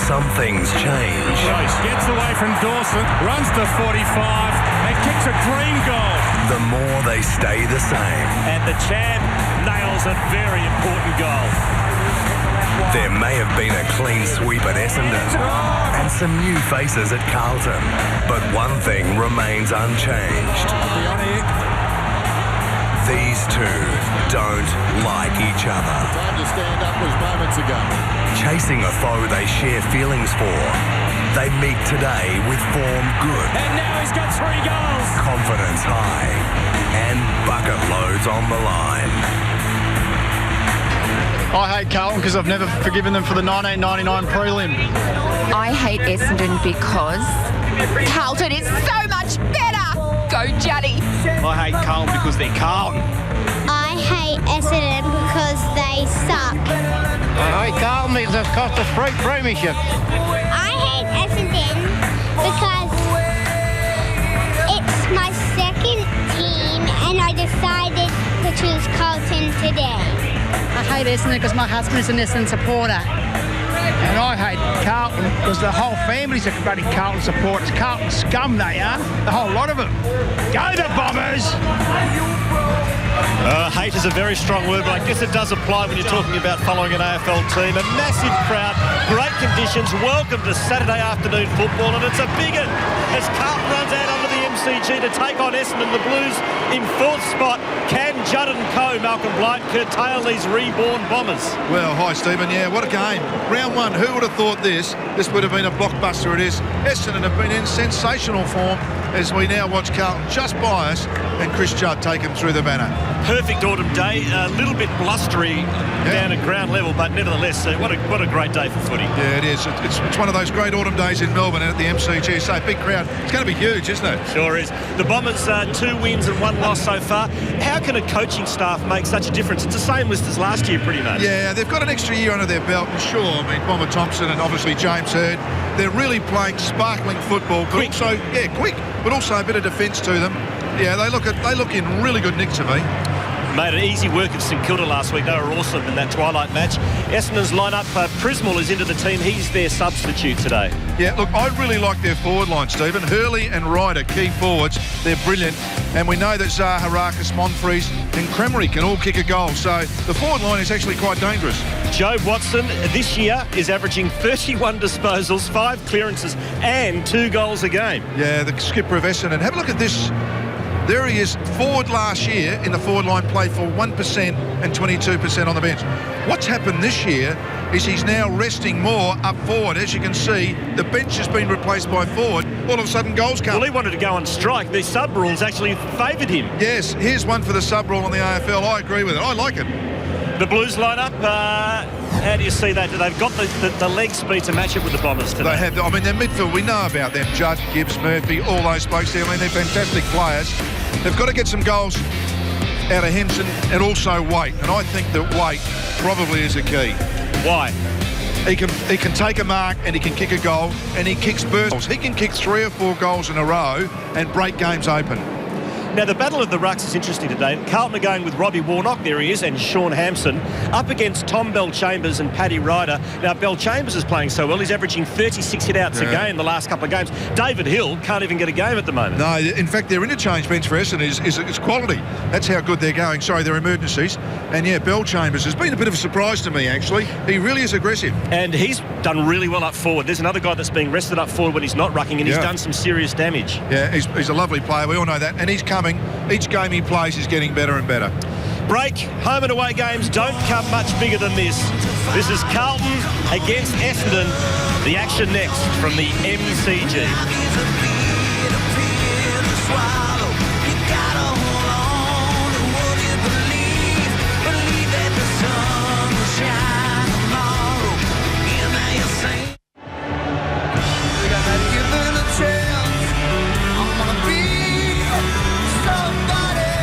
some things change. Joyce gets away from Dawson, runs to 45 and kicks a dream goal. The more they stay the same. And the champ nails a very important goal. There may have been a clean sweep at Essendon and some new faces at Carlton, but one thing remains unchanged. These two don't like each other. Time to stand up was moments ago. Chasing a foe they share feelings for, they meet today with form good. And now he's got 3 goals. Confidence high and bucket loads on the line. I hate Carlton because I've never forgiven them for the 1999 prelim. I hate Essendon because Carlton is so much better. Go Juddy. I hate Carlton because they're Carlton. I hate Essendon because they suck. I hate Carlton because it's cost us 3 premierships. I hate Essendon because it's my second team and I decided to choose Carlton today. I hate Essendon because my husband is an Essendon supporter. And I hate Carlton because the whole family's a bloody Carlton supporters. Carlton scum they are, the whole lot of them. Go the Bombers! Hate is a very strong word, but I guess it does apply when you're talking about following an AFL team. A massive crowd, great conditions, welcome to Saturday afternoon football, and it's a big one as Carlton runs out onto the MCG to take on Essendon. The Blues in 4th spot. Can Judd and co, Malcolm Blight, curtail these reborn Bombers? Well, hi, Stephen. Yeah, what a game. Round 1, who would have thought this? This would have been a blockbuster. It is. Essendon have been in sensational form as we now watch Carlton just by us and Chris Judd take him through the banner. Perfect autumn day, a little bit blustery down at ground level, but nevertheless, what a great day for footy. Yeah, it is. It's one of those great autumn days in Melbourne and at the MCG. So big crowd. It's going to be huge, isn't it? Sure is. The Bombers, 2 wins and 1 loss so far. How can a coaching staff make such a difference? It's the same list as last year, pretty much. Yeah, they've got an extra year under their belt, and sure, I mean, Bomber Thompson and obviously James Hird, they're really playing sparkling football, but Quick. also, quick, but also a bit of defence to them. Yeah, they look in really good nick to me. Made an easy work of St Kilda last week. They were awesome in that twilight match. Essendon's lineup, Prismal is into the team. He's their substitute today. Yeah, look, I really like their forward line, Stephen. Hurley and Ryder, key forwards. They're brilliant. And we know that Zaha, Harakis, Monfries and Cremery can all kick a goal. So the forward line is actually quite dangerous. Joe Watson this year is averaging 31 disposals, 5 clearances and 2 goals a game. Yeah, the skipper of Essendon. Have a look at this. There he is, forward last year in the forward line, played for 1% and 22% on the bench. What's happened this year is he's now resting more up forward. As you can see, the bench has been replaced by forward. All of a sudden, goals come. Well, he wanted to go on strike. The sub rules actually favoured him. Yes, here's one for the sub rule on the AFL. I agree with it. I like it. The Blues lineup, how do you see that? They've got the leg speed to match it with the Bombers today. They have. I mean, their midfield, we know about them. Judd, Gibbs, Murphy, all those blokes there. I mean, they're fantastic players. They've got to get some goals out of Henson and also Waite. And I think that Waite probably is a key. Why? He can take a mark and he can kick a goal and he kicks bursts. He can kick 3 or 4 goals in a row and break games open. Now, the Battle of the Rucks is interesting today. Carlton are going with Robbie Warnock, there he is, and Sean Hampson, up against Tom Bell-Chambers and Paddy Ryder. Now, Bell-Chambers is playing so well, he's averaging 36 hit-outs a game the last couple of games. David Hill can't even get a game at the moment. No, in fact, their interchange bench for Essendon is quality. That's how good they're going. Sorry, their emergencies. And, yeah, Bell-Chambers has been a bit of a surprise to me, actually. He really is aggressive. And he's done really well up forward. There's another guy that's being rested up forward when he's not rucking, and he's done some serious damage. Yeah, he's a lovely player. We all know that. And he's coming. Each game he plays is getting better and better. Break. Home and away games don't come much bigger than this. This is Carlton against Essendon. The action next from the MCG.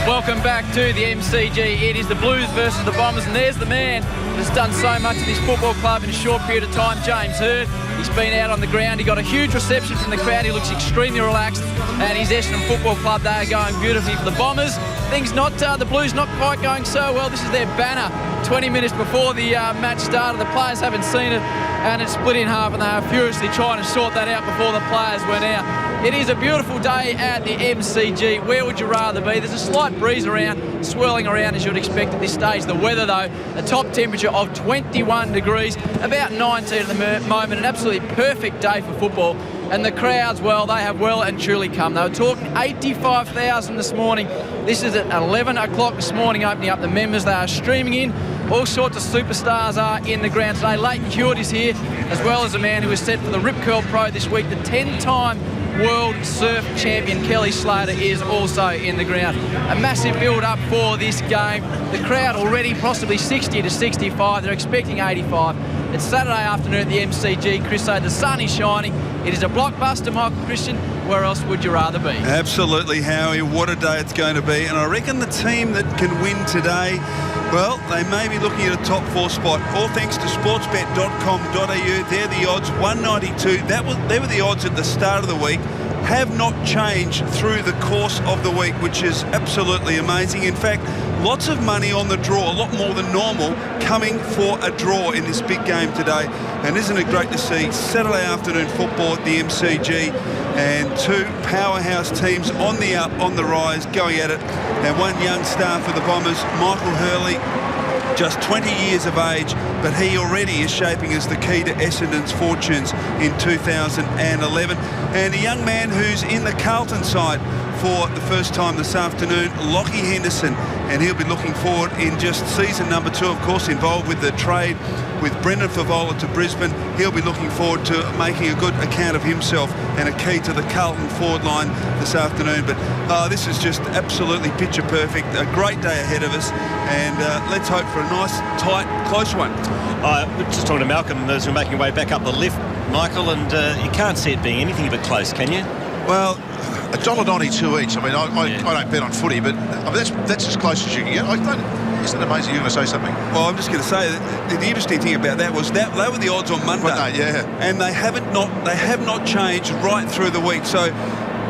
Welcome back to the MCG. It is the Blues versus the Bombers, and there's the man that's done so much at this football club in a short period of time, James Hird. He's been out on the ground. He got a huge reception from the crowd. He looks extremely relaxed. And his Essendon Football Club, they are going beautifully for the Bombers. The Blues not quite going so well. This is their banner 20 minutes before the match started. The players haven't seen it, and it's split in half, and they are furiously trying to sort that out before the players went out. It is a beautiful day at the MCG. Where would you rather be? There's a slight breeze around, swirling around as you'd expect at this stage. The weather, though, a top temperature of 21 degrees, about 19 at the moment. An absolutely perfect day for football. And the crowds, well, they have well and truly come. They were talking 85,000 this morning. This is at 11 o'clock this morning, opening up the members. They are streaming in. All sorts of superstars are in the ground today. Leighton Hewitt is here, as well as a man who is set for the Rip Curl Pro this week. The 10-time World Surf Champion Kelly Slater is also in the ground. A massive build-up for this game. The crowd already possibly 60 to 65. They're expecting 85. It's Saturday afternoon at the MCG. Chris, so the sun is shining. It is a blockbuster, Michael Christian. Where else would you rather be? Absolutely, Howie. What a day it's going to be. And I reckon the team that can win today, well, they may be looking at a top 4 spot. All thanks to sportsbet.com.au. They're the odds, 192. They were the odds at the start of the week. Have not changed through the course of the week, which is absolutely amazing. In fact, lots of money on the draw, a lot more than normal, coming for a draw in this big game today. And isn't it great to see Saturday afternoon football at the MCG and two powerhouse teams on the up, on the rise, going at it. And one young star for the Bombers, Michael Hurley, just 20 years of age, but he already is shaping as the key to Essendon's fortunes in 2011. And a young man who's in the Carlton side for the first time this afternoon, Lockie Henderson, and he'll be looking forward in just season number 2, of course, involved with the trade with Brendan Favola to Brisbane. He'll be looking forward to making a good account of himself and a key to the Carlton forward line this afternoon. But this is just absolutely picture perfect. A great day ahead of us, and let's hope for a nice, tight, close one. We're just talking to Malcolm as we're making our way back up the lift, Michael, and you can't see it being anything but close, can you? Well, $1.92 each. I mean, I don't bet on footy, but that's as close as you can get. Isn't it amazing? You're going to say something? Well, I'm just going to say that the interesting thing about that was that they were the odds on Monday, and they have not changed right through the week. So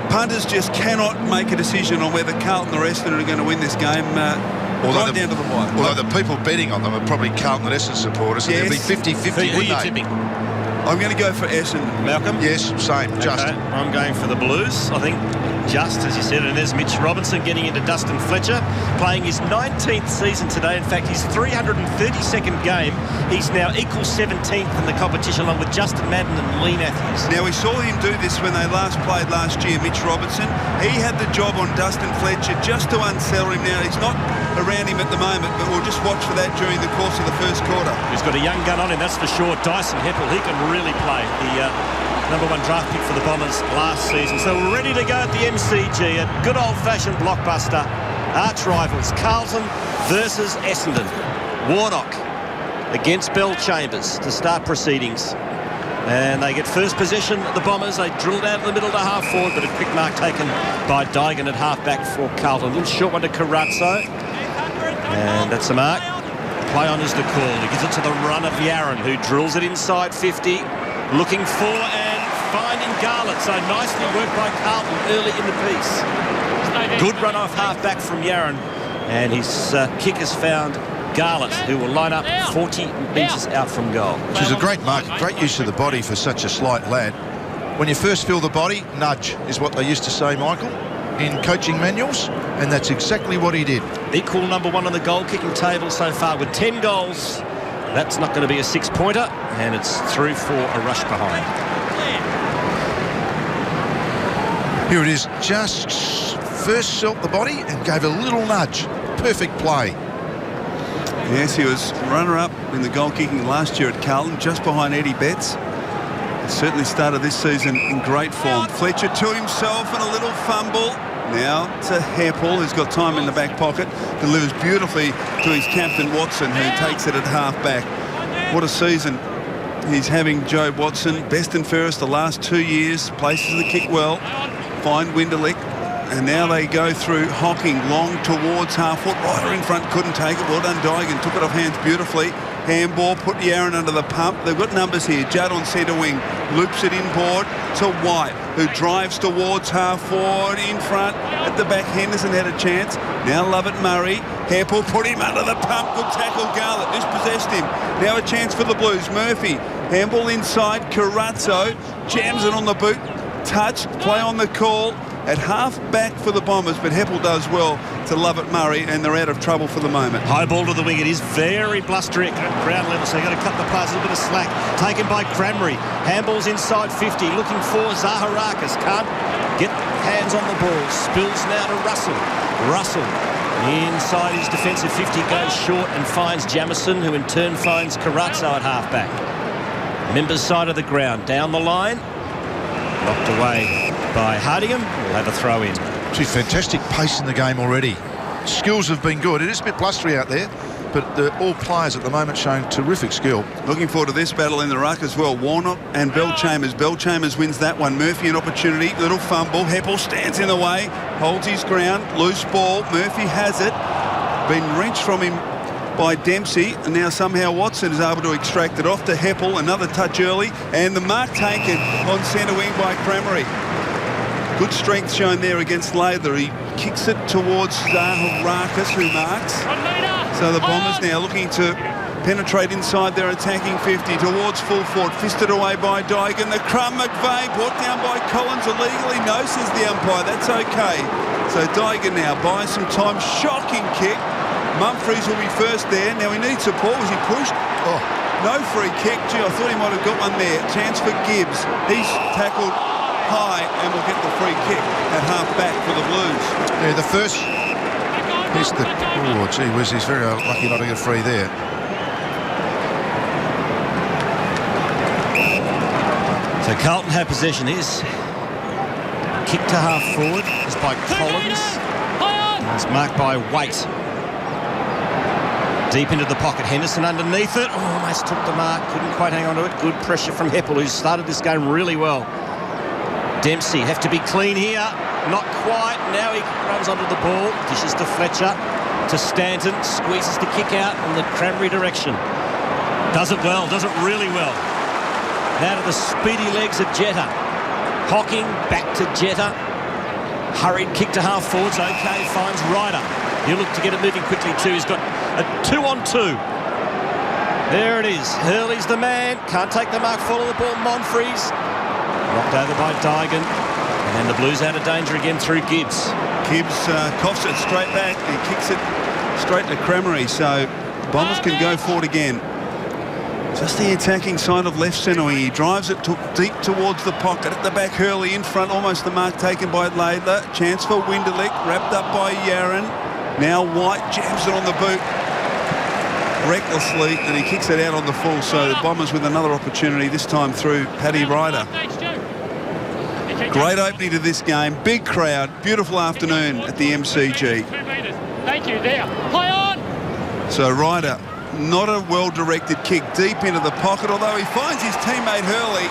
punters just cannot make a decision on whether Carlton or Essendon are going to win this game. Right down to the wire. Although the people betting on them are probably Carlton and Essendon supporters, and they'll be 50-50. Who are you tipping? I'm going to go for Essendon. Malcolm? Yes, same. Just. Okay. I'm going for the Blues, I think. Just, as you said, and there's Mitch Robinson getting into Dustin Fletcher, playing his 19th season today. In fact, his 332nd game. He's now equal 17th in the competition, along with Justin Madden and Lee Matthews. Now, we saw him do this when they last played last year, Mitch Robinson. He had the job on Dustin Fletcher just to unsettle him. Now, he's not around him at the moment, but we'll just watch for that during the course of the first quarter. He's got a young gun on him, that's for sure. Dyson Heppel, he can really play. The number 1 draft pick for the Bombers last season. So we're ready to go at the MCG, a good old-fashioned blockbuster. Arch rivals, Carlton versus Essendon. Warnock against Bell Chambers to start proceedings. And they get first possession, the Bombers. They drilled out in the middle to half forward, but a quick mark taken by Dygan at half-back for Carlton. A little short one to Carazzo. And that's the mark. Play on is the call. He gives it to the run of Yaron, who drills it inside 50. Looking for and finding Garlett. So nicely worked by Carlton early in the piece. Good run off half-back from Yaron. And his kick has found Garlett, who will line up 40 metres out from goal. Which is a great mark, great use of the body for such a slight lad. When you first feel the body, nudge is what they used to say, Michael, in coaching manuals, and that's exactly what he did. Equal number 1 on the goal-kicking table so far with 10 goals. That's not going to be a 6-pointer, and it's through for a rush behind. Here it is, just first felt the body and gave a little nudge. Perfect play. Yes, he was runner-up in the goal-kicking last year at Carlton, just behind Eddie Betts. He certainly started this season in great form. Fletcher to himself and a little fumble. Now to Heppel, who's got time in the back pocket, delivers beautifully to his captain Watson, who takes it at half-back. What a season he's having, Joe Watson. Best and fairest the last 2 years, places the kick well. Fine Winderlick. And now they go through Hocking, long towards half-foot. Ryder in front, couldn't take it. Well done, Dygan. Took it off hands beautifully. Handball, put the Aaron under the pump. They've got numbers here. Judd on centre wing, loops it inboard to White, who drives towards half forward in front. At the back, Henderson had a chance. Now Lovett Murray. Handball put him under the pump. Good tackle, Garlett dispossessed him. Now a chance for the Blues. Murphy, handball inside. Carazzo jams it on the boot. Touch, play on the call. At half back for the Bombers, but Heppel does well to Lovett Murray, and they're out of trouble for the moment. High ball to the wing. It is very blustery at ground level, so you've got to cut the pass, a little bit of slack. Taken by Cranberry. Handball's inside 50, looking for Zaharakis. Can't get hands on the ball. Spills now to Russell. Russell inside his defensive 50, goes short and finds Jamison, who in turn finds Carazzo at half-back. Members side of the ground. Down the line. Knocked away by Hardingham. We'll have a throw in. Gee, fantastic pace in the game already. Skills have been good. It is a bit blustery out there, but all players at the moment showing terrific skill. Looking forward to this battle in the ruck as well. Warnock and Bell-Chambers. Bell-Chambers wins that one. Murphy an opportunity. Little fumble. Heppel stands in the way. Holds his ground. Loose ball. Murphy has it. Been wrenched from him by Dempsey, and now somehow Watson is able to extract it off to Heppel. Another touch early, and the mark taken on centre wing by Cranberry. Good strength shown there against Laidler. He kicks it towards Zaharakis, who marks. So the Bombers now looking to penetrate inside their attacking 50 towards full forward. Fisted away by Dygan. The crumb, McVeigh brought down by Collins illegally. No, says the umpire. That's okay. So Dygan now buys some time. Shocking kick. Mumfries will be first there. Now he needs support. Was he pushed? Oh, no free kick. Gee, I thought he might have got one there. Chance for Gibbs. He's tackled high and will get the free kick at half back for the Blues. Yeah, the first. Here's the. Oh, gee whiz, he's very lucky not to get a free there. So Carlton have possession. Is kick to half forward. It's by Collins. It's marked by Waite. Deep into the pocket. Henderson underneath it. Oh, almost took the mark. Couldn't quite hang on to it. Good pressure from Heppel, who started this game really well. Dempsey have to be clean here. Not quite. Now he runs onto the ball. Dishes to Fletcher. To Stanton. Squeezes the kick out in the Cranberry direction. Does it well. Does it really well. Now to the speedy legs of Jetta. Hocking back to Jetta. Hurried kick to half forwards. Okay, finds Ryder. He'll look to get it moving quickly too. He's got a 2-on-2. There it is. Hurley's the man. Can't take the mark. Follow the ball. Monfries. Knocked over by Dygan. And then the Blues out of danger again through Gibbs. Gibbs coughs it straight back. He kicks it straight to Cranberry. So Bombers can go forward again. Just the attacking side of left centre wing. He drives it deep towards the pocket. At the back, Hurley in front. Almost the mark taken by Laidler. Chance for Winderlick. Wrapped up by Yaron. Now White jams it on the boot recklessly, and he kicks it out on the full. So the Bombers with another opportunity, this time through Paddy Ryder. Great opening to this game. Big crowd. Beautiful afternoon at the MCG. Thank you. There. Play on. So Ryder, not a well-directed kick deep into the pocket, although he finds his teammate Hurley.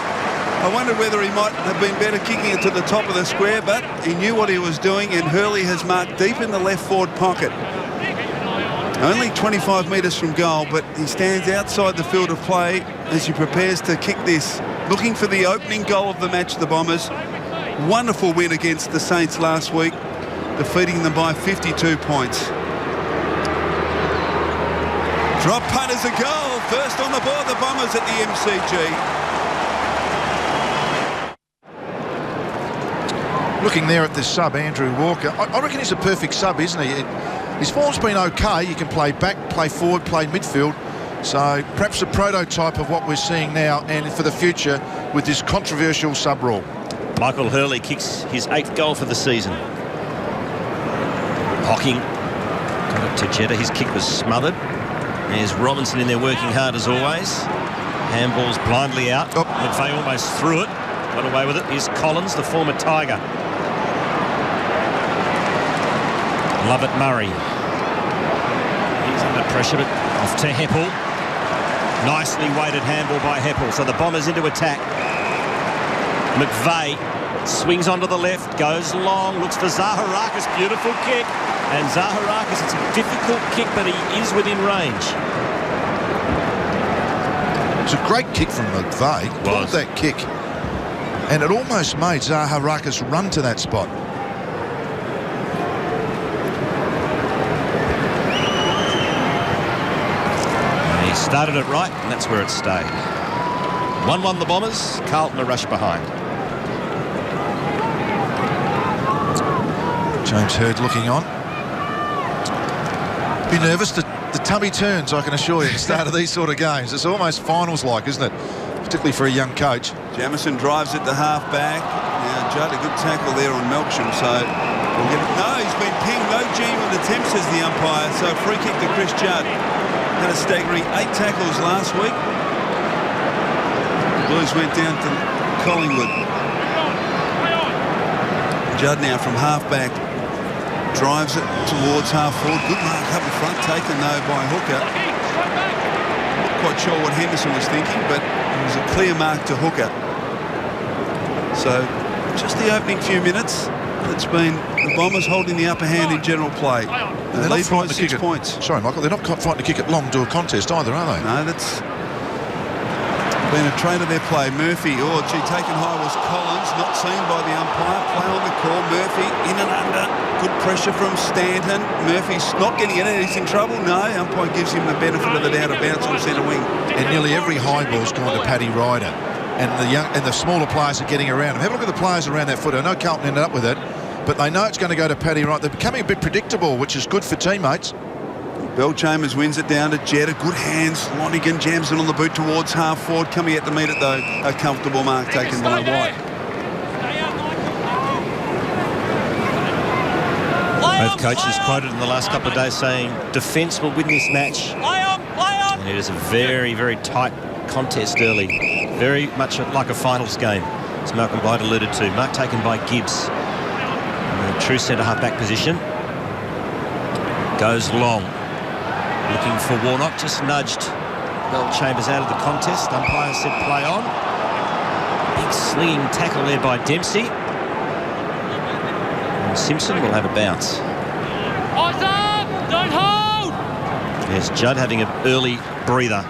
I wondered whether he might have been better kicking it to the top of the square, but he knew what he was doing, and Hurley has marked deep in the left forward pocket. Only 25 metres from goal, but he stands outside the field of play as he prepares to kick this. Looking for the opening goal of the match, the Bombers. Wonderful win against the Saints last week, defeating them by 52 points. Drop punt is a goal. First on the board, the Bombers at the MCG. Looking there at this sub, Andrew Walker, I reckon he's a perfect sub, isn't he? His form's been okay. You can play back, play forward, play midfield. So perhaps a prototype of what we're seeing now and for the future with this controversial sub rule. Michael Hurley kicks his 8th goal for the season. Hocking got it to Jetta. His kick was smothered. There's Robinson in there working hard as always. Handballs blindly out. Oh. McVeigh almost threw it. Got away with it. Here's Collins, the former Tiger. Lovett Murray. He's under pressure, but off to Heppel. Nicely weighted handball by Heppel. So the Bombers into attack. McVeigh swings onto the left, goes long, looks for Zaharakis. Beautiful kick. And Zaharakis, it's a difficult kick, but he is within range. It's a great kick from McVeigh. Pulled that kick. And it almost made Zaharakis run to that spot. He started it right, and that's where it stayed. 1-1 the Bombers. Carlton a rush behind. James Hird looking on. Be nervous. The tummy turns, I can assure you, at the start of these sort of games. It's almost finals-like, isn't it? Particularly for a young coach. Jamison drives it to half-back. Now, Judd, a good tackle there on Melksham, so we'll get it. No, he's been pinged. No genuine attempts, says the umpire. So free kick to Chris Judd. Had a staggering 8 tackles last week. The Blues went down to Collingwood. Judd now from half-back. Drives it towards half-forward. Good mark up in front, taken though by Hooker. Not quite sure what Henderson was thinking, but it was a clear mark to Hooker. So just the opening few minutes, it's been the Bombers holding the upper hand in general play. They're lead by not 6 points. Sorry, Michael, they're not quite fighting to kick it long to a contest either, are they? No, that's been a trait of their play. Murphy, taken high was Collins, not seen by the umpire. Play on the call. Murphy in and under. Good pressure from Stanton. Murphy's not getting it. He's in trouble. No, umpire gives him the benefit of the doubt to bounce on centre wing. And nearly every high ball's gone to Paddy Ryder. And the smaller players are getting around him. Have a look at the players around that foot. I know Carlton ended up with it, but they know it's going to go to Paddy Ryder. They're becoming a bit predictable, which is good for teammates. Bell-Chambers wins it down to Jetta. Good hands. Lonigan jams it on the boot towards half-forward. Coming out to meet it, though. A comfortable mark taken by White. Both coaches quoted in the last couple of days saying defence will win this match. And it is a very, very tight contest early. Very much like a finals game, as Malcolm Blight alluded to. Mark taken by Gibbs. In the true centre-half-back position. Goes long. Looking for Warnock, just nudged Bell-Chambers out of the contest. Umpire said play on. Big slinging tackle there by Dempsey. And Simpson will have a bounce. Eyes up! Don't hold! There's Judd having an early breather.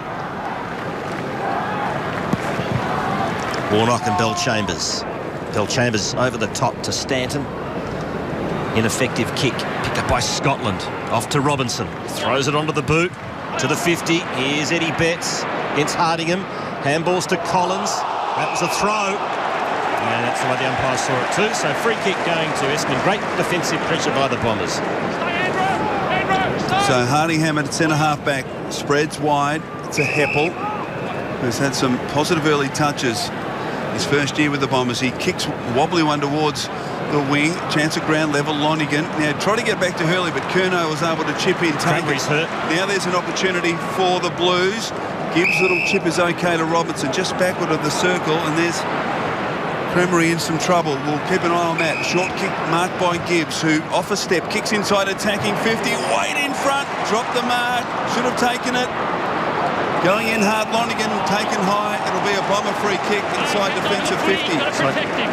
Warnock and Bell-Chambers. Bell-Chambers over the top to Stanton. Ineffective kick, picked up by Scotland. Off to Robinson, throws it onto the boot, to the 50. Here's Eddie Betts against Hardingham. Handballs to Collins. That was a throw. And that's the way the umpire saw it too. So free kick going to Essendon. Great defensive pressure by the Bombers. So Hardingham at centre-half-back spreads wide. It's a Heppel, who's had some positive early touches his first year with the Bombers. He kicks wobbly one towards the wing, chance at ground level. Lonigan now try to get back to Hurley, but Curnow was able to chip in. Cranberry's hurt. Now there's an opportunity for the Blues. Gibbs' little chip is okay to Robertson, just backward of the circle, and there's Cranberry in some trouble. We'll keep an eye on that. Short kick marked by Gibbs, who off a step kicks inside, attacking 50. Wade in front, dropped the mark, should have taken it. Going in hard, Lonigan taken high. It'll be a Bomber free kick inside defensive 50.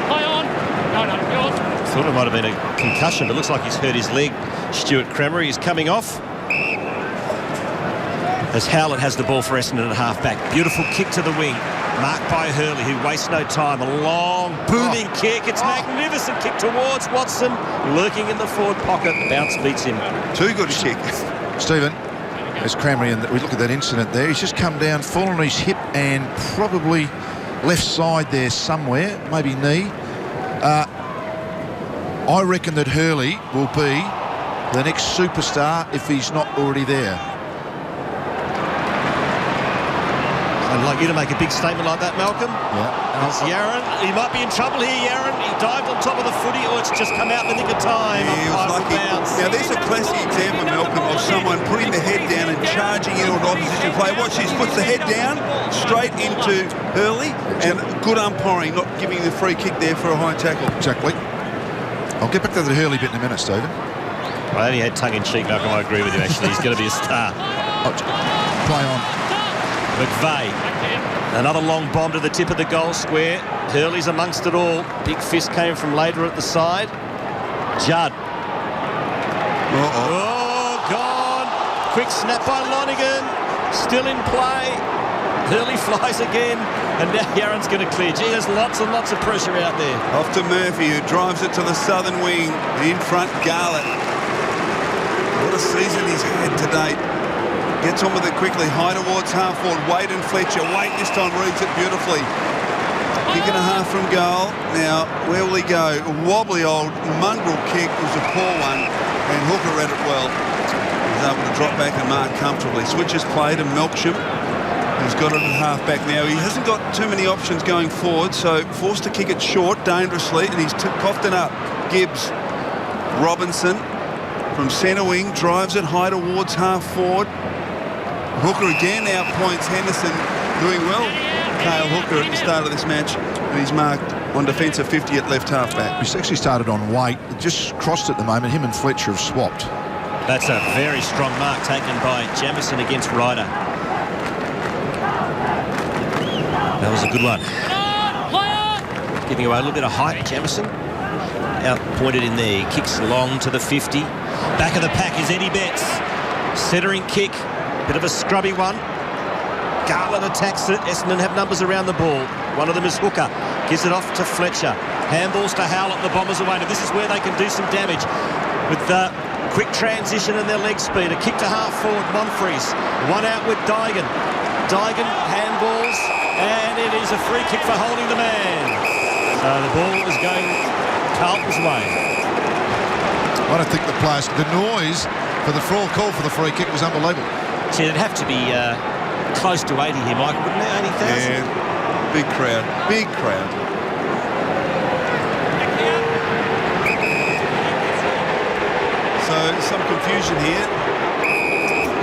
Play on. No, yours. Thought it might have been a concussion, but looks like he's hurt his leg. Stuart Cranberry is coming off. As Howlett has the ball for Essendon at half-back. Beautiful kick to the wing. Marked by Hurley, who wastes no time. A long, booming kick. It's magnificent kick towards Watson. Lurking in the forward pocket. Bounce beats him. Too good a kick. Stephen, as Cranberry, and we look at that incident there, he's just come down, fallen on his hip and probably left side there somewhere, maybe knee. I reckon that Hurley will be the next superstar if he's not already there. I'd like you to make a big statement like that, Malcolm. Yeah. As Yaron, he might be in trouble here, Yaron. He dived on top of the footy, or it's just come out in the nick of time. Yeah, he was lucky. Now, there's a classic example, Malcolm, of someone putting the head down and charging into an opposition player. Watch this, puts the head down, straight into Hurley, and good umpiring, not giving the free kick there for a high tackle. Exactly. I'll get back to the Hurley bit in a minute, Stephen. I only had tongue-in-cheek, Malcolm. I agree with you, actually. He's going to be a star. Play on. McVeigh. Another long bomb to the tip of the goal square. Hurley's amongst it all. Big fist came from Lader at the side. Judd. Oh, gone. Quick snap by Lonigan. Still in play. Hurley flies again, and now Yaron's going to clear. Gee, there's lots and lots of pressure out there. Off to Murphy, who drives it to the southern wing. In front, Garlett. What a season he's had to date. Gets on with it quickly. High towards half forward. Wade and Fletcher. Wade this time reads it beautifully. Kick and a half from goal. Now, where will he go? A wobbly old mongrel kick. It was a poor one. And Hooker read it well. He's able to drop back and mark comfortably. Switches play to Melksham, who's got it at half-back now. He hasn't got too many options going forward, so forced to kick it short dangerously, and he's coughed it up. Gibbs, Robinson from centre wing, drives it high towards half-forward. Hooker again outpoints Henderson, doing well. Cale Hooker at the start of this match, and he's marked on defensive 50 at left half-back. He's actually started on weight. It just crossed at the moment. Him and Fletcher have swapped. That's a very strong mark taken by Jamieson against Ryder. That was a good one. Giving away a little bit of height, Jamieson. Out pointed in there. He kicks long to the 50. Back of the pack is Eddie Betts. Centering kick. Bit of a scrubby one. Garland attacks it. Essendon have numbers around the ball. One of them is Hooker. Gives it off to Fletcher. Handballs to Howlett. The Bombers away. Now this is where they can do some damage. With quick transition and their leg speed. A kick to half forward, Monfries. One out with Dygan. Dygan handballs. And it is a free kick for holding the man. So the ball is going Carlton's way. I don't think the players... The noise for the call for the free kick was unbelievable. See, it'd have to be close to 80 here, Mike, wouldn't it? 80,000? Yeah, big crowd. Big crowd. So some confusion here.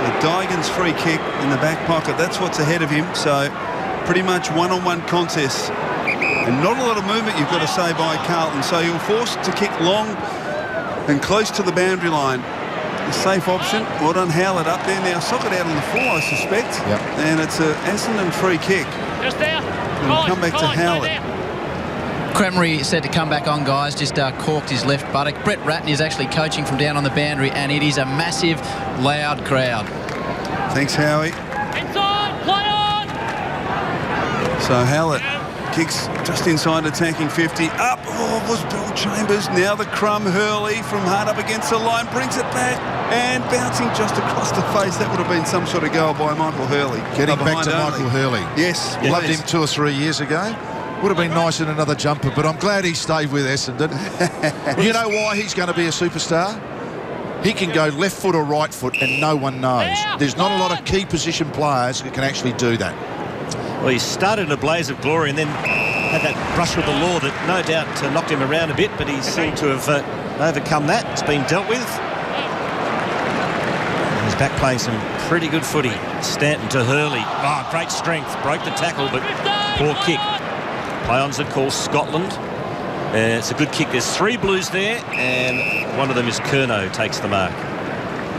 The Dygan's free kick in the back pocket. That's what's ahead of him. So pretty much one-on-one contest. And not a lot of movement, you've got to say, by Carlton. So you're forced to kick long and close to the boundary line. A safe option. Well done, Howlett up there. Now socket out on the floor, I suspect. Yep. And it's a Essendon free kick. Just there. It'll come back to Howlett. Cranberry said to come back on, guys, just corked his left buttock. Brett Ratton is actually coaching from down on the boundary, and it is a massive, loud crowd. Thanks, Howie. Inside, play on! So Howlett kicks just inside attacking 50. Up, oh, was Bill Chambers. Now the crumb. Hurley from hard up against the line, brings it back and bouncing just across the face. That would have been some sort of goal by Michael Hurley. Getting back to Michael Hurley. Yes. Loved him 2 or 3 years ago. Would have been nice in another jumper, but I'm glad he stayed with Essendon. You know why he's going to be a superstar? He can go left foot or right foot and no one knows. There's not a lot of key position players who can actually do that. Well, he started in a blaze of glory and then had that brush with the law that no doubt knocked him around a bit, but he seemed to have overcome that. It's been dealt with. And he's back playing some pretty good footy. Stanton to Hurley. Oh, great strength. Broke the tackle, but poor kick. Play on's a call, Scotland. It's a good kick. There's 3 Blues there, and one of them is Curnow, takes the mark.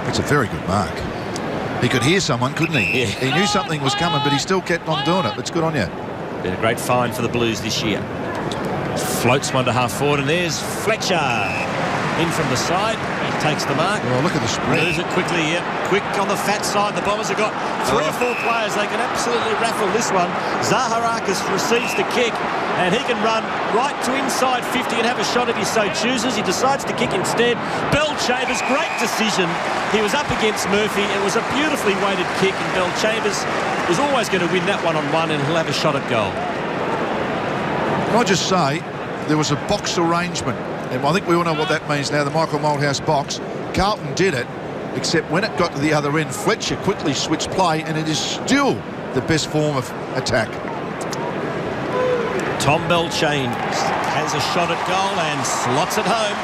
It's a very good mark. He could hear someone, couldn't he? Yeah. He knew something was coming, but he still kept on doing it. It's good on you. Been a great find for the Blues this year. Floats one to half forward, and there's Fletcher. In from the side, he takes the mark. Well, look at the sprint. Moves it quickly, yep. Quick on the fat side. The Bombers have got 3 or 4 players. They can absolutely raffle this one. Zaharakis receives the kick, and he can run right to inside 50 and have a shot if he so chooses. He decides to kick instead. Bell Chambers, great decision. He was up against Murphy. It was a beautifully weighted kick, and Bell Chambers was always going to win that one-on-one, and he'll have a shot at goal. Can I just say, there was a box arrangement, and I think we all know what that means now, the Michael Malthouse box. Carlton did it, except when it got to the other end, Fletcher quickly switched play, and it is still the best form of attack. Tom Bell Chambers has a shot at goal and slots it home.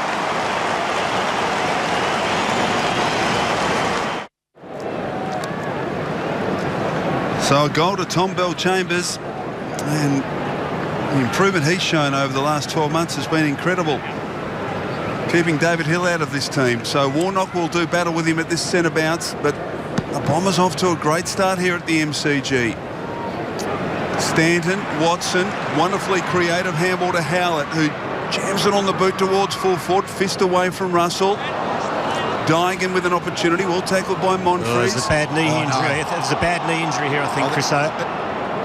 So a goal to Tom Bell Chambers, and the improvement he's shown over the last 12 months has been incredible. Keeping David Hill out of this team. So Warnock will do battle with him at this centre bounce, but the Bombers off to a great start here at the MCG. Stanton, Watson, wonderfully creative handball to Howlett, who jams it on the boot towards full foot, fist away from Russell. Dygan with an opportunity, well tackled by Monfries. There's a bad knee injury. No. There's a bad knee injury here, I think, Chris.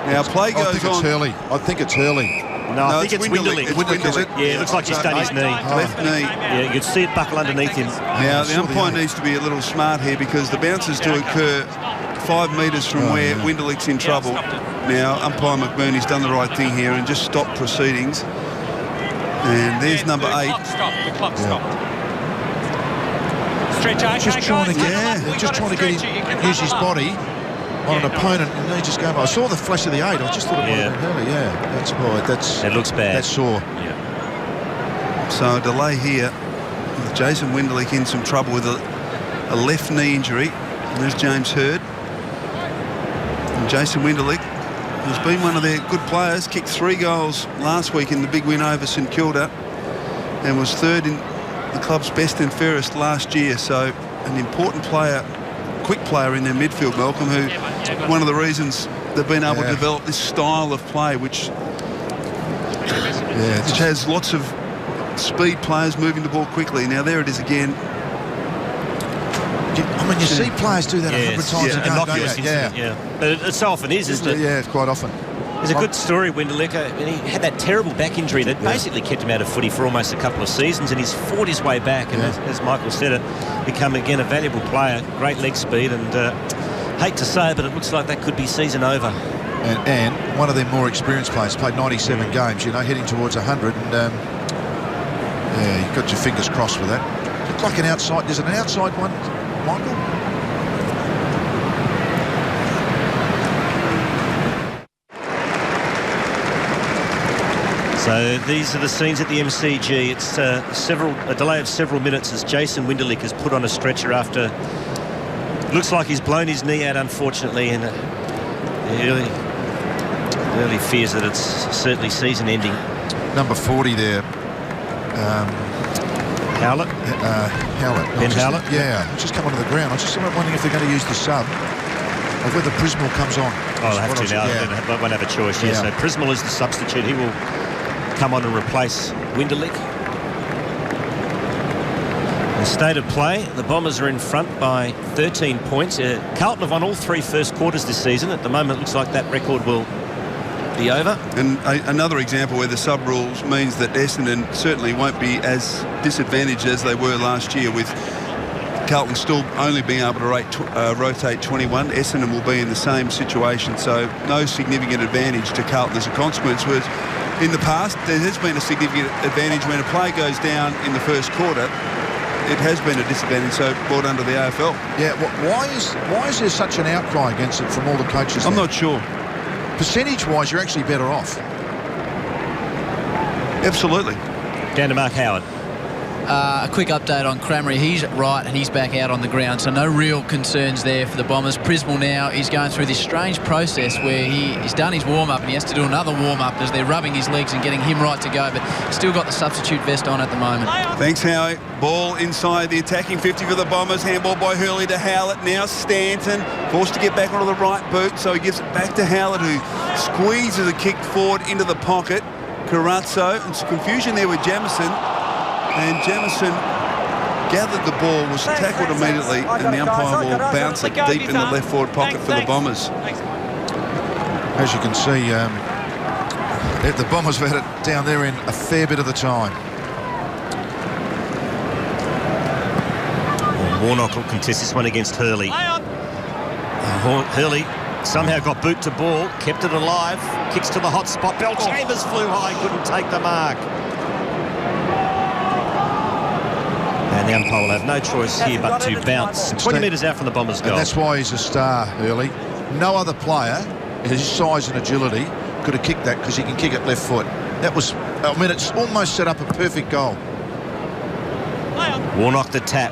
Now, play goes on. I think it's Hurley. No, I think it's Winderlich. Is it? Yeah, it looks like he's done his knee. Left knee. Yeah, you could see it buckle underneath him. Now, the umpire needs to be a little smart here because the bounce is to occur 5 metres from where Winderlich's in trouble. Now, umpire McBurney's done the right thing here and just stopped proceedings. And there's number 8. Just trying to get him use his body on an opponent, and he just go. I saw the flash of the 8. I just thought it might have been Hurley. Yeah, that's right. It looks bad. That's sore. Yeah. So a delay here with Jason Winderlich in some trouble with a left knee injury. And there's James Hird. And Jason Winderlich has been one of their good players, kicked 3 goals last week in the big win over St Kilda and was 3rd in the club's best and fairest last year. So an important player, quick player in their midfield, Malcolm, who one of the reasons they've been able to develop this style of play, which has lots of speed players moving the ball quickly. Now there it is again. I mean, you see players do that 100 times a game. Yeah. But it so often is, isn't it? Yeah, it's quite often. There's a good story, Winderlich. He had that terrible back injury that basically kept him out of footy for almost a couple of seasons, and he's fought his way back, and as Michael said, become again a valuable player, great leg speed, and hate to say it, but it looks like that could be season over. And one of their more experienced players, played 97 games, heading towards 100, and you've got your fingers crossed for that. Looked like an outside. Is it an outside one, Michael? So these are the scenes at the MCG. It's a delay of several minutes as Jason Winderlich is put on a stretcher after looks like he's blown his knee out, unfortunately, and early fears that it's certainly season ending. Number 40 there. Howlett? Ben Howlett? Yeah, just come onto the ground. I was just wondering if they're going to use the sub or whether Prismal comes on. Oh, they'll have to now. They won't have a choice. Yeah. So Prismal is the substitute. He will come on and replace Winderlich. The state of play, the Bombers are in front by 13 points. Carlton have won all 3 first quarters this season. At the moment, it looks like that record will be over. And another example where the sub-rules means that Essendon certainly won't be as disadvantaged as they were last year, with Carlton still only being able to rotate 21. Essendon will be in the same situation, so no significant advantage to Carlton as a consequence. Whereas in the past, there has been a significant advantage when a play goes down in the first quarter. It has been a disadvantage, so brought under the AFL. Yeah, why is there such an outcry against it from all the coaches? I'm not sure. Percentage-wise, you're actually better off. Absolutely. Down to Mark Howard. A quick update on Crameri. He's right and he's back out on the ground, so no real concerns there for the Bombers. Prismal now is going through this strange process where he's done his warm-up and he has to do another warm-up as they're rubbing his legs and getting him right to go, but still got the substitute vest on at the moment. Thanks, Howie. Ball inside the attacking 50 for the Bombers. Handball by Hurley to Howlett. Now Stanton forced to get back onto the right boot, so he gives it back to Howlett, who squeezes a kick forward into the pocket. Carazzo, and some confusion there with Jamison. And Jamison gathered the ball, was tackled immediately, and the umpire will bounce it deep in the left forward pocket for the Bombers. As you can see, the Bombers have had it down there in a fair bit of the time. Warnock will contest this one against Hurley. Hurley somehow got boot to ball, kept it alive, kicks to the hot spot. Bell Chambers flew high, couldn't take the mark. And the umpire will have no choice here but to bounce 20 metres out from the Bombers' goal. And that's why he's a star, Hurley. No other player, his size and agility, could have kicked that, because he can kick it left foot. That was, I mean, it's almost set up a perfect goal. Warnock the tap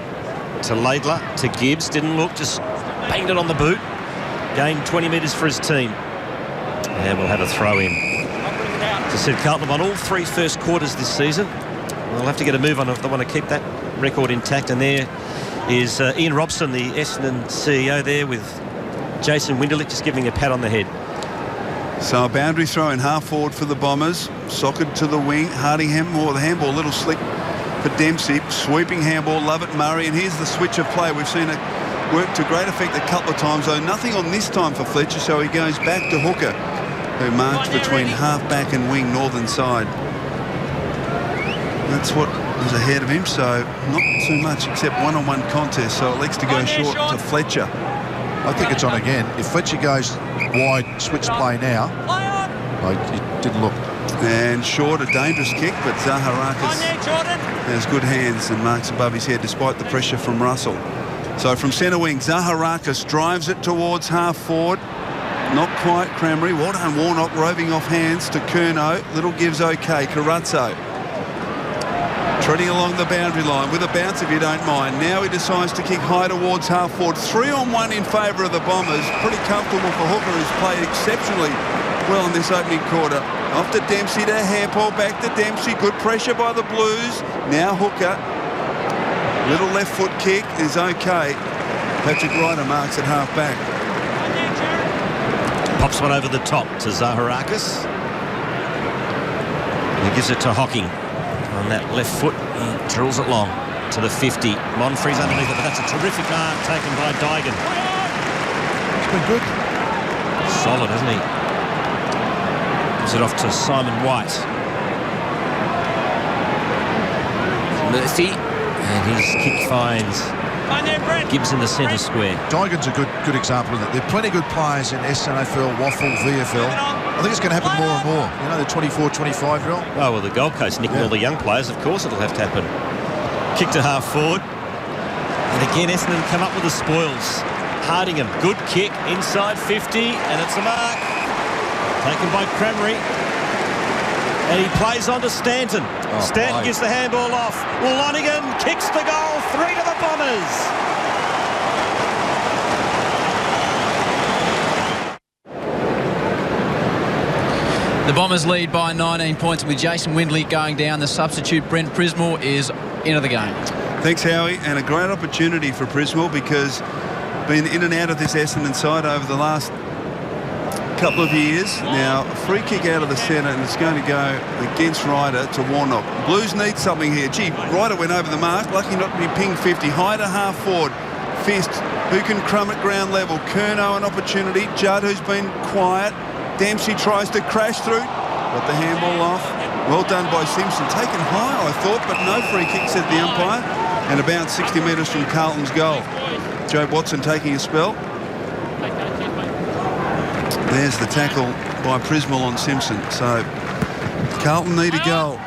to Laidler, to Gibbs. Didn't look, just banged it on the boot. Gained 20 metres for his team. And we'll have a throw in. As I said, Carlton won all 3 first quarters this season. They'll have to get a move on if they want to keep that record intact. And there is Ian Robson, the Essendon CEO, there with Jason Winderlich just giving a pat on the head. So a boundary throw in half forward for the Bombers. Socked to the wing. Hardingham, the handball, a little slick for Dempsey. Sweeping handball, Lovett, Murray. And here's the switch of play. We've seen it work to great effect a couple of times, though nothing on this time for Fletcher, so he goes back to hooker. who marks between half-back and wing, northern side. That's what was ahead of him, so not too much except one-on-one contest, so elects to go short to Fletcher. I think it's on again. If Fletcher goes wide, switch play now, it didn't look. And short, a dangerous kick, but Zaharakis has good hands and marks above his head despite the pressure from Russell. So from centre wing, Zaharakis drives it towards half forward. Not quite Crameri. Well done, Warnock, roving off hands to Curnow. Little gives okay. Carazzo treading along the boundary line with a bounce, if you don't mind. Now he decides to kick high towards half forward. 3-on-1 in favour of the Bombers. Pretty comfortable for Hooker, who's played exceptionally well in this opening quarter. Off to Dempsey to Hampel, back to Dempsey. Good pressure by the Blues. Now Hooker. Little left foot kick is okay. Patrick Ryder marks at half back. Pops one over the top to Zaharakis. He gives it to Hocking. On that left foot, he drills it long to the 50. Monfrey's underneath it, but that's a terrific mark taken by Dygan. It's been good. Solid, isn't he? Gives it off to Simon White. Murphy, and his kick finds Gibbs in the centre square. Dygan's a good example of that. There are plenty of good players in SNFL, Waffle, VFL. I think it's going to happen more and more. You know, the 24, 25-year-old. Oh, well, the Gold Coast nicking all the young players. Of course it'll have to happen. Kick to half forward. And again, Essendon come up with the spoils. Hardingham, good kick, inside 50, and it's a mark. Taken by Crameri. And he plays on to Stanton. Stanton gives the handball off. Lonigan kicks the goal. 3 to the Bombers. The Bombers lead by 19 points with Jason Windley going down. The substitute Brent Prismall is into the game. Thanks, Howie, and a great opportunity for Prismall because been in and out of this Essendon side over the last couple of years. Now, a free kick out of the centre, and it's going to go against Ryder to Warnock. Blues need something here. Gee, Ryder went over the mark, lucky not to be pinged 50. High to half forward. Fist, who can crumb at ground level. Curnow an opportunity. Judd, who's been quiet. Dempsey tries to crash through. Got the handball off. Well done by Simpson. Taken high, I thought, but no free kick, said the umpire. And about 60 metres from Carlton's goal. Joe Watson taking a spell. There's the tackle by Prismall on Simpson. So Carlton need a goal.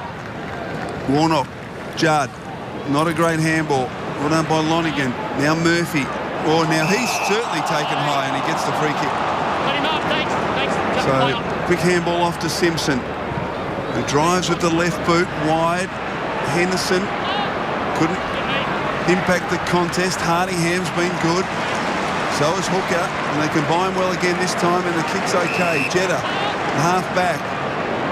Warnock, Judd, not a great handball. Well done by Lonigan. Now Murphy. Oh, now he's certainly taken high and he gets the free kick. So quick handball off to Simpson, who drives with the left boot wide. Henderson couldn't impact the contest. Hardingham's been good. So is Hooker, and they combine well again this time, and the kick's okay. Jeddah, the half back.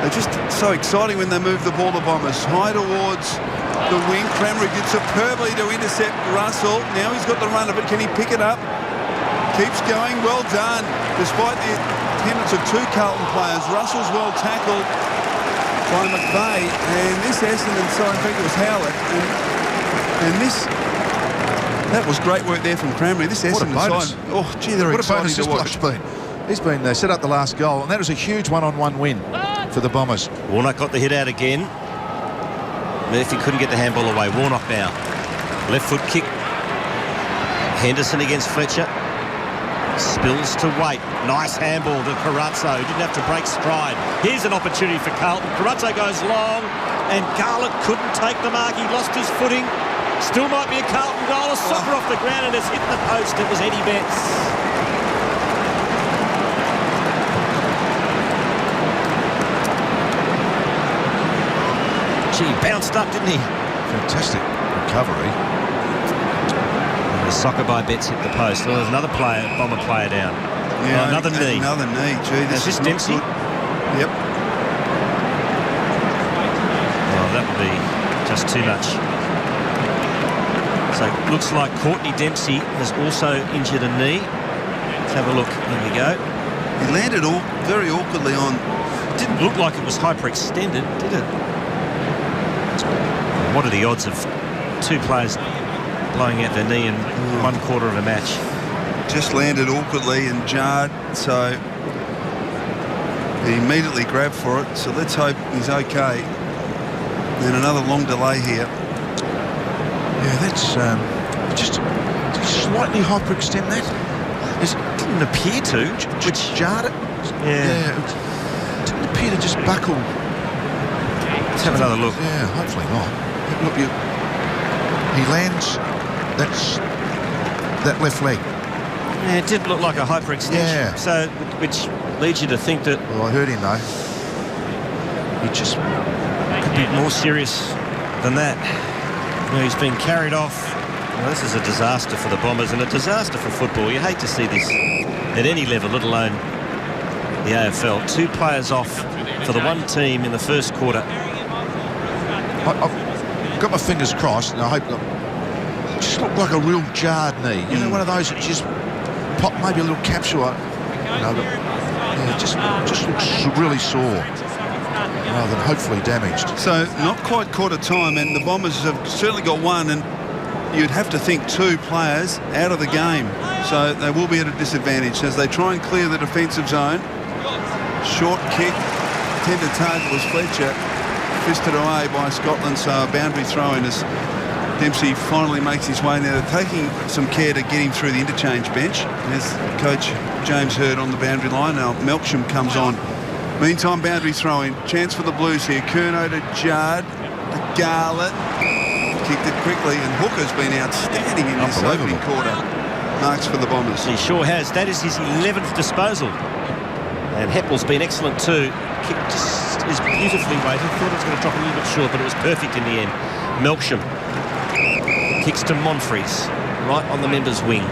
They're just so exciting when they move the ball, the Bombers. High towards the wing. Crameri did superbly to intercept Russell. Now he's got the run of it. Can he pick it up? Keeps going. Well done. Despite the attendance of 2 Carlton players, Russell's well tackled by McVeigh, and this Essendon side, in fact it was Howard, and this, that was great work there from Crameri. This Essendon side, oh gee, they're exciting to watch. He's been set up the last goal, and that was a huge one-on-one win for the Bombers. Warnock got the hit out again. Murphy couldn't get the handball away. Warnock now. Left foot kick. Henderson against Fletcher. Spills to Waite. Nice handball to Carazzo. Didn't have to break stride. Here's an opportunity for Carlton. Carazzo goes long, and Garlick couldn't take the mark. He lost his footing. Still might be a Carlton goal. A soccer off the ground, and it's hit the post. It was Eddie Betts. Gee, bounced up, didn't he? Fantastic recovery. The soccer by Betts hit the post. Well, there's another player, Bomber player down. Yeah, another knee. Another knee. Gee, this is Dempsey. Good. Yep. Oh, that would be just too much. So it looks like Courtney Dempsey has also injured a knee. Let's have a look. Here we go. He landed very awkwardly on. Didn't look like it was hyperextended, did it? What are the odds of 2 players blowing out their knee in 1/4 of a match? Just landed awkwardly and jarred, so He immediately grabbed for it, so let's hope he's okay. And another long delay here. Yeah, that's just slightly hyperextend that. It didn't appear to. Which jarred it. Yeah. It didn't appear to just buckle. Let's have another look. Yeah, hopefully not. Look, he lands. That's that left leg. Yeah, it did look like a hyperextension. Yeah. So, which leads you to think that... Well, I heard him, though. He just... could be more serious than that. You know, he's been carried off. Well, this is a disaster for the Bombers and a disaster for football. You hate to see this at any level, let alone the AFL. 2 players off for the one team in the first quarter. I've got my fingers crossed, and I hope that just looked like a real jarred knee. You know, one of those that just pop, maybe a little capsule. You know, but, yeah, just looks really sore, rather than hopefully damaged. So not quite quarter time, and the Bombers have certainly got one, and you'd have to think 2 players out of the game. So they will be at a disadvantage as they try and clear the defensive zone. Short kick, intended target was Fletcher, fisted away by Scotland, so a boundary throw-in as Dempsey finally makes his way. Now they're taking some care to get him through the interchange bench. There's Coach James Hird on the boundary line. Now Melksham comes on. Meantime, boundary throw-in. Chance for the Blues here. Curnow to Judd, to Garlett. Kicked it quickly, and Hooker's been outstanding in this opening quarter. Marks for the Bombers. He sure has. That is his 11th disposal. And Heppel's been excellent too. Kick just is beautifully weighted. Thought it was going to drop a little bit short, but it was perfect in the end. Melksham kicks to Monfries, right on the members' wing.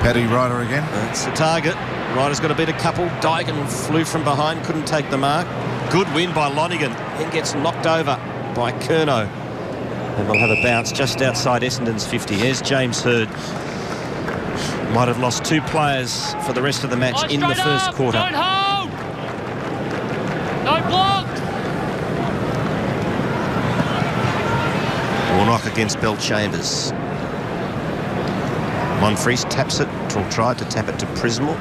Paddy Ryder again. That's the target. Ryder's got to beat a couple. Dygan flew from behind, couldn't take the mark. Good win by Lonigan. Then gets knocked over by Curnow. And they'll have a bounce just outside Essendon's 50. Here's James Hird. Might have lost 2 players for the rest of the match in the first quarter. Don't hold! Don't block! Warnock against Bell Chambers. Monfries taps it, or tried to tap it to Prismore.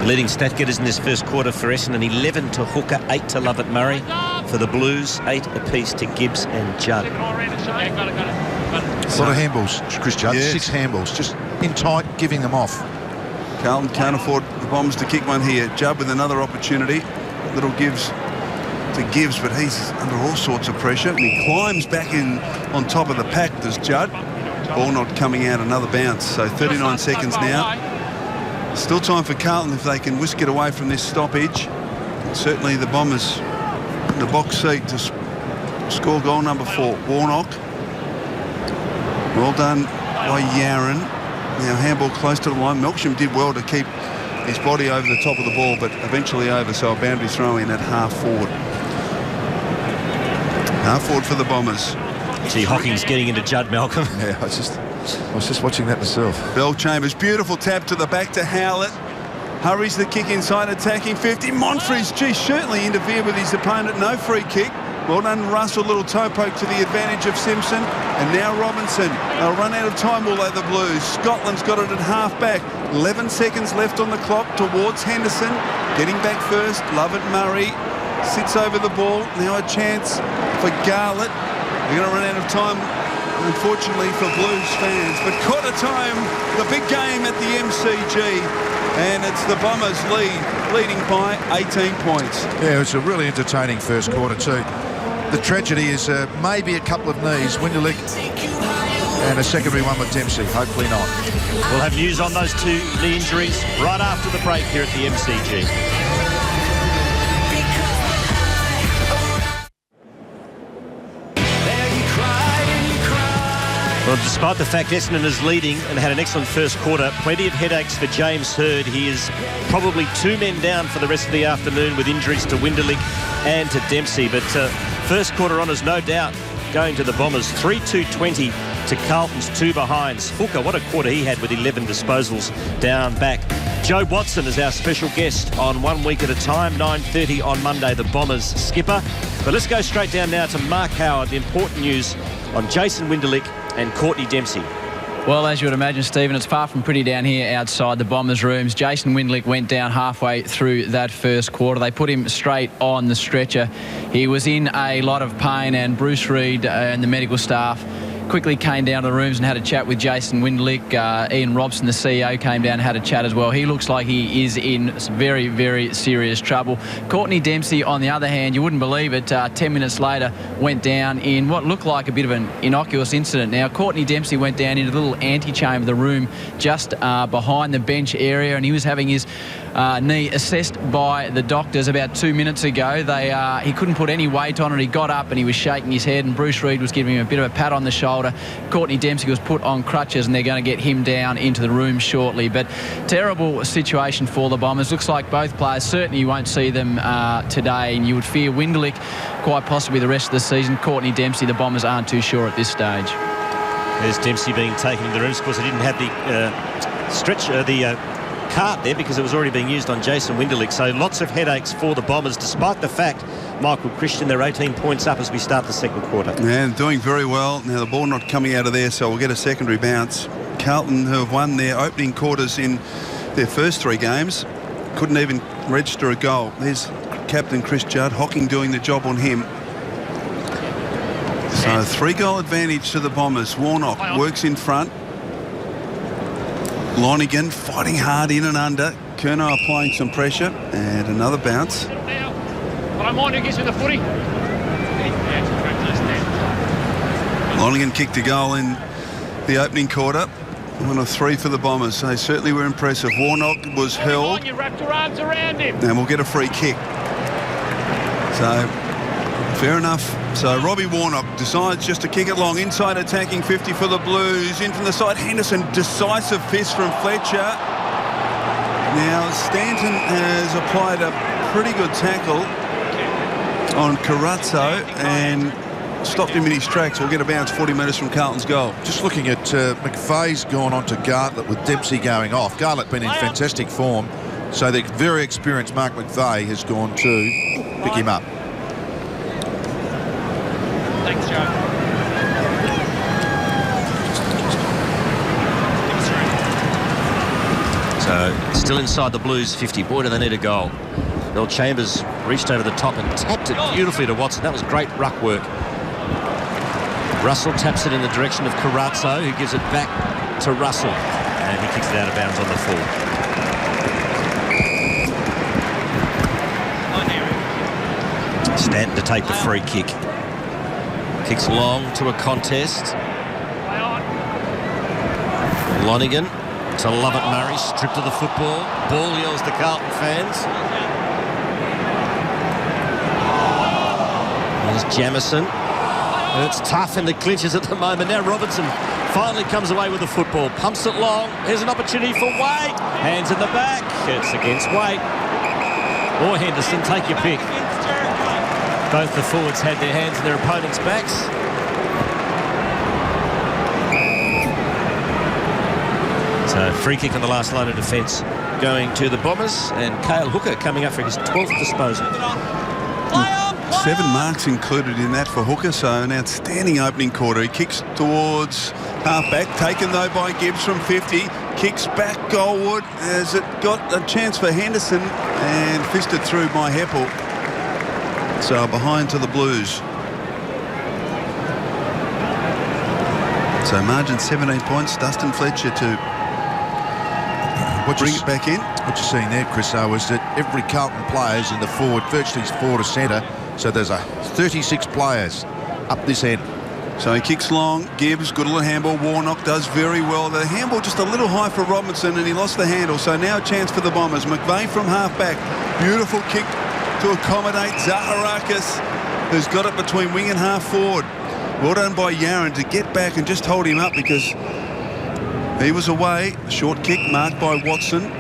Leading stat getters in this first quarter for Essendon, 11 to Hooker, 8 to Lovett-Murray. For the Blues, 8 apiece to Gibbs and Judd. A lot of handballs, Chris Judd. Yes. 6 handballs, just in tight, giving them off. Carlton can't afford the Bombers to kick one here. Judd with another opportunity. Little gives to Gibbs, but he's under all sorts of pressure. And he climbs back in on top of the pack, does Judd. Ball not coming out, another bounce. So 39 seconds now. Still time for Carlton if they can whisk it away from this stoppage. And certainly the Bombers in the box seat to score goal number 4. Warnock. Well done by Yaron. Now handball close to the line. Melksham did well to keep his body over the top of the ball, but eventually over, so a boundary throw in at half forward. Half forward for the Bombers. Gee, Hocking's getting into Judd, Malcolm. Yeah, I was just watching that myself. Bell Chambers, beautiful tap to the back to Howlett. Hurries the kick inside, attacking 50. Monfries, gee, certainly interfered with his opponent. No free kick. Well done, Russell. Little toe poke to the advantage of Simpson. And now Robinson. They'll run out of time, will they, the Blues? Scotland's got it at half-back. 11 seconds left on the clock towards Henderson. Getting back first, Lovett-Murray sits over the ball. Now a chance for Garlett. They're going to run out of time, unfortunately, for Blues fans. But quarter time, the big game at the MCG. And it's the Bombers leading by 18 points. Yeah, it's a really entertaining first quarter too. The tragedy is maybe a couple of knees, Winderlick, and a secondary one with Dempsey. Hopefully not. We'll have news on those 2 knee injuries right after the break here at the MCG. Well, despite the fact Essendon is leading and had an excellent first quarter, plenty of headaches for James Hird. He is probably 2 men down for the rest of the afternoon with injuries to Winderlick and to Dempsey. But first quarter honours, no doubt, going to the Bombers. 3-2-20 to Carlton's 2 behinds. Hooker, what a quarter he had with 11 disposals down back. Joe Watson is our special guest on 1 Week at a Time, 9:30 on Monday, the Bombers skipper. But let's go straight down now to Mark Howard, the important news on Jason Winderlick and Courtney Dempsey. Well, as you would imagine, Stephen, it's far from pretty down here outside the Bombers' rooms. Jason Windlick went down halfway through that first quarter. They put him straight on the stretcher. He was in a lot of pain, and Bruce Reid and the medical staff quickly came down to the rooms and had a chat with Jason Windlick. Ian Robson, the CEO, came down and had a chat as well. He looks like he is in some very, very serious trouble. Courtney Dempsey, on the other hand, you wouldn't believe it, 10 minutes later went down in what looked like a bit of an innocuous incident. Now, Courtney Dempsey went down into the little antechamber of the room just behind the bench area, and he was having his knee assessed by the doctors about 2 minutes ago. He couldn't put any weight on it. He got up and he was shaking his head, and Bruce Reid was giving him a bit of a pat on the shoulder. Courtney Dempsey was put on crutches, and they're going to get him down into the room shortly. But terrible situation for the Bombers. Looks like both players, certainly you won't see them today, and you would fear Windlick quite possibly the rest of the season. Courtney Dempsey, the Bombers aren't too sure at this stage. There's Dempsey being taken into the rooms. Of course, he didn't have the cart there because it was already being used on Jason Windlick. So lots of headaches for the Bombers, despite the fact, Michael Christian, they're 18 points up as we start the second quarter. And doing very well. Now the ball not coming out of there, so we'll get a secondary bounce. Carlton, who have won their opening quarters in their first 3 games, couldn't even register a goal. There's captain Chris Judd, Hocking doing the job on him. So 3-goal advantage to the Bombers. Warnock works in front. Lonigan fighting hard in and under. Curnow applying some pressure. And another bounce. I mind who gets with the footy. Lonigan kicked a goal in the opening quarter. 1 of 3 for the Bombers. They certainly were impressive. Warnock was held. You wrapped your arms around him. And we'll get a free kick. So, fair enough. So Robbie Warnock decides just to kick it long. Inside attacking 50 for the Blues. In from the side, Henderson. Decisive fist from Fletcher. Now, Stanton has applied a pretty good tackle on Carazzo and stopped him in his tracks. We'll get a bounce 40 metres from Carlton's goal. Just looking at McVeigh's gone on to Gartlett with Dempsey going off. Gartlett been in fantastic form, so the very experienced Mark McVeigh has gone to pick him up. Thanks, Joe. So still inside the Blues 50. Boy, do they need a goal. Bill Chambers reached over the top and tapped it beautifully to Watson. That was great ruck work. Russell taps it in the direction of Carazzo, who gives it back to Russell. And he kicks it out of bounds on the full. Stanton to take the free kick. Kicks long to a contest. Lonigan to Lovett Murray, stripped of the football. Ball yells the Carlton fans. There's Jamison. It's tough in the clinches at the moment. Now Robinson finally comes away with the football. Pumps it long. Here's an opportunity for Waite. Hands in the back. It's against Waite. Or Henderson, take your pick. Both the forwards had their hands in their opponents' backs. So free kick on the last line of defence going to the Bombers, and Cale Hooker coming up for his 12th disposal. 7 marks included in that for Hooker, so an outstanding opening quarter. He kicks towards half-back, taken though by Gibbs from 50, kicks back goalward as it got a chance for Henderson and fisted through by Heppel. So behind to the Blues. So margin 17 points, Dustin Fletcher to bring it back in. What you're seeing there, Chris, though, is that every Carlton player is in the forward, virtually forward to centre. So there's 36 players up this end. So he kicks long. Gibbs, good little handball. Warnock does very well. The handball just a little high for Robinson, and he lost the handle. So now a chance for the Bombers. McVeigh from half-back. Beautiful kick to accommodate Zaharakis, who's got it between wing and half-forward. Well done by Yaron to get back and just hold him up because he was away. Short kick marked by Watson.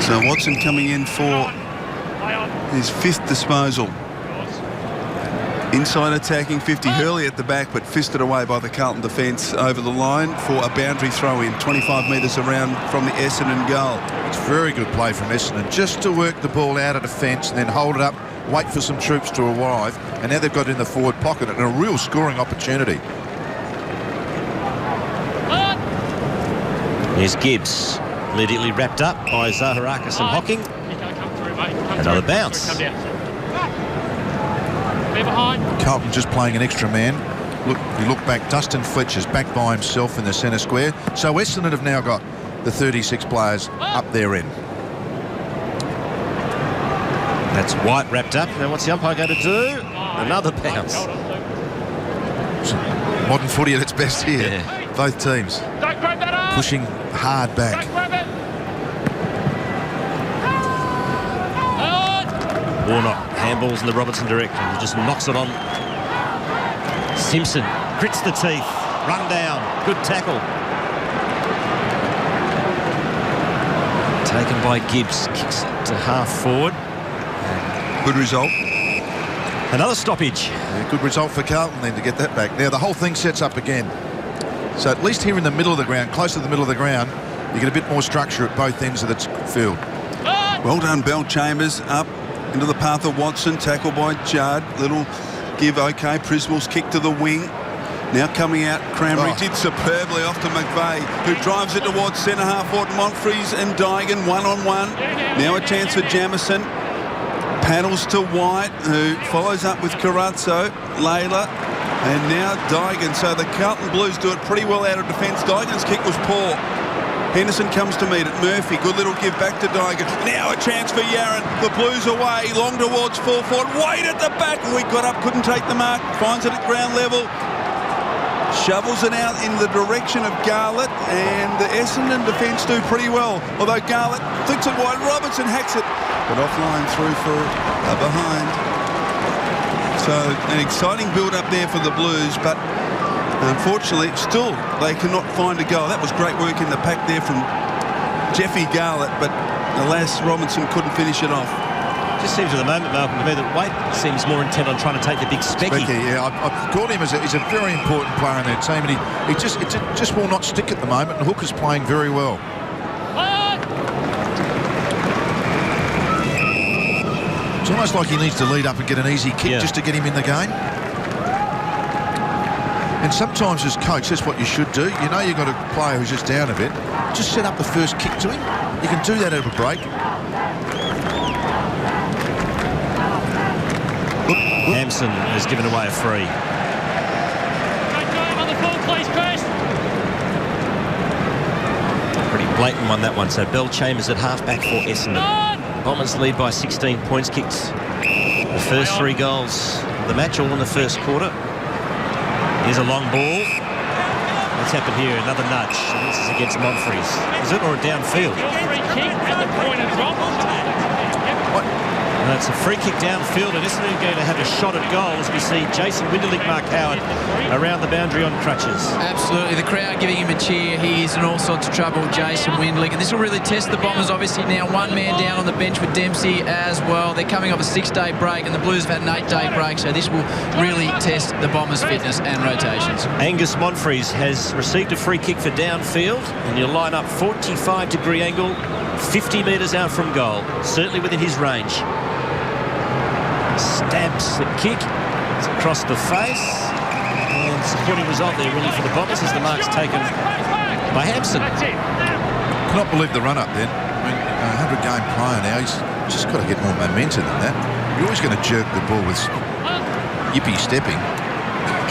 So Watson coming in for his 5th disposal. Inside attacking 50. Hurley at the back, but fisted away by the Carlton defence over the line for a boundary throw-in, 25 metres around from the Essendon goal. It's very good play from Essendon, just to work the ball out of defence and then hold it up wait for some troops to arrive, and now they've got in the forward pocket and a real scoring opportunity. Here's Gibbs, immediately wrapped up by Zaharakis and Hocking. Another bounce. Carlton just playing an extra man. Look, you look back, Dustin Fletcher's back by himself in the centre square. So Essendon have now got the 36 players up their end. That's White wrapped up. Now what's the umpire going to do? Another bounce. Modern footy at its best here. Yeah. Both teams pushing hard back. Warnock handballs in the Robertson direction. He just knocks it on. Simpson grits the teeth. Run down. Good tackle. Taken by Gibbs. Kicks it to half forward. Good result. Another stoppage. Yeah, good result for Carlton then to get that back. Now the whole thing sets up again. So at least here in the middle of the ground, close to the middle of the ground, you get a bit more structure at both ends of the field. Well done, Bell Chambers. Up into the path of Watson. Tackled by Judd. Little give, okay. Priswell's kick to the wing. Now coming out, Cranbridge did superbly off to McVeigh, who drives it towards centre half forward. Monfries and Dygan one-on-one. Now a chance for Jamison. Paddles to White, who follows up with Carazzo, Layla, and now Dygan. So the Carlton Blues do it pretty well out of defence. Dygan's kick was poor. Henderson comes to meet it. Murphy, good little give back to Dygan. Now a chance for Yaron. The Blues away, long towards full forward. Wait at the back. We got up, couldn't take the mark. Finds it at ground level. Shovels it out in the direction of Garlett, and the Essendon defence do pretty well. Although Garlett flicks it wide, Robertson hacks it, but offline through for a behind. So an exciting build-up there for the Blues, but unfortunately, still they cannot find a goal. That was great work in the pack there from Jeffy Garlett, but alas, Robinson couldn't finish it off. Just seems at the moment, Malcolm, to me that Waite seems more intent on trying to take the big Specky. Yeah, I've called him as he's a very important player in their team, and it just will not stick at the moment. And Hooker's playing very well. It's almost like he needs to lead up and get an easy kick just to get him in the game. And sometimes as coach, that's what you should do. You know you've got a player who's just down a bit. Just set up the first kick to him. You can do that over a break. Hampson has given away a free. Pretty blatant one, that one. So Bell Chambers at half-back for Essendon. Bombers lead by 16 points. Kicked the first 3 goals of the match, all in the first quarter. Here's a long ball. What's happened here? Another nudge. This is against Monfries. Is it, or a downfield? That's a free kick downfield, and Essendon going to have a shot at goal as we see Jason Winderlich, Mark Howard around the boundary on crutches. Absolutely, the crowd giving him a cheer. He is in all sorts of trouble, Jason Winderlich, and this will really test the Bombers. Obviously now one man down on the bench with Dempsey as well. They're coming off a 6-day break, and the Blues have had an 8-day break, so this will really test the Bombers' fitness and rotations. Angus Monfries has received a free kick for downfield, and you'll line up 45-degree angle, 50 metres out from goal, certainly within his range. Stabs the kick. It's across the face. And supporting result there really for the Bombers as the mark's taken by Hampson. Cannot believe the run-up then. I mean, a 100-game player now. He's just got to get more momentum than that. You're always going to jerk the ball with yippee stepping.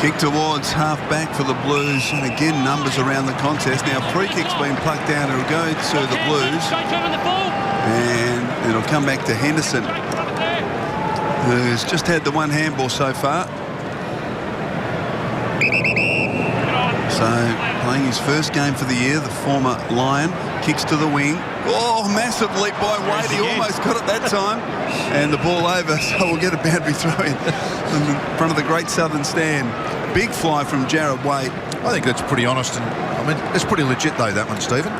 Kick towards half-back for the Blues. And again, numbers around the contest. Now, free kick's been plucked down. It'll go to the Blues. And it'll come back to Henderson, who's just had the one handball so far. So, playing his first game for the year, the former Lion, kicks to the wing. Oh, massive leap by Wade. He almost got it that time. And the ball over, so we'll get a boundary throw in front of the Great Southern Stand. Big fly from Jared Wade. I think that's pretty honest, and I mean, it's pretty legit though, that one, Stephen.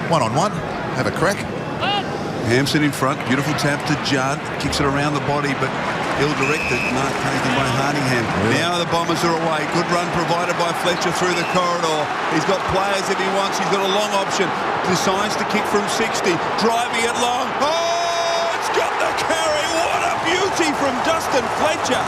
One-on-one, have a crack. Hampson in front, beautiful tap to Judd, kicks it around the body, but ill-directed, mark taken by Hardingham. Now the Bombers are away, good run provided by Fletcher through the corridor. He's got players if he wants, he's got a long option, decides to kick from 60, driving it long. Oh, it's got the carry, what a beauty! from Dustin Fletcher.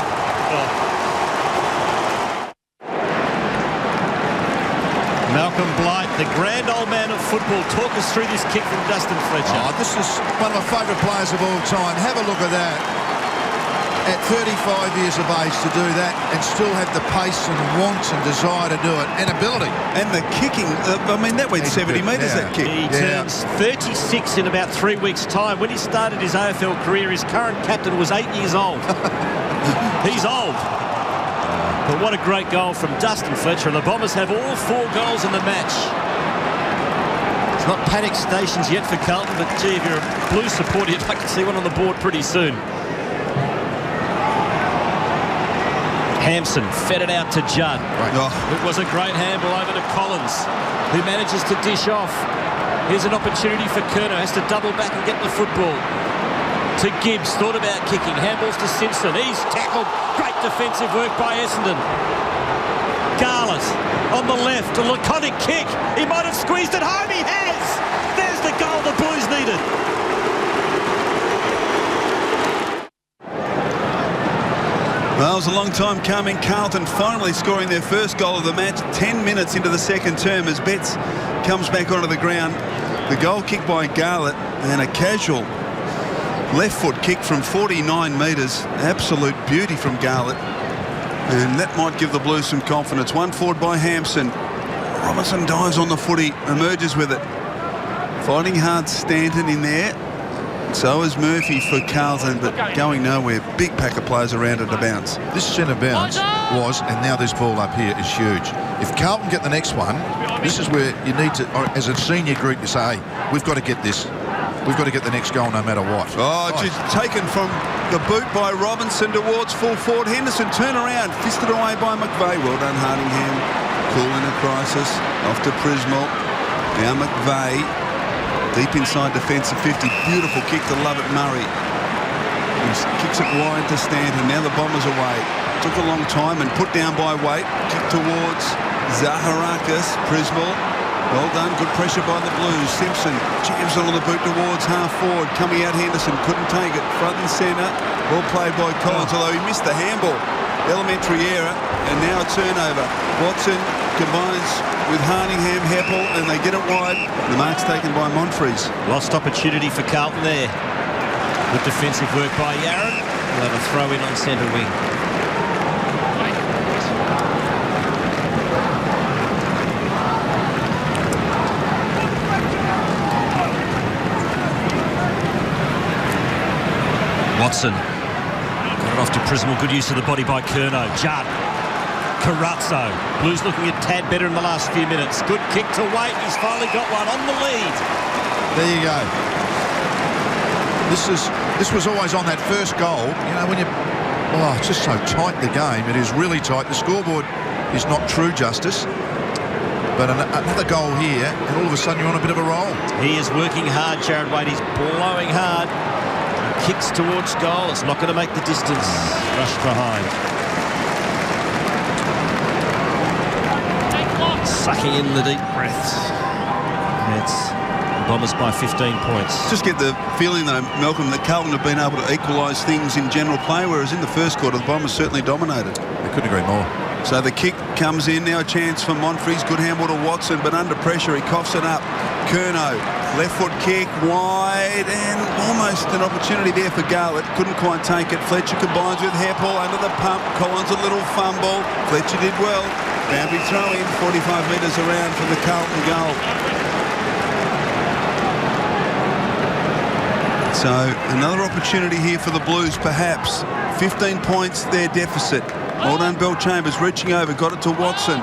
Malcolm Blight, the grand old man of football. Talk us through this kick from Dustin Fletcher. Oh, this is one of my favourite players of all time. Have a look at that. At 35 years of age to do that and still have the pace and want and desire to do it and ability. And the kicking, I mean, that went 70 metres, that kick. He turns 36 in about 3 weeks' time. When he started his AFL career, his current captain was 8 years old. He's old. But what a great goal from Dustin Fletcher. And the Bombers have all 4 goals in the match. It's not panic stations yet for Carlton, but gee, if you're a Blues supporter, you'd like to see one on the board pretty soon. Hampson fed it out to Judd. Oh. It was a great handball over to Collins, who manages to dish off. Here's an opportunity for Curnow. Has to double back and get the football. To Gibbs, thought about kicking. Handballs to Simpson. He's tackled. Great defensive work by Essendon. Garlett on the left. A laconic kick. He might have squeezed it home. He has. There's the goal the Blues needed. Well, it was a long time coming. Carlton finally scoring their first goal of the match 10 minutes into the second term as Betts comes back onto the ground. The goal kick by Garlett and a casual left foot kick from 49 metres. Absolute beauty from Garlett. And that might give the Blues some confidence. One forward by Hampson. Robinson dives on the footy, emerges with it. Fighting hard Stanton in there. So is Murphy for Carlton, but going nowhere. Big pack of players around it to bounce. This centre bounce was, and now this ball up here is huge. If Carlton get the next one, this is where you need to, as a senior group, you say, hey, we've got to get this. We've got to get the next goal no matter what. Oh, just taken from the boot by Robinson towards full forward. Henderson turn around, fisted away by McVeigh. Well done, Hardingham. Cool in a crisis. Off to Prismal. Now McVeigh. Deep inside defensive 50. Beautiful kick to Lovett Murray. He kicks it wide to Stanton. Now the Bombers away. Took a long time and put down by Waite. Kick towards Zaharakis. Prismal. Well done. Good pressure by the Blues. Simpson jams on the boot towards half forward. Coming out Henderson. Couldn't take it. Front and centre. Well played by Collins, although he missed the handball. Elementary error. And now a turnover. Watson combines with Hardingham, Heppel, and they get it wide. The mark's taken by Monfries. Lost opportunity for Carlton there. Good defensive work by Yarran. We'll have a throw in on centre wing. Watson. Got it off to Prismal. Good use of the body by Curnow. Judd. Carazzo. Blues looking a tad better in the last few minutes. Good kick to Waite. He's finally got one on the lead. There you go. This was always on that first goal. You know, when you... Oh, it's just so tight, the game. It is really tight. The scoreboard is not true justice. But another goal here, and all of a sudden you're on a bit of a roll. He is working hard, Jared Waite. He's blowing hard. Kicks towards goal. It's not going to make the distance. Rushed behind. Sucking in the deep breaths. It's the Bombers by 15 points. Just get the feeling, though, Malcolm, that Carlton have been able to equalise things in general play, whereas in the first quarter, the Bombers certainly dominated. I couldn't agree more. So the kick comes in. Now a chance for Monfries. Good handball to Watson, but under pressure, he coughs it up. Curnow, left foot kick, wide, and almost an opportunity there for Garlett. Couldn't quite take it. Fletcher combines with Heppel under the pump. Collins a little fumble. Fletcher did well. Boundary throw in, 45 metres around for the Carlton goal. So another opportunity here for the Blues, perhaps. 15 points, their deficit. Well done, Bell Chambers, reaching over, got it to Watson.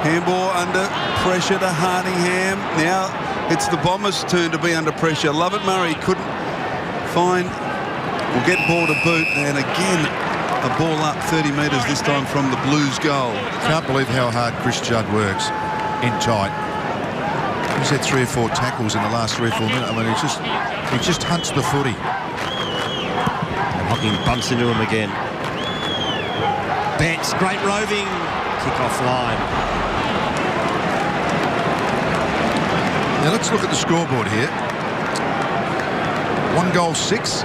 Handball under pressure to Hardingham. Now it's the Bombers' turn to be under pressure. Lovett Murray couldn't find, will get ball to boot, and again a ball up 30 metres this time from the Blues goal. Can't believe how hard Chris Judd works in tight. He's had 3 or 4 tackles in the last 3 or 4 minutes. I mean, he just hunts the footy. And Hocking bumps into him again. Betts, great roving. Kick-off line. Now let's look at the scoreboard here. 1 goal, 6.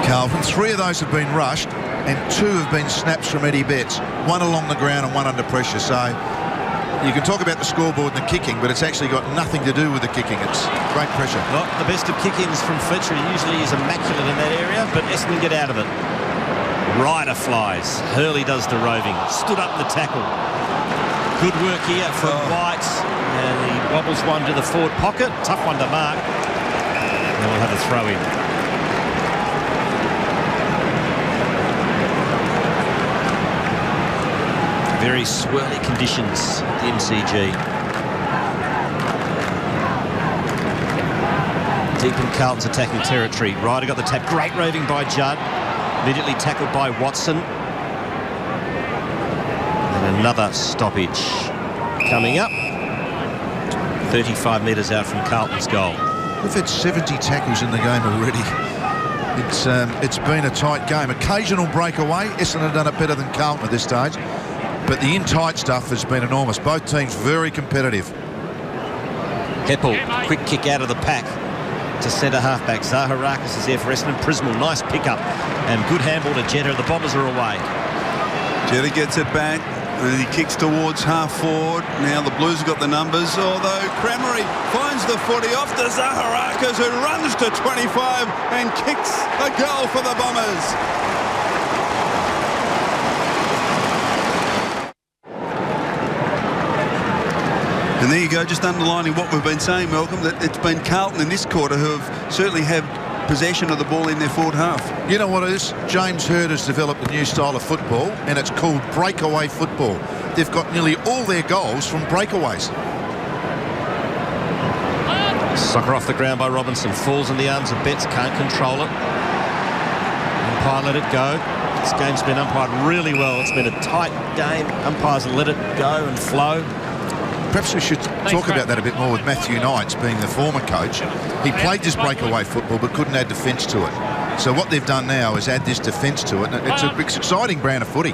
Carlton. 3 of those have been rushed and 2 have been snaps from Eddie Betts. 1 along the ground and 1 under pressure. So you can talk about the scoreboard and the kicking, but it's actually got nothing to do with the kicking. It's great pressure. Not the best of kick-ins from Fletcher. He usually is immaculate in that area, but Essendon get out of it. Ryder flies. Hurley does the roving. Stood up the tackle. Good work here from White. And he wobbles one to the forward pocket. Tough one to mark. And we'll have a throw in. Very swirly conditions at the MCG. Deep in Carlton's attacking territory. Ryder got the tap. Great roving by Judd. Immediately tackled by Watson. And another stoppage coming up. 35 metres out from Carlton's goal. We've had 70 tackles in the game already. It's been a tight game. Occasional breakaway. Essendon have done it better than Carlton at this stage. But the in-tight stuff has been enormous. Both teams very competitive. Heppel, quick kick out of the pack to centre halfback. Zaharakis is there for Essendon. Prismal, nice pickup. And good handball to Jetta. The Bombers are away. Jetta gets it back. And he kicks towards half forward. Now the Blues have got the numbers, although Cramery finds the footy off to Zaharakis, who runs to 25 and kicks a goal for the Bombers. And there you go, just underlining what we've been saying, Malcolm, that it's been Carlton in this quarter who have certainly had possession of the ball in their forward half. You know what it is? James Hird has developed a new style of football, and it's called breakaway football. They've got nearly all their goals from breakaways. Soccer off the ground by Robinson. Falls in the arms of Betts. Can't control it. Umpire let it go. This game's been umpired really well. It's been a tight game. Umpires let it go and flow. Perhaps we should talk about that a bit more with Matthew Knights being the former coach. He played this breakaway football but couldn't add defence to it. So what they've done now is add this defence to it, and it's an exciting brand of footy.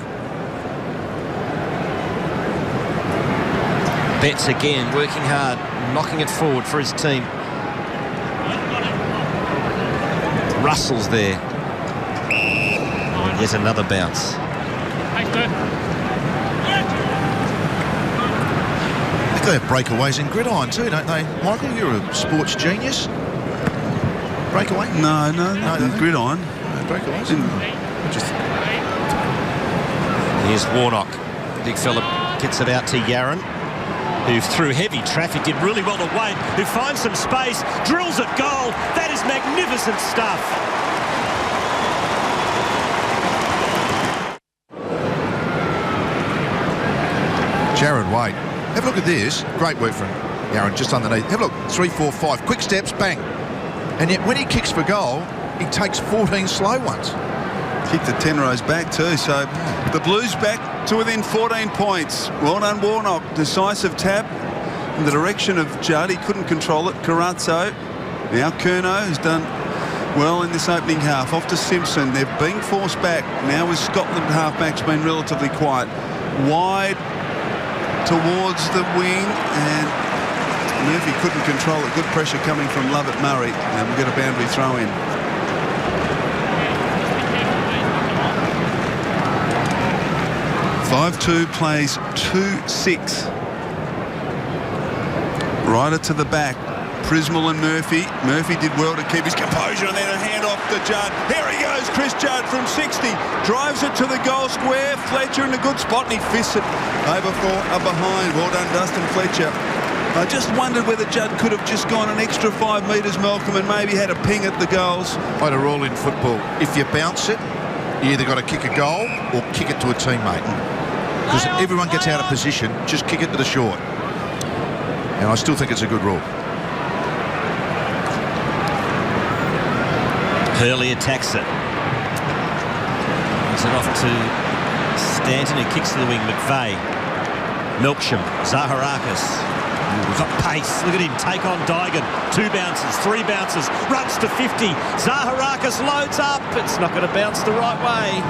Betts again working hard, knocking it forward for his team. Russell's there. And yet another bounce. They have breakaways in gridiron too, don't they? Michael, you're a sports genius. Breakaway? No, gridiron. No, breakaways. Here's Warnock. Big fella gets it out to Yaron, who through heavy traffic did really well to Wade, who finds some space, drills it goal. That is magnificent stuff. Jared Wade. Have a look at this. Great work from Yaron just underneath. Have a look. 3, 4, 5. Quick steps, bang. And yet when he kicks for goal, he takes 14 slow ones. Kicked the 10 rows back too. So the Blues back to within 14 points. Well done, Warnock. Decisive tap in the direction of Judd. He couldn't control it. Carazzo. Now Curnow has done well in this opening half. Off to Simpson. They're being forced back. Now with Scotland halfback's been relatively quiet. Wide towards the wing, and Murphy couldn't control it. Good pressure coming from Lovett Murray, and we'll get a boundary throw in. (5-2) plays 2-6. Ryder to the back. Prismal and Murphy. Murphy did well to keep his composure, and then a hand off to Judd. Here he goes, Chris Judd from 60. Drives it to the goal square. Fletcher in a good spot, and he fists it over for a behind. Well done, Dustin Fletcher. I just wondered whether Judd could have just gone an extra 5 metres, Malcolm, and maybe had a ping at the goals. I had a rule in football. If you bounce it, you either got to kick a goal or kick it to a teammate. Because everyone gets out of position, just kick it to the short. And I still think it's a good rule. Hurley attacks it. Gives it off to Stanton, who kicks to the wing. McVeigh. Milksham. Zaharakis. We've got pace. Look at him take on Dygan. 2 bounces, 3 bounces. Runs to 50. Zaharakis loads up. It's not going to bounce the right way.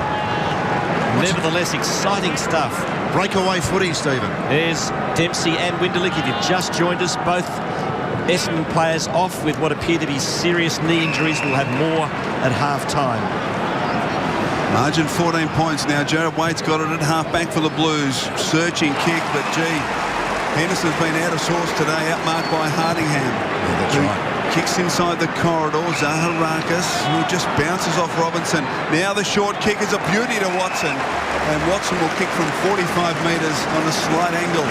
Nevertheless, exciting stuff. Breakaway footy, Stephen. There's Dempsey and Winderlich. If you've just joined us, both Essendon players off with what appear to be serious knee injuries. We'll have more at half-time. Margin 14 points now. Jared Waite's got it at half-back for the Blues. Searching kick, but gee, Henderson's been out of sorts today, outmarked by Hardingham. Yeah, that's right. Kicks inside the corridor. Zaharakis, who just bounces off Robinson. Now the short kick is a beauty to Watson. And Watson will kick from 45 metres on a slight angle.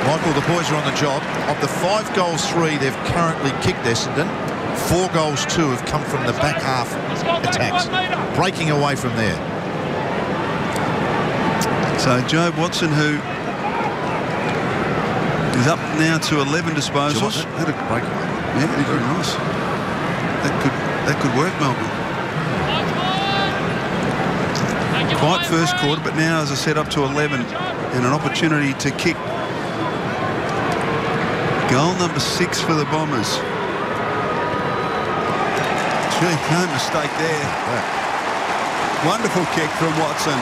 Michael, the boys are on the job. Of the 5 goals, 3 they've currently kicked Essendon. 4 goals, 2 have come from the back half attacks. Breaking away from there. So Joe Watson, who is up now to 11 disposals. Had a breakaway. Yeah, very nice. That could work, Melbourne. Quiet first quarter, but now, as I said, up to 11 and an opportunity to kick. Goal number 6 for the Bombers. Gee, no mistake there. Yeah. Wonderful kick from Watson.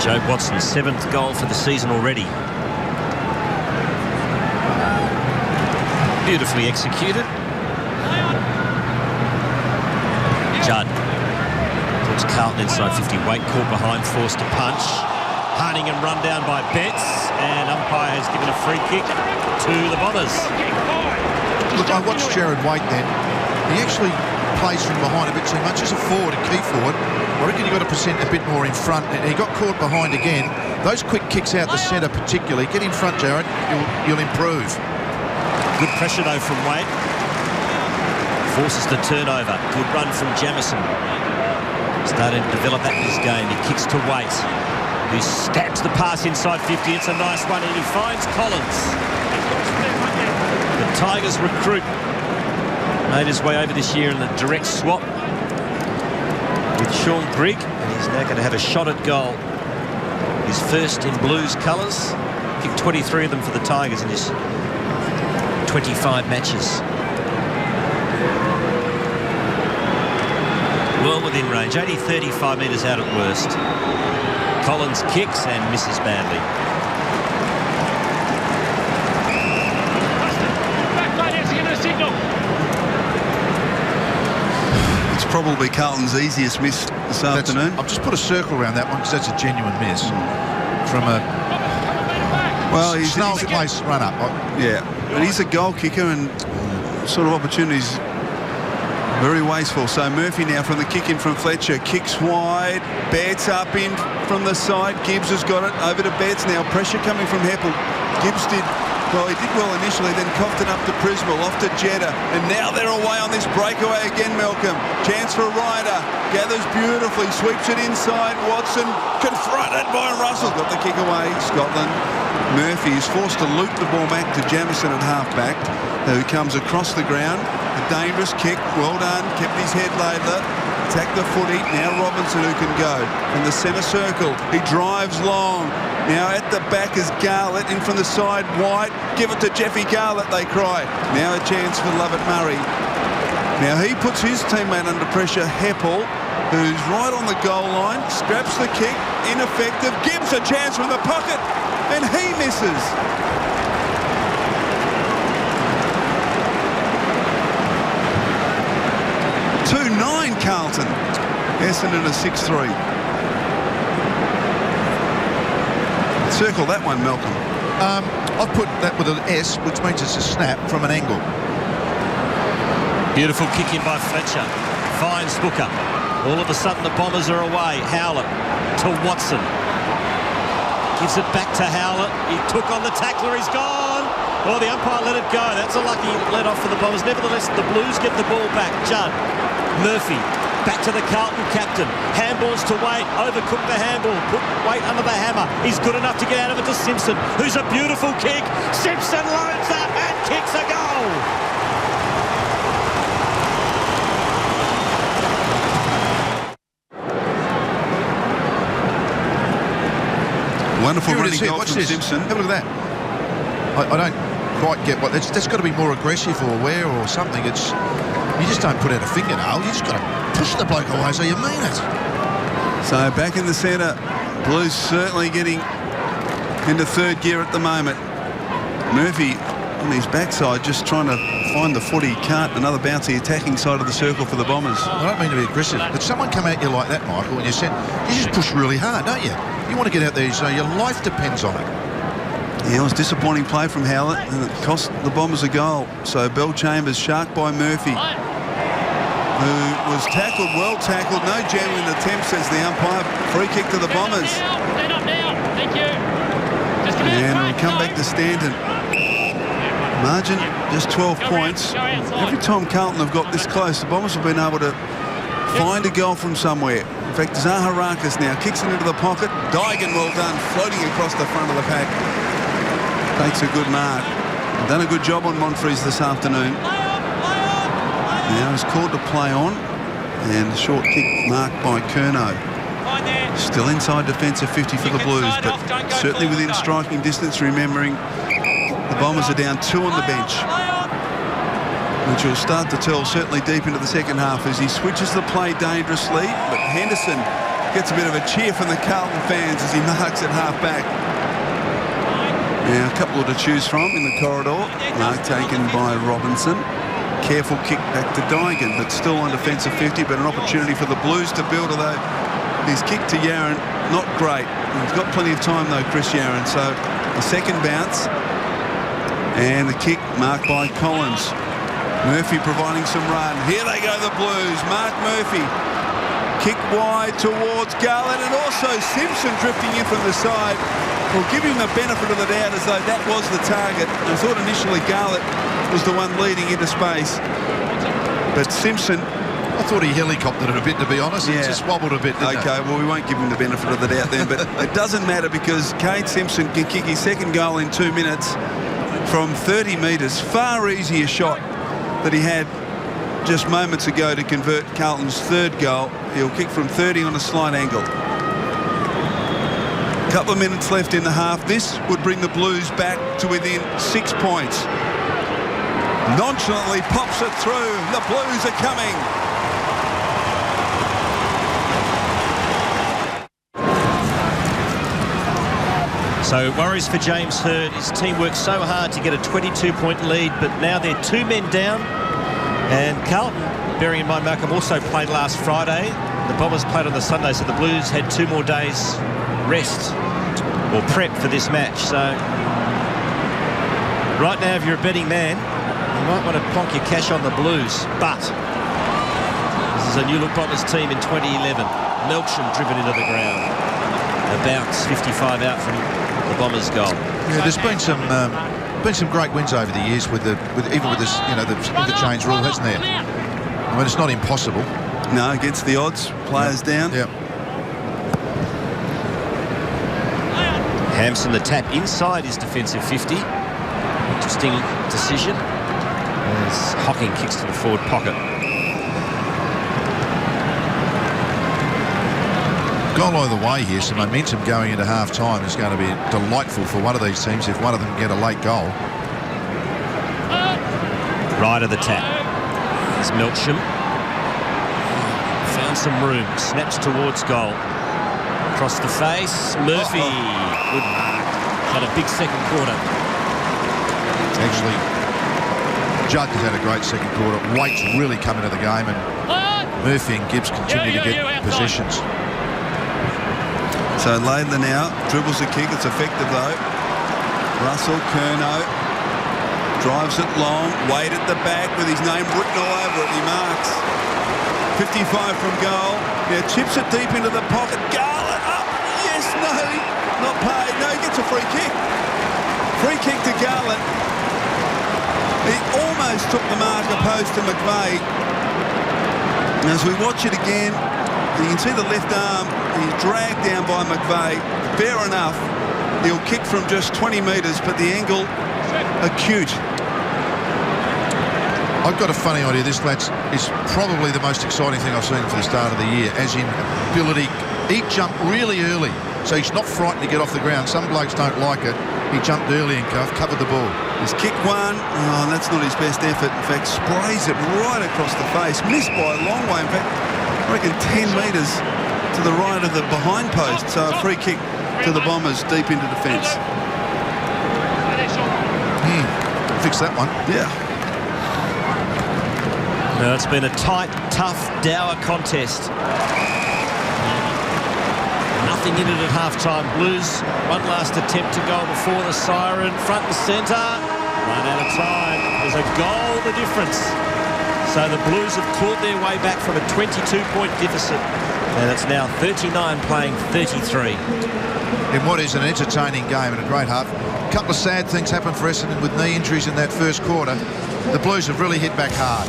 Joe Watson's 7th goal for the season already. Beautifully executed. Judd puts Carlton inside 50. Waite caught behind, forced to punch. Hardingham run down by Betts, and umpire has given a free kick to the Bombers. Look, I watched Jared Waite then. He actually plays from behind a bit too much as a forward, a key forward. I reckon you've got to present a bit more in front. And he got caught behind again. Those quick kicks out the centre particularly. Get in front, Jared. You'll improve. Good pressure, though, from Waite. Forces the turnover. Good run from Jamison. Starting to develop that in his game. He kicks to Waite, who stabs the pass inside 50. It's a nice one, and he finds Collins. The Tigers recruit made his way over this year in the direct swap with Sean Grigg, and he's now going to have a shot at goal. His first in Blues colours. Kicked 23 of them for the Tigers in his 25 matches. Well within range, only 35 metres out at worst. Collins kicks and misses badly. It's probably Carlton's easiest miss this afternoon. I've just put a circle around that one because that's a genuine miss from a Snell's place run up. Yeah, but he's a goal kicker and sort of opportunities very wasteful. So Murphy now from the kick in from Fletcher. Kicks wide. Betts up in from the side. Gibbs has got it. Over to Betts now. Pressure coming from Heppel. Gibbs did well initially, then coughed it up to Prismal, off to Jeddah, and now they're away on this breakaway again, Malcolm. Chance for Ryder. Gathers beautifully. Sweeps it inside. Watson confronted by Russell. Got the kick away. Scotland. Murphy is forced to loop the ball back to Jamison at half-back, who comes across the ground. A dangerous kick. Well done. Kept his head later. Attack the footy. Now Robinson, who can go from the centre circle. He drives long. Now at the back is Garlett. In from the side, White. Give it to Jeffy Garlett, they cry. Now a chance for Lovett Murray. Now he puts his teammate under pressure, Heppel, who's right on the goal line. Scraps the kick. Ineffective. Gives a chance from the pocket. And he misses. Carlton. Essendon a 6-3. Circle that one, Malcolm. I've put that with an S, which means it's a snap from an angle. Beautiful kick in by Fletcher. Finds Booker. All of a sudden the Bombers are away. Howlett to Watson. Gives it back to Howlett. He took on the tackler. He's gone. Oh, the umpire let it go. That's a lucky let off for the Bombers. Nevertheless, the Blues get the ball back. Judd. Murphy, back to the Carlton captain. Handballs to Waite, overcooked the handball, put Waite under the hammer. He's good enough to get out of it to Simpson, who's a beautiful kick. Simpson loads up and kicks a goal. Wonderful running goal from Simpson. Have a look at that. I don't quite get what that's got to be more aggressive or aware or something. It's you just don't put out a fingernail. You just got to push the bloke away so you mean it. So back in the centre, Blues certainly getting into third gear at the moment. Murphy on his backside just trying to find the foot he can't. Another bouncy attacking side of the circle for the Bombers. I don't mean to be aggressive, but someone come at you like that, Michael, and you just push really hard, don't you? You want to get out there so your life depends on it. Yeah, it was disappointing play from Howlett, and it cost the Bombers a goal. So Bell Chambers sharked by Murphy, who was tackled, well tackled. No genuine attempt, says the umpire. Free kick to the Bombers. Stand up now. Thank you. And we'll come back to Stanton. Margin just 12 points. Every time Carlton have got this close, the Bombers have been able to find a goal from somewhere. In fact, Zaharakis now kicks it into the pocket. Dygan, well done, floating across the front of the pack. Takes a good mark. Done a good job on Monfries this afternoon. Now he's called to play on, and short kick marked by Curnow. Still inside defensive 50 for the Blues, but certainly within striking distance, remembering the Bombers are down 2 on the bench, which will start to tell certainly deep into the second half as he switches the play dangerously. But Henderson gets a bit of a cheer from the Carlton fans as he marks at half-back. Now a couple to choose from in the corridor. Mark taken by Robinson. Careful kick back to Dygan, but still on defensive 50, but an opportunity for the Blues to build, although his kick to Yaron, not great. He's got plenty of time though, Chris Yaron, so a second bounce. And the kick marked by Collins. Murphy providing some run. Here they go, the Blues. Mark Murphy. Kick wide towards Garlett, and also Simpson drifting in from the side. We'll give him the benefit of the doubt as though that was the target. I thought initially Garlett was the one leading into space. But Simpson... I thought he helicoptered it a bit, to be honest. Yeah. It just wobbled a bit, didn't it? Okay, well, we won't give him the benefit of the doubt then, but it doesn't matter because Kane Simpson can kick his second goal in 2 minutes from 30 metres. Far easier shot that he had just moments ago to convert Carlton's third goal. He'll kick from 30 on a slight angle. Couple of minutes left in the half. This would bring the Blues back to within 6 points. Nonchalantly pops it through. The Blues are coming. So worries for James Hird. His team worked so hard to get a 22-point lead, but now they're 2 men down. And Carlton, bearing in mind Malcolm also played last Friday. The Bombers played on the Sunday, so the Blues had 2 more days rest or prep for this match. So right now, if you're a betting man, you might want to plonk your cash on the Blues. But this is a new look Bombers team in 2011. Melksham driven into the ground. A bounce, 55 out from the Bombers' goal. Yeah, there's been some great wins over the years with even with this, with the change rule, hasn't there? I mean, it's not impossible. No, against the odds, players down. Yeah. Hampson the tap inside his defensive 50. Interesting decision as Hocking kicks to the forward pocket. Goal either way here, so momentum going into half-time is going to be delightful for one of these teams if one of them can get a late goal. Right of the tap. There's Melksham. Found some room. Snaps towards goal. Across the face. Murphy. Good mark. Had a big second quarter. Actually, Judd has had a great second quarter. Waite's really come into the game, and Murphy and Gibbs continue to get possessions. So Laidler now dribbles the kick. It's effective though. Russell Curnow drives it long. Wade at the back with his name written all over it. He marks. 55 from goal. Now chips it deep into the pocket. Garlett up. Yes, no, not paid. No, he gets a free kick. Free kick to Garlett. He almost took the marker post to McVeigh. And as we watch it again, you can see the left arm. He's dragged down by McVeigh. Fair enough. He'll kick from just 20 metres, but the angle acute. I've got a funny idea. This, lads, is probably the most exciting thing I've seen for the start of the year, as in ability. He jumped really early, so he's not frightened to get off the ground. Some blokes don't like it. He jumped early and covered the ball. He's kick one. Oh, that's not his best effort. In fact, sprays it right across the face. Missed by a long way. In fact, I reckon 10 metres to the right of the behind post. So a free kick to the Bombers deep into defence. fix that one. Yeah. No, it's been a tight, tough, dour contest. Nothing in it at half-time. Blues, one last attempt to go before the siren. Front and centre. Run out of time. There's a goal, the difference. So the Blues have clawed their way back from a 22-point deficit. And it's now 39 playing 33. In what is an entertaining game and a great half. A couple of sad things happened for Essendon with knee injuries in that first quarter. The Blues have really hit back hard.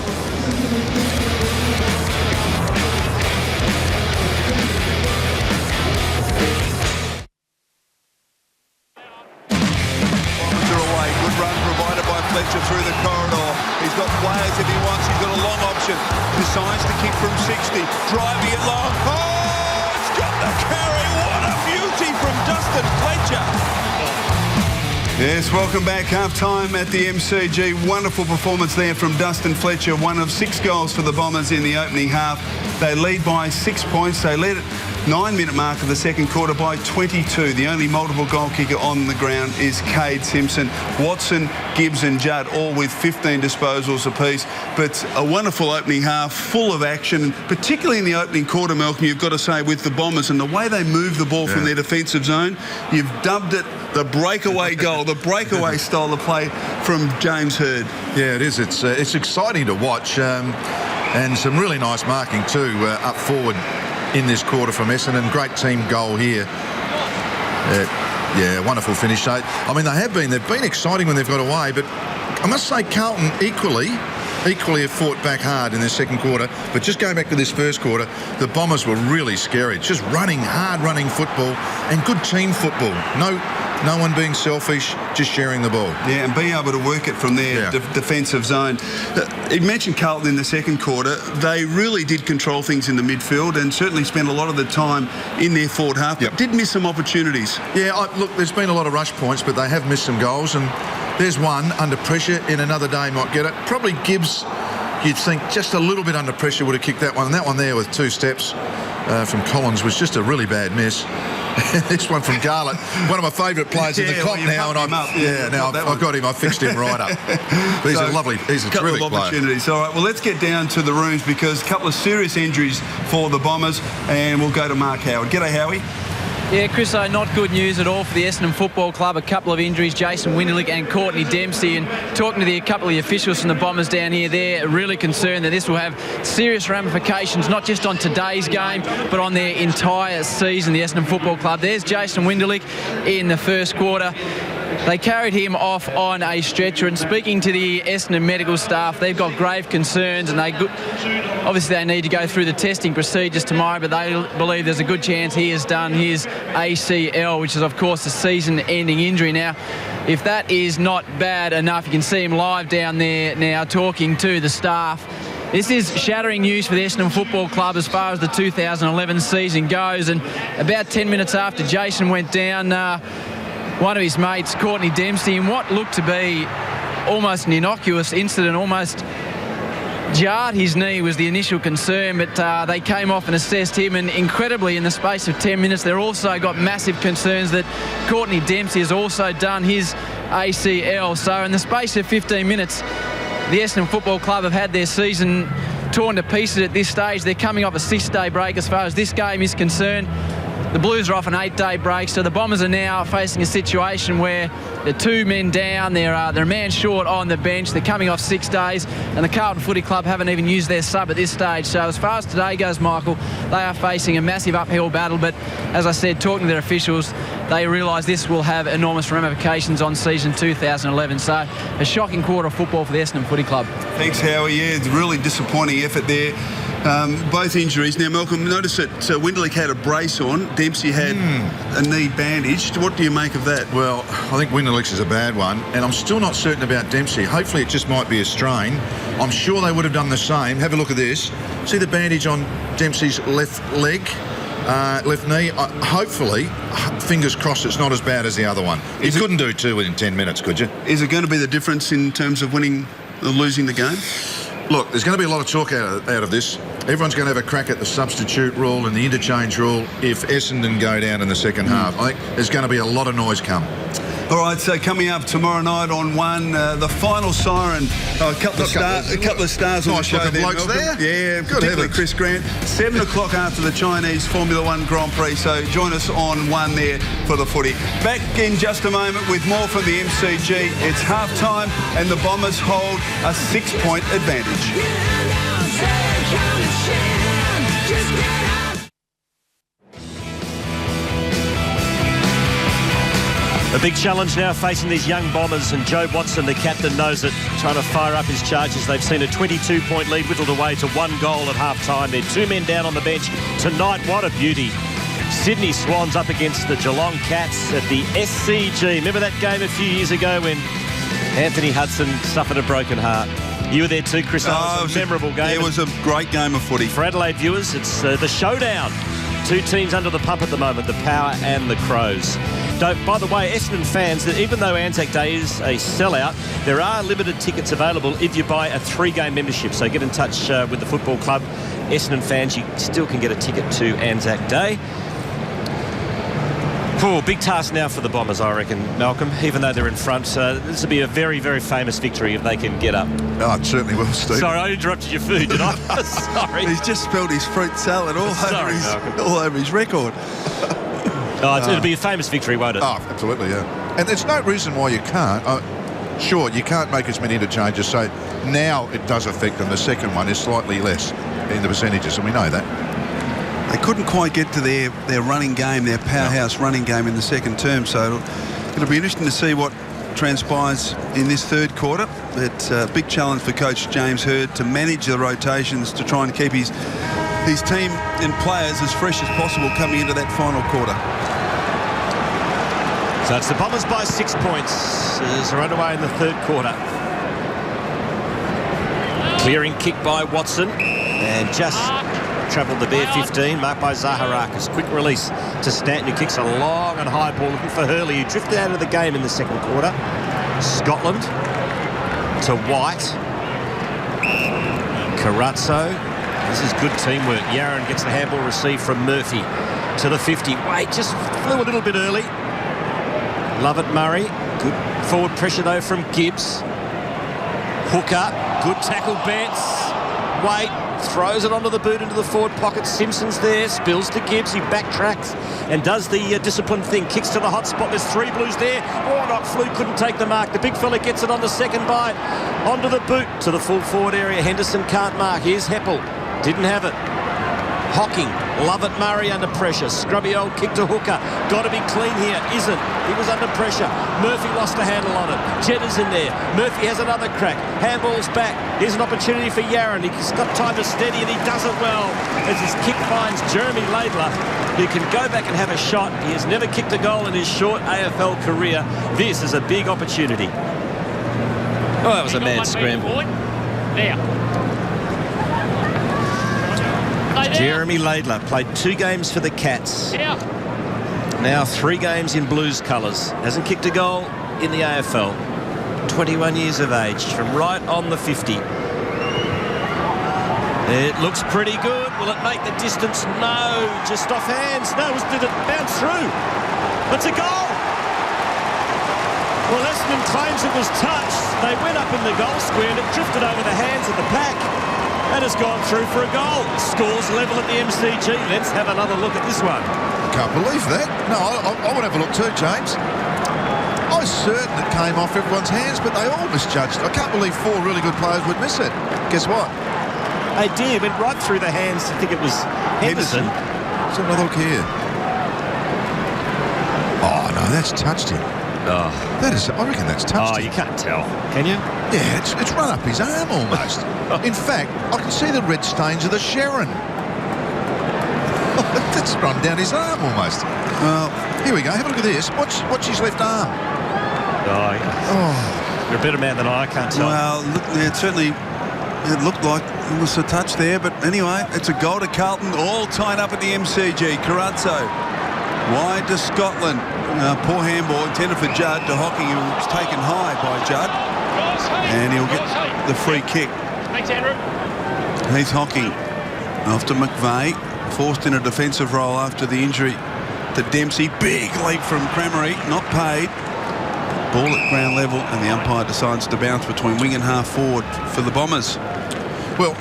Fletcher through the corridor. He's got players if he wants. He's got a long option. Decides to kick from 60. Driving it long. Oh, it's got the carry. What a beauty from Dustin Fletcher. Yes, welcome back. Half-time at the MCG. Wonderful performance there from Dustin Fletcher. One of 6 goals for the Bombers in the opening half. They lead by 6 points. They led it 9-minute mark of the second quarter by 22. The only multiple goal kicker on the ground is Cade Simpson. Watson, Gibbs and Judd all with 15 disposals apiece. But a wonderful opening half, full of action, particularly in the opening quarter, Malcolm, you've got to say, with the Bombers and the way they move the ball from their defensive zone. You've dubbed it the breakaway goal, the breakaway style of play from James Hird. Yeah, it is. It's exciting to watch. And some really nice marking too up forward in this quarter from Essendon. Great team goal here. Yeah, wonderful finish. So, I mean, they've been exciting when they've got away, but I must say Carlton equally have fought back hard in their second quarter. But just going back to this first quarter, the Bombers were really scary. Just hard-running football and good team football. No one being selfish, just sharing the ball. Yeah, and being able to work it from their defensive zone. You mentioned Carlton in the second quarter. They really did control things in the midfield and certainly spent a lot of the time in their forward half, but did miss some opportunities. Yeah, look, there's been a lot of rush points, but they have missed some goals, and there's one under pressure in another day might get it. Probably Gibbs, you'd think just a little bit under pressure would have kicked that one, and that one there with 2 steps from Collins was just a really bad miss. This one from Garlett, one of my favourite players in the comp now, and I've got him. I fixed him right up. He's a terrific opportunities. player. All right, well, let's get down to the rooms because a couple of serious injuries for the Bombers, and we'll go to Mark Howard. G'day, Howie. Yeah, Chris, not good news at all for the Essendon Football Club. A couple of injuries, Jason Winderlich and Courtney Dempsey. And talking to a couple of the officials from the Bombers down here, they're really concerned that this will have serious ramifications, not just on today's game, but on their entire season, the Essendon Football Club. There's Jason Winderlich in the first quarter. They carried him off on a stretcher, and speaking to the Essendon medical staff, they've got grave concerns, and obviously they need to go through the testing procedures tomorrow, but they believe there's a good chance he has done his ACL, which is of course a season-ending injury. Now, if that is not bad enough, you can see him live down there now talking to the staff. This is shattering news for the Essendon Football Club as far as the 2011 season goes, and about 10 minutes after Jason went down, one of his mates, Courtney Dempsey, in what looked to be almost an innocuous incident, almost jarred his knee was the initial concern, but they came off and assessed him, and incredibly in the space of 10 minutes they're also got massive concerns that Courtney Dempsey has also done his ACL. So in the space of 15 minutes the Essendon Football Club have had their season torn to pieces at this stage. They're coming off a 6-day break as far as this game is concerned. The Blues are off an 8-day break, so the Bombers are now facing a situation where they're 2 men down, they're a man short on the bench, they're coming off 6 days, and the Carlton Footy Club haven't even used their sub at this stage. So as far as today goes, Michael, they are facing a massive uphill battle, but as I said, talking to their officials, they realise this will have enormous ramifications on season 2011. So a shocking quarter of football for the Essendon Footy Club. Thanks, Howie. Yeah, it's a really disappointing effort there. Both injuries. Now, Malcolm, notice that Winderlich had a brace on. Dempsey had a knee bandaged. What do you make of that? Well, I think Winderlich is a bad one, and I'm still not certain about Dempsey. Hopefully it just might be a strain. I'm sure they would have done the same. Have a look at this. See the bandage on Dempsey's left leg? Left knee. Hopefully, fingers crossed, it's not as bad as the other one. You couldn't do 2 within 10 minutes, could you? Is it going to be the difference in terms of winning or losing the game? Look, there's going to be a lot of talk out of this. Everyone's going to have a crack at the substitute rule and the interchange rule if Essendon go down in the second half. I think there's going to be a lot of noise come. All right, so coming up tomorrow night on One, the final siren. A couple of stars on the show there, blokes there. Yeah, particularly Chris Grant. 7 o'clock after the Chinese Formula One Grand Prix. So join us on One there for the footy. Back in just a moment with more from the MCG. It's half time and the Bombers hold a 6-point advantage. A big challenge now facing these young Bombers, and Joe Watson, the captain, knows it, trying to fire up his charges. They've seen a 22-point lead whittled away to 1 goal at half-time. They're 2 men down on the bench tonight. What a beauty. Sydney Swans up against the Geelong Cats at the SCG. Remember that game a few years ago when Anthony Hudson suffered a broken heart? You were there too, Chris. It was a memorable game. It was a great game of footy. For Adelaide viewers, it's the showdown. 2 teams under the pump at the moment, the Power and the Crows. By the way, Essendon fans, even though Anzac Day is a sellout, there are limited tickets available if you buy a 3-game membership. So get in touch with the football club. Essendon fans, you still can get a ticket to Anzac Day. Big task now for the Bombers, I reckon, Malcolm, even though they're in front. This will be a very, very famous victory if they can get up. Oh, it certainly will, Steve. Sorry, I interrupted your food, did I? Sorry. He's just spilled his fruit salad all over his record. It'll be a famous victory, won't it? Oh, absolutely, yeah. And there's no reason why you can't. Sure, you can't make as many interchanges, so now it does affect them. The second one is slightly less in the percentages, and we know that. They couldn't quite get to their running game, their powerhouse running game in the second term, so it'll be interesting to see what transpires in this third quarter. It's a big challenge for Coach James Hird to manage the rotations, to try and keep his team and players as fresh as possible coming into that final quarter. So it's the Bombers by 6 points as they're underway in the third quarter. Clearing kick by Watson, and just travelled the bare 15, marked by Zaharakis. Quick release to Stanton, who kicks a long and high ball, looking for Hurley, who drifted out of the game in the second quarter. Scotland to White. Carazzo. This is good teamwork. Yaron gets the handball received from Murphy to the 50. Wait, just flew a little bit early. Lovett Murray. Good forward pressure, though, from Gibbs. Hooker. Good tackle, Betts. Wait. Throws it onto the boot into the forward pocket. Simpson's there. Spills to Gibbs. He backtracks and does the disciplined thing. Kicks to the hot spot. There's 3 Blues there. Warnock flew. Couldn't take the mark. The big fella gets it on the second bite. Onto the boot to the full forward area. Henderson can't mark. Here's Heppel. Didn't have it. Hocking. Lovett Murray under pressure. Scrubby old kick to Hooker. Got to be clean here. Isn't. He was under pressure. Murphy lost a handle on it. Jedd's in there. Murphy has another crack. Handball's back. Here's an opportunity for Yaron. He's got time to steady and he does it well as his kick finds Jeremy Laidler, who can go back and have a shot. He has never kicked a goal in his short AFL career. This is a big opportunity. Oh, that was a mad scramble. Jeremy Laidler played 2 games for the Cats. Now 3 games in Blues colours. Hasn't kicked a goal in the AFL. 21 years of age, from right on the 50. It looks pretty good. Will it make the distance? No. Just off hands. No, did it bounce through? It's a goal. Well, Essendon claims it was touched. They went up in the goal square and it drifted over the hands of the pack. And has gone through for a goal. Scores level at the MCG. Let's have another look at this one. Can't believe that. No, I want to have a look too, James. I was certain it came off everyone's hands, but they all misjudged. I can't believe 4 really good players would miss it. Guess what? They did. Went right through the hands. I think it was Henderson. Let's have another look here. Oh, no, that's touched him. Oh. That is, I reckon that's touched him. You can't tell. Can you? Yeah, it's run up his arm almost. In fact, I can see the red stains of the Sharon. That's run down his arm almost. Well, here we go. Have a look at this. Watch his left arm. You're a better man than I can't tell. Well, look, it looked like it was a touch there, but anyway, it's a goal to Carlton, all tied up at the MCG. Carazzo, wide to Scotland. Poor handball intended for Judd to Hocking, who was taken high by Judd. And he'll get the free kick. Thanks, Andrew. Heath Hocking off to McVeigh, forced in a defensive role after the injury to Dempsey. Big leap from Cramery, not paid. Ball at ground level, and the umpire decides to bounce between wing and half forward for the Bombers. Well,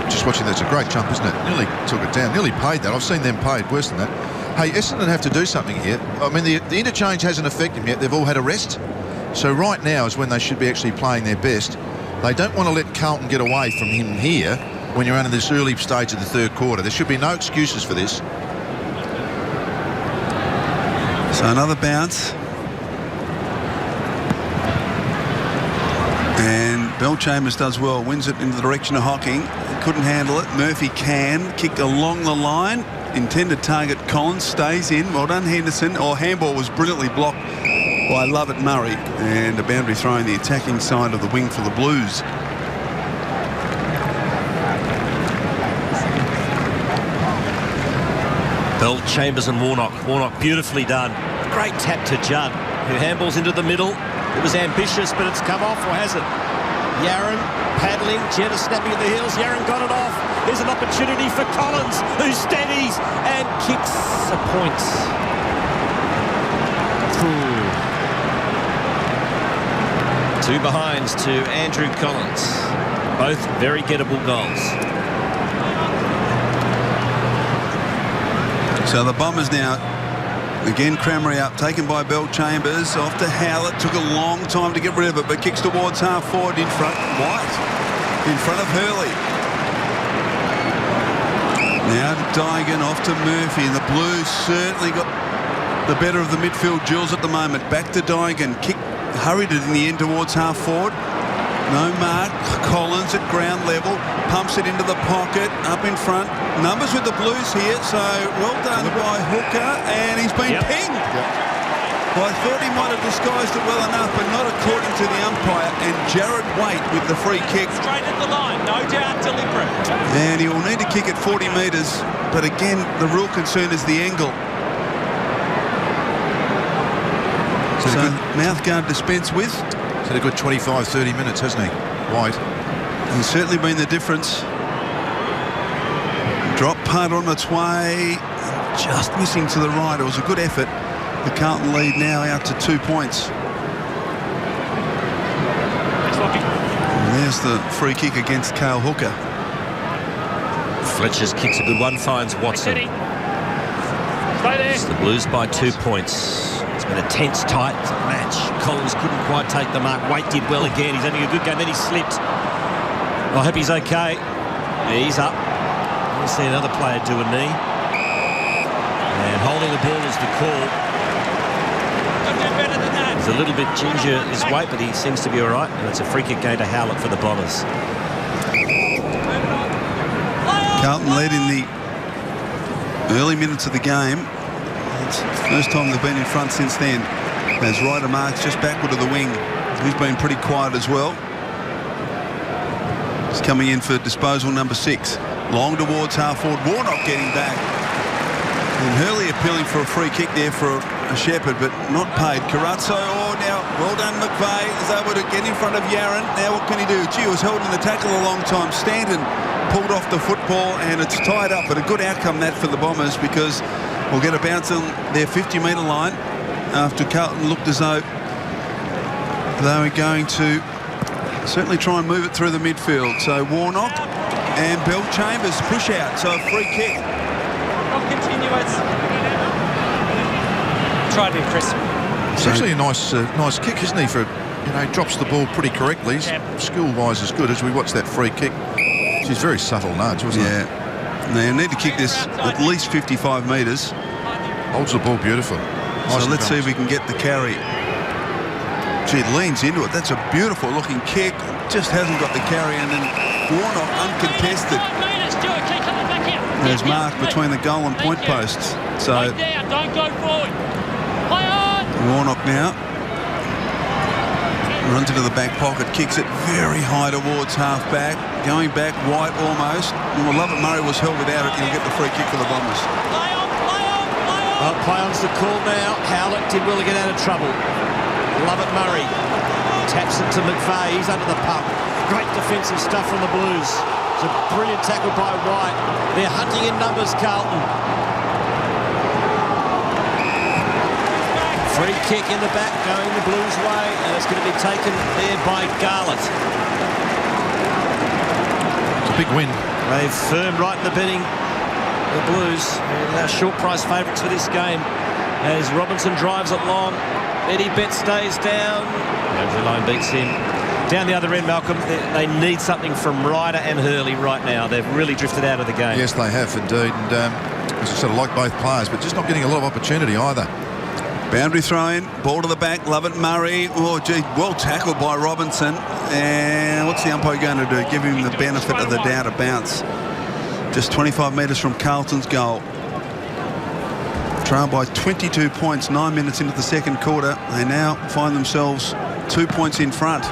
just watching that's a great jump, isn't it? Nearly took it down, nearly paid that. I've seen them paid worse than that. Hey, Essendon have to do something here. I mean, the interchange hasn't affected them yet. They've all had a rest. So right now is when they should be actually playing their best. They don't want to let Carlton get away from him here when you're under this early stage of the third quarter. There should be no excuses for this. So another bounce. And Bell Chambers does well, wins it in the direction of Hocking. Couldn't handle it. Murphy can. Kicked along the line. Intended target Collins. Stays in. Well done, Henderson. Handball was brilliantly blocked by Lovett Murray. And a boundary throw in the attacking side of the wing for the Blues. Bell, Chambers and Warnock. Warnock beautifully done. Great tap to Judd, who handballs into the middle. It was ambitious, but it's come off, or has it? Yaron paddling, Jenna snapping at the heels. Yaron got it off. Here's an opportunity for Collins, who steadies and kicks a point. Two behinds to Andrew Collins. Both very gettable goals. So the Bombers now, again Crameri up, taken by Bell Chambers, off to Howlett, took a long time to get rid of it, but kicks towards half forward in front, White, in front of Hurley. Now to Dygan, off to Murphy, and the Blues certainly got the better of the midfield duels at the moment. Back to Dygan, hurried it in the end towards half forward. No mark. Collins at ground level, pumps it into the pocket, up in front. Numbers with the Blues here, so well done by Hooker, and he's been pinged. Well, I thought he might have disguised it well enough, but not according to the umpire. And Jared Waite with the free kick. Straight at the line, no doubt, deliberate. And he will need to kick it 40 metres, but again, the real concern is the angle. So mouthguard dispense with. He's had a good 25, 30 minutes, hasn't he, White? He's certainly been the difference. Drop punt on its way, just missing to the right. It was a good effort. The Carlton lead now out to 2 points. And there's the free kick against Cale Hooker. Fletcher's kick's a good one, finds Watson. It's the Blues by 2 points. It's been a tense, tight match. Collins couldn't quite take the mark. Waite did well again. He's having a good game. Then he slipped. I hope he's okay. He's up. We'll see another player do a knee. And holding the ball is the call. He's a little bit ginger this weight, but he seems to be all right. And it's a free kick going to Howlett for the Bombers. Carlton led in the early minutes of the game. It's the first time they've been in front since then. As Ryder Marks just backward of the wing. He's been pretty quiet as well. He's coming in for disposal number 6. Long towards half forward. Warnock getting back. And Hurley appealing for a free kick there for a Shepherd, but not paid. Carazzo, now well done McVeigh, is able to get in front of Yaron. Now what can he do? Gee, was held in the tackle a long time. Stanton pulled off the football, and it's tied up, but a good outcome that for the Bombers, because we'll get a bounce on their 50-metre line after Carlton looked as though they were going to certainly try and move it through the midfield. So Warnock and Bell Chambers push out, so a free kick. Not continuous. Try to be crisp. It's actually a nice kick, isn't he? For he drops the ball pretty correctly. Skill-wise as good as we watched that free kick. She's very subtle nudge, wasn't it? Yeah. They need to kick this at least 55 metres. Holds the ball beautifully. So let's see if we can get the carry. Gee, it leans into it. That's a beautiful looking kick. Just hasn't got the carry, and then Warnock uncontested. There's marked between the goal and point posts. So don't go forward. Warnock now runs into the back pocket, kicks it very high towards half back, going back White almost. And Lovett Murray was held without it. He'll get the free kick for the Bombers. Well, play on's the call now. Howlett did well to get out of trouble. Lovett Murray taps it to McVeigh. He's under the pump. Great defensive stuff from the Blues. It's a brilliant tackle by White. They're hunting in numbers, Carlton. Free kick in the back, going the Blues' way, and it's going to be taken there by Garlett. It's a big win. They've firmed right in the betting, the Blues. And short price favourites for this game as Robinson drives it long. Eddie Bet stays down. Boundary line beats him. Down the other end, Malcolm, they need something from Ryder and Hurley right now. They've really drifted out of the game. Yes, they have indeed. And as I said, I like both players, but just not getting a lot of opportunity either. Boundary throw in, ball to the back, Lovett Murray. Oh, gee, well tackled by Robinson. And what's the umpire going to do? Give him the benefit of the doubt, a bounce. Just 25 metres from Carlton's goal. Trail by 22 points, 9 minutes into the second quarter. They now find themselves 2 points in front.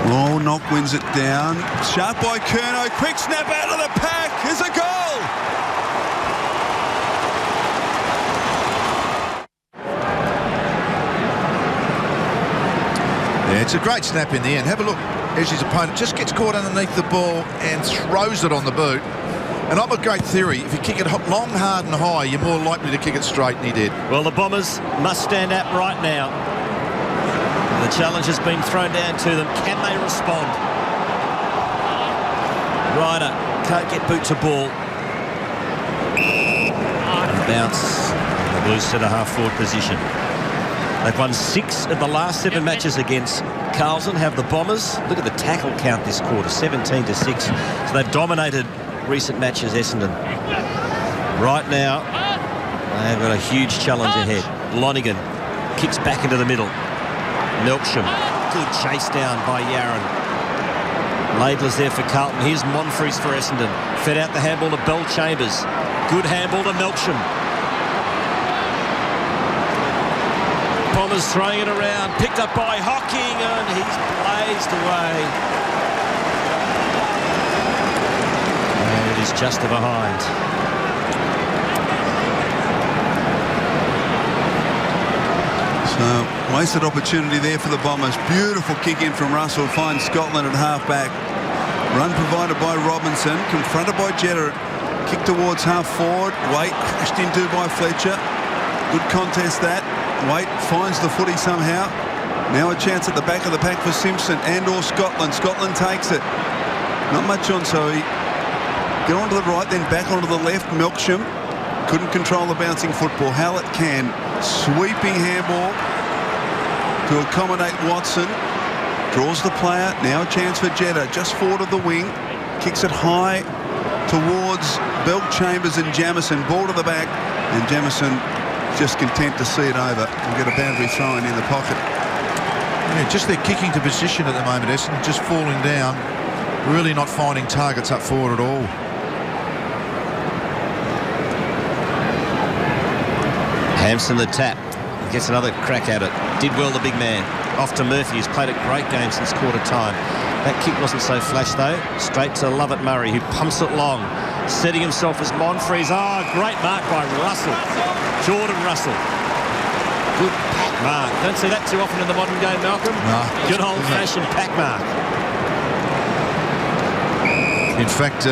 Oh, Knock wins it down. Sharp by Curnow. Quick snap out of the pack. Here's a goal. Yeah, it's a great snap in the end. Have a look as his opponent just gets caught underneath the ball and throws it on the boot. And I've got a great theory. If you kick it long, hard and high, you're more likely to kick it straight, and he did. Well, the Bombers must stand up right now. The challenge has been thrown down to them. Can they respond? Ryder can't get boot to ball. And bounce. The Blues set a half-forward position. They've won 6 of the last 7 matches against Carlton. Have the Bombers. Look at the tackle count this quarter, 17-6. So they've dominated recent matches, Essendon. Right now, they've got a huge challenge ahead. Lonigan kicks back into the middle. Melksham, good chase down by Yaron. Laidler's there for Carlton. Here's Monfries for Essendon. Fed out the handball to Bell Chambers. Good handball to Melksham. Bombers throwing it around. Picked up by Hocking, and he's blazed away. And it is just behind. So, wasted opportunity there for the Bombers. Beautiful kick in from Russell. Finds Scotland at half-back. Run provided by Robinson. Confronted by Jetta. Kick towards half-forward. Waite crashed into by Fletcher. Good contest that. Waite finds the footy somehow. Now a chance at the back of the pack for Simpson and or Scotland. Scotland takes it. Not much on, so he get onto the right, then back onto the left. Melksham couldn't control the bouncing football. Hallett can. Sweeping handball to accommodate Watson. Draws the player. Now a chance for Jetta. Just forward of the wing. Kicks it high towards Bell Chambers and Jamison. Ball to the back. And Jamison just content to see it over and get a boundary thrown in the pocket. Yeah, just their kicking to position at the moment, Essendon, just falling down. Really not finding targets up forward at all. Hampson the tap. He gets another crack at it. Did well, the big man. Off to Murphy, who's played a great game since quarter time. That kick wasn't so flash, though. Straight to Lovett Murray, who pumps it long. Setting himself as Monfries. Oh, great mark by Russell. Jordan Russell. Good pack mark. Don't see that too often in the modern game, Malcolm. No. Good old-fashioned pack mark. In fact,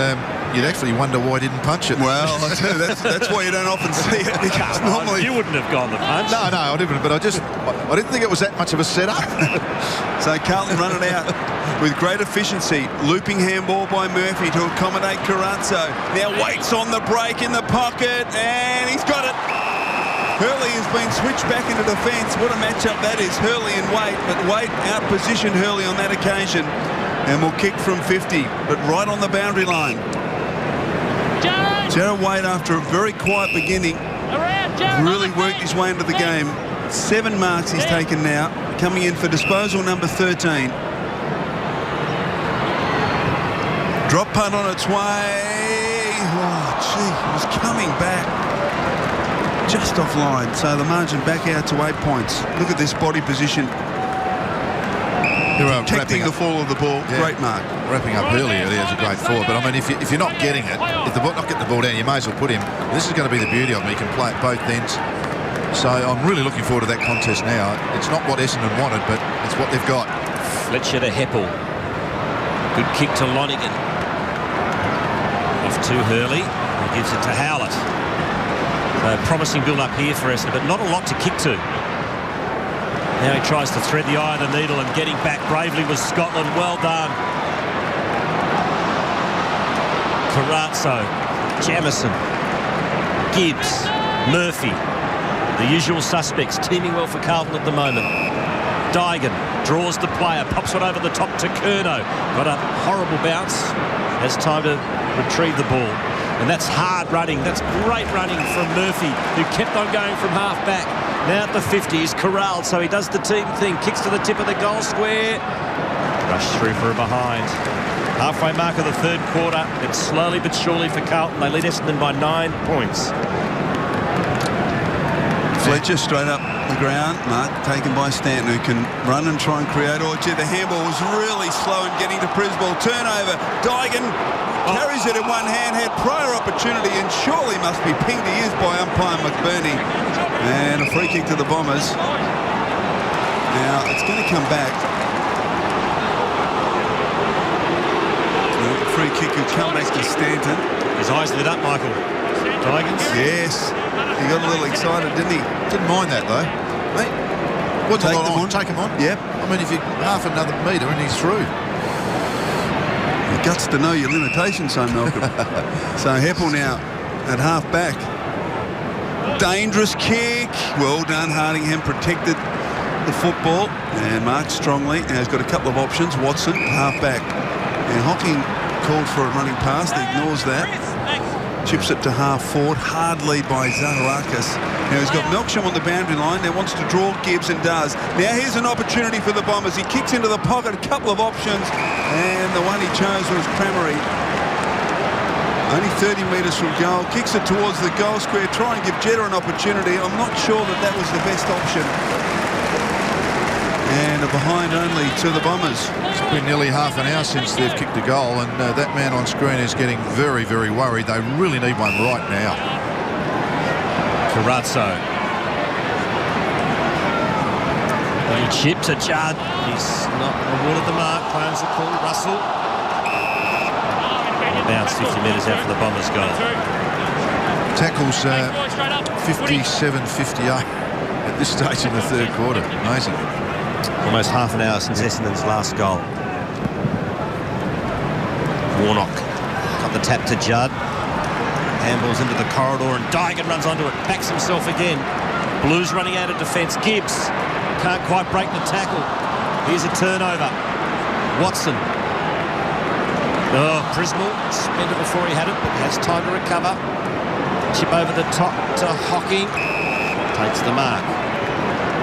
you'd actually wonder why he didn't punch it. Well, that's why you don't often see it, because normally you wouldn't have gone the punch. No, I didn't. But I didn't think it was that much of a setup. So Carlton run it out with great efficiency. Looping handball by Murphy to accommodate Carranzo. Now Waite's on the break in the pocket, and he's got it. Hurley has been switched back into defence. What a matchup that is, Hurley and Waite. But Waite out-positioned Hurley on that occasion and will kick from 50, but right on the boundary line. Jarrod Waite, after a very quiet beginning, really worked his way into the game. 7 marks he's taken now, coming in for disposal number 13. Drop punt on its way. Oh, gee, it was coming back. Just offline, so the margin back out to 8 points. Look at this body position. Protecting the fall of the ball. Yeah. Great mark. Wrapping up earlier, there's a great forward. But I mean, if you're not getting it, if the ball not getting the ball down, you may as well put him. This is going to be the beauty of him. He can play at both ends. So I'm really looking forward to that contest now. It's not what Essendon wanted, but it's what they've got. Fletcher to Heppel. Good kick to Lonigan. Off to Hurley. He gives it to Howlett. So promising build-up here for Essendon, but not a lot to kick to. Now he tries to thread the eye of the needle, and getting back bravely was Scotland. Well done. Carazzo, Jamison, Gibbs, Murphy. The usual suspects teaming well for Carlton at the moment. Dygan draws the player, pops it over the top to Curnow. Got a horrible bounce. Has time to retrieve the ball. And that's hard running. That's great running from Murphy, who kept on going from half back. Now at the 50, he's corralled, so he does the team thing. Kicks to the tip of the goal square. Rush through for a behind. Halfway mark of the third quarter. It's slowly but surely for Carlton. They lead Essendon by 9 points. Fletcher straight up the ground. Mark taken by Stanton, who can run and try and create. Oh, gee, the handball was really slow in getting to Prisball. Turnover. Dygan carries it in one hand, had prior opportunity, and surely must be pinged. He is by umpire McBurney. And a free kick to the Bombers. Now, it's going to come back. The free kick will come back to Stanton. His eyes lit up, Michael. Dygans? Yes. He got a little excited, didn't he? Didn't mind that, though. Mate, what's Take them on. Take him on. Yep. I mean, if you half another metre and he's through. You've got to know your limitations, son, Malcolm. So Heppel now at half back. Dangerous kick. Well done. Hardingham protected the football and marked strongly. Now he's got a couple of options. Watson, half back. And Hocking called for a running past. He ignores that. Chips it to half forward. Hard lead by Zaharakis. Now he's got Melksham on the boundary line. Now wants to draw Gibbs and does. Now here's an opportunity for the Bombers. He kicks into the pocket. A couple of options. And the one he chose was Cramery. Only 30 metres from goal. Kicks it towards the goal square. Try and give Jetta an opportunity. I'm not sure that that was the best option. And a behind only to the Bombers. It's been nearly half an hour since they've kicked a goal, and that man on screen is getting very, very worried. They really need one right now. Carazzo. Little chip to Judd. He's not rewarded the mark. Claims the call. Russell. Bounce 50 metres out for the Bombers goal. Tackles 57-58 at this stage in the third quarter. Amazing. Almost half an hour since Essendon's last goal. Warnock got the tap to Judd. Handballs into the corridor, and Dygan runs onto it. Backs himself again. Blues running out of defence. Gibbs can't quite break the tackle. Here's a turnover. Watson. Oh, Prismal spent it before he had it, but has time to recover. Chip over the top to Hocking. Takes the mark.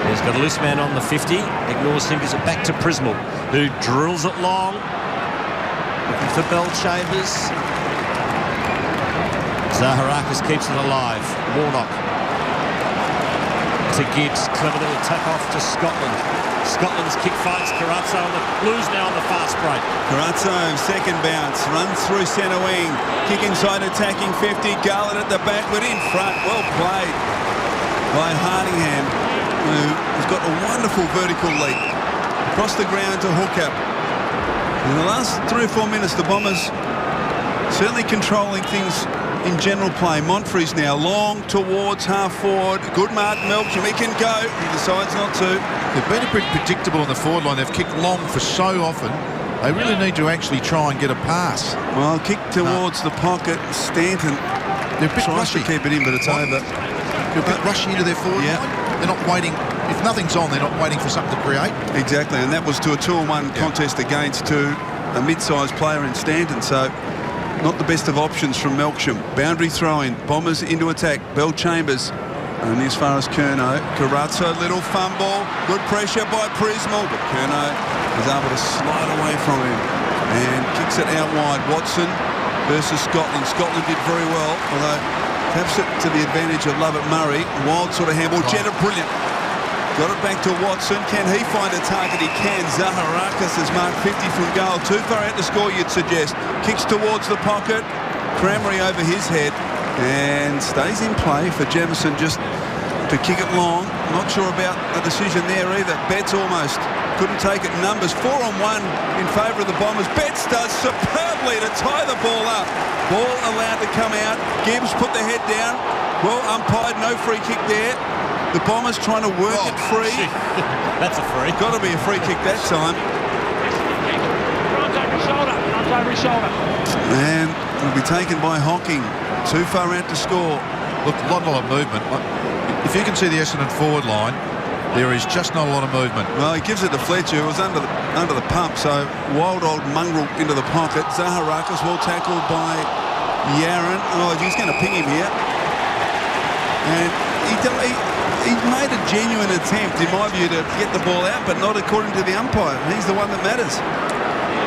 He's got a loose man on the 50. Ignores him, gives it back to Prismal, who drills it long. Looking for Bell Chambers. Zaharakis keeps it alive. Warnock to Gibbs. Clever little tap off to Scotland. Scotland's kick fights Carazzo, and the Blues now on the fast break. Carazzo, second bounce, runs through centre wing. Kick inside, attacking 50. Garland at the back, but in front. Well played by Hardingham, who has got a wonderful vertical leap across the ground to Hooker. In the last 3 or 4 minutes, the Bombers certainly controlling things in general play. Montfrey's now long towards half forward. Good mark, Melksham. He can go. He decides not to. They've been a bit predictable on the forward line. They've kicked long for so often. They really need to actually try and get a pass. Well, kick towards the pocket. Stanton they're a bit tries rushy. to keep it in, but it's over. They're a bit rushy into their forward line. They're not waiting. If nothing's on, they're not waiting for something to create. Exactly, and that was to a 2-on-1 contest against a mid-sized player in Stanton, so not the best of options from Melksham. Boundary throw-in, Bombers into attack. Bell Chambers only as far as Curnow. Carazzo, little fumble. Good pressure by Prismal, but Curnow is able to slide away from him and kicks it out wide. Watson versus Scotland. Scotland did very well, although perhaps it to the advantage of Lovett Murray. Wild sort of handball. Jetta, brilliant. Got it back to Watson. Can he find a target? He can. Zaharakis has marked 50 from goal. Too far out to score, you'd suggest. Kicks towards the pocket. Cramery over his head and stays in play for Jamison just to kick it long. Not sure about a decision there either. Betts almost couldn't take it. Numbers 4-on-1 in favour of the Bombers. Betts does superbly to tie the ball up. Ball allowed to come out. Gibbs put the head down. Well umpired, no free kick there. The Bombers trying to work it free. That's a free. Got to be a free kick that time. Over his shoulder. And it'll be taken by Hocking. Too far out to score. Look, not a lot of movement. If you can see the Essendon forward line, there is just not a lot of movement. Well, he gives it to Fletcher. It was under the pump, so wild old mongrel into the pocket. Zaharakis well tackled by Yaron. Oh, he's going to ping him here. And he made a genuine attempt, in my view, to get the ball out, but not according to the umpire. He's the one that matters.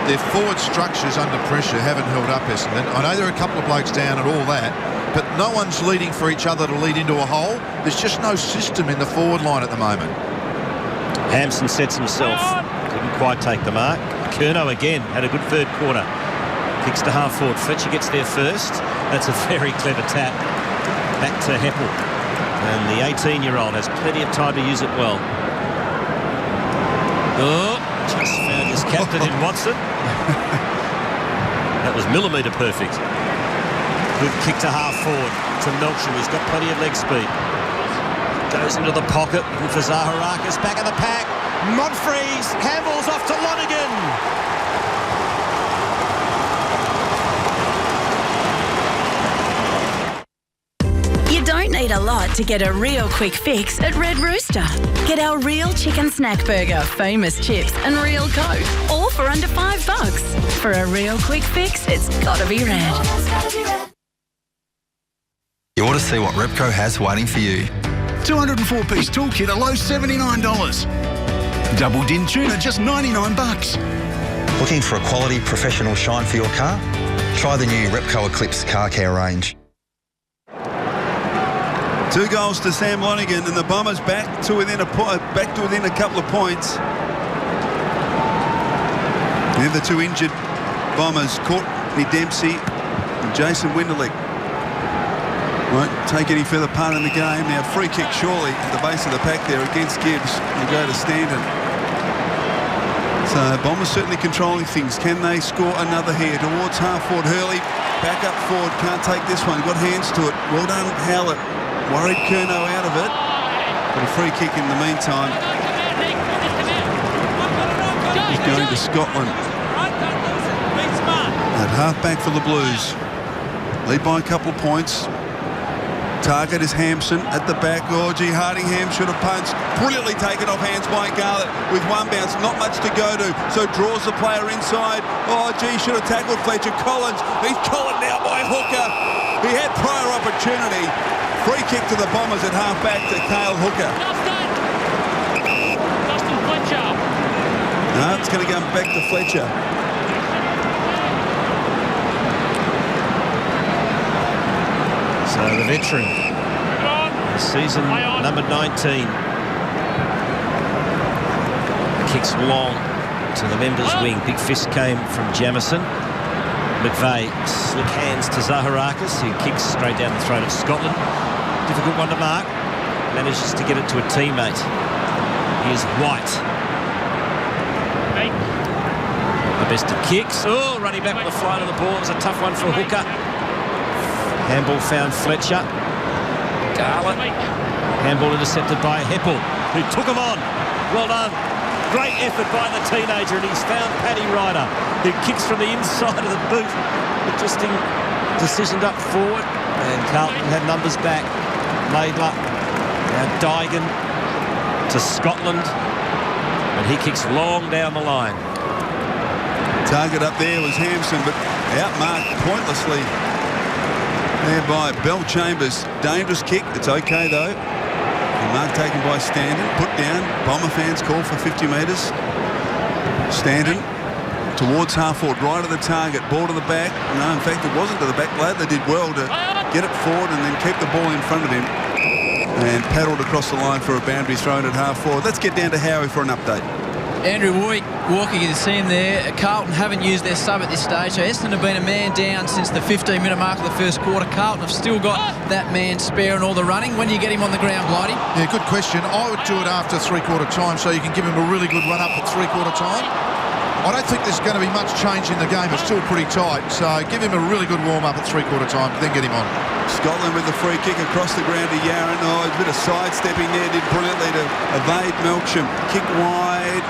Their forward structures under pressure haven't held up, Essendon. I know there are a couple of blokes down and all that, but no one's leading for each other to lead into a hole. There's just no system in the forward line at the moment. Hampson sets himself. Couldn't quite take the mark. Curnow again had a good third quarter. Kicks to half forward. Fletcher gets there first. That's a very clever tap. Back to Heppel. And the 18-year-old has plenty of time to use it well. Oh, just found his captain in Watson. That was millimetre perfect. Good kick to half forward to Melksham, who's got plenty of leg speed. Goes into the pocket for Zaharakis, back of the pack. Monfries handballs off to Lonergan. You don't need a lot to get a real quick fix at Red Rooster. Get our real chicken snack burger, famous chips and real Coke, all for under $5. For a real quick fix, it's gotta be Red. You ought to see what Repco has waiting for you. 204-piece toolkit at low $79. Double din tuna, just $99. Looking for a quality professional shine for your car? Try the new Repco Eclipse car care range. 2 goals to Sam Lonergan, and the Bombers back to within a couple of points. And the 2 injured Bombers, Courtney Dempsey and Jason Winderlich. Won't take any further part in the game. Now free kick surely at the base of the pack there against Gibbs. Will go to Stanton. So Bombers certainly controlling things. Can they score another here towards half forward? Hurley back up forward. Can't take this one. Got hands to it. Well done, Howlett. Worried Curnow out of it. But a free kick in the meantime. He's going to Scotland. At half-back for the Blues. Lead by a couple of points. Target is Hampson at the back. Oh, gee, Hardingham should have punched. Brilliantly taken off hands by Garlett with one bounce. Not much to go to. So draws the player inside. Oh, gee, should have tackled Fletcher. Collins. He's collared now by Hooker. He had prior opportunity. Free kick to the Bombers at half-back to Cale Hooker. Justin Fletcher. No, it's going to go back to Fletcher. So the veteran, season number 19, kicks long to the members' wing. Big fist came from Jamison. McVeigh slick hands to Zaharakis, who kicks straight down the throat of Scotland. Difficult one to mark. Manages to get it to a teammate. Here's White. The best of kicks. Oh, running back with the flight of the ball. It was a tough one for Hooker. Handball found Fletcher. Garlett. Handball intercepted by Heppel, who took him on. Well done. Great effort by the teenager, and he's found Paddy Ryder, who kicks from the inside of the boot. Adjusting, decisioned up forward, and Carlton had numbers back. Laidler. Now Dygan to Scotland, and he kicks long down the line. Target up there was Hampson, but outmarked pointlessly there by Bell Chambers. Dangerous kick. It's okay though. And mark taken by Stanton. Put down. Bomber fans call for 50 metres. Stanton towards half forward, right of the target. Ball to the back. No, in fact, it wasn't to the back. They did well to get it forward and then keep the ball in front of him. And paddled across the line for a boundary thrown at half forward. Let's get down to Howie for an update. Andrew Walker, you can see him there. Carlton haven't used their sub at this stage. So Essendon have been a man down since the 15-minute mark of the first quarter. Carlton have still got that man spare and all the running. When do you get him on the ground, Blighty? Yeah, good question. I would do it after three-quarter time so you can give him a really good run-up at three-quarter time. I don't think there's going to be much change in the game. It's still pretty tight. So give him a really good warm-up at three-quarter time, then get him on. Scotland with the free kick across the ground to Yaron. Oh, a bit of sidestepping there. Did brilliantly to evade Melksham. Kick wide.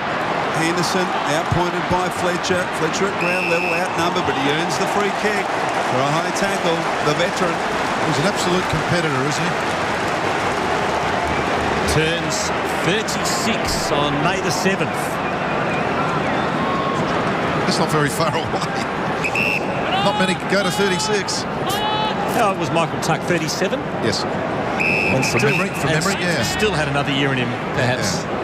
Henderson outpointed by Fletcher. Fletcher at ground level, outnumbered, but he earns the free kick for a high tackle. The veteran. He's an absolute competitor, isn't he? Turns 36 on May the 7th. That's not very far away. Not many can go to 36. No, it was Michael Tuck, 37. Yes. And from memory, yeah. Still had another year in him, perhaps. Yeah.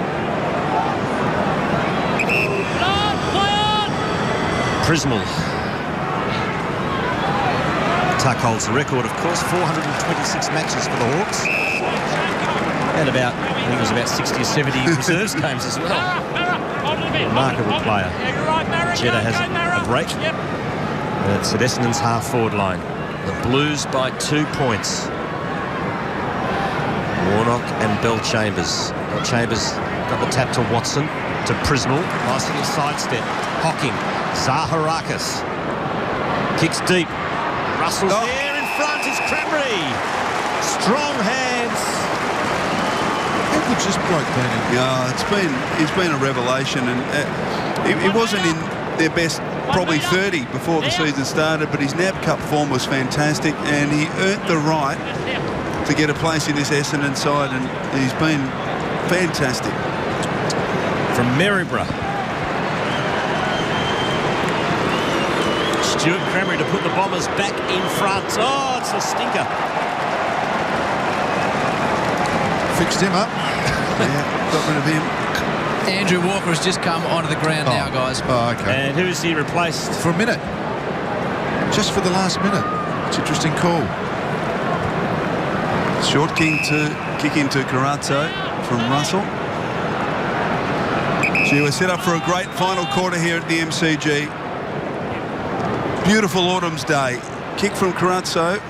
Prismal. Tuck holds the record, of course, 426 matches for the Hawks. And I think it was about 60 or 70 reserves games as well. Remarkable player. Jeddah has a break. And it's at Essendon's half-forward line. The Blues by 2 points. Warnock and Bell-Chambers. Bell-Chambers got the tap to Watson, to Prismal. Nice little sidestep. Hocking. Zaharakis. Kicks deep. Russell's there in front is Cranberry. Strong hands. How good's this bloke been? Yeah, it's been a revelation, and he wasn't in their best probably 30 before the season started, but his NAB Cup form was fantastic, and he earned the right to get a place in this Essendon side, and he's been fantastic. From Maryborough. Stuart Cranberry to put the Bombers back in front. Oh, it's a stinker. Fixed him up. Yeah, got rid of him. Andrew Walker has just come onto the ground now, guys. Oh, okay. And who's he replaced? For a minute. Just for the last minute. It's an interesting call. Short kick into Carazzo from Russell. Gee, we're set up for a great final quarter here at the MCG. Beautiful autumn's day. Kick from Carazzo.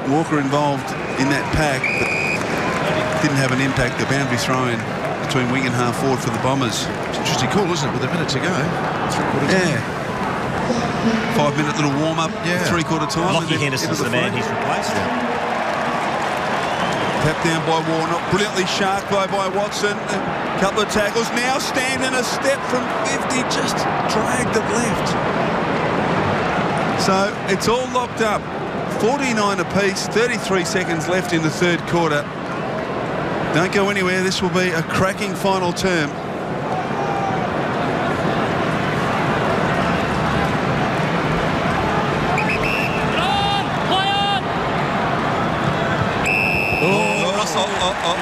Walker involved in that pack, but didn't have an impact. The boundary throw in between wing and half forward for the Bombers. It's an interesting call, isn't it, with a minute to go? Yeah. 5 minute little warm up, three-quarter time. Lockie Henderson's the man he's replaced. Tapped down by Warnock, brilliantly shark by Watson. A couple of tackles, now standing a step from 50, just dragged it left. So it's all locked up. 49 apiece, 33 seconds left in the third quarter. Don't go anywhere, this will be a cracking final term.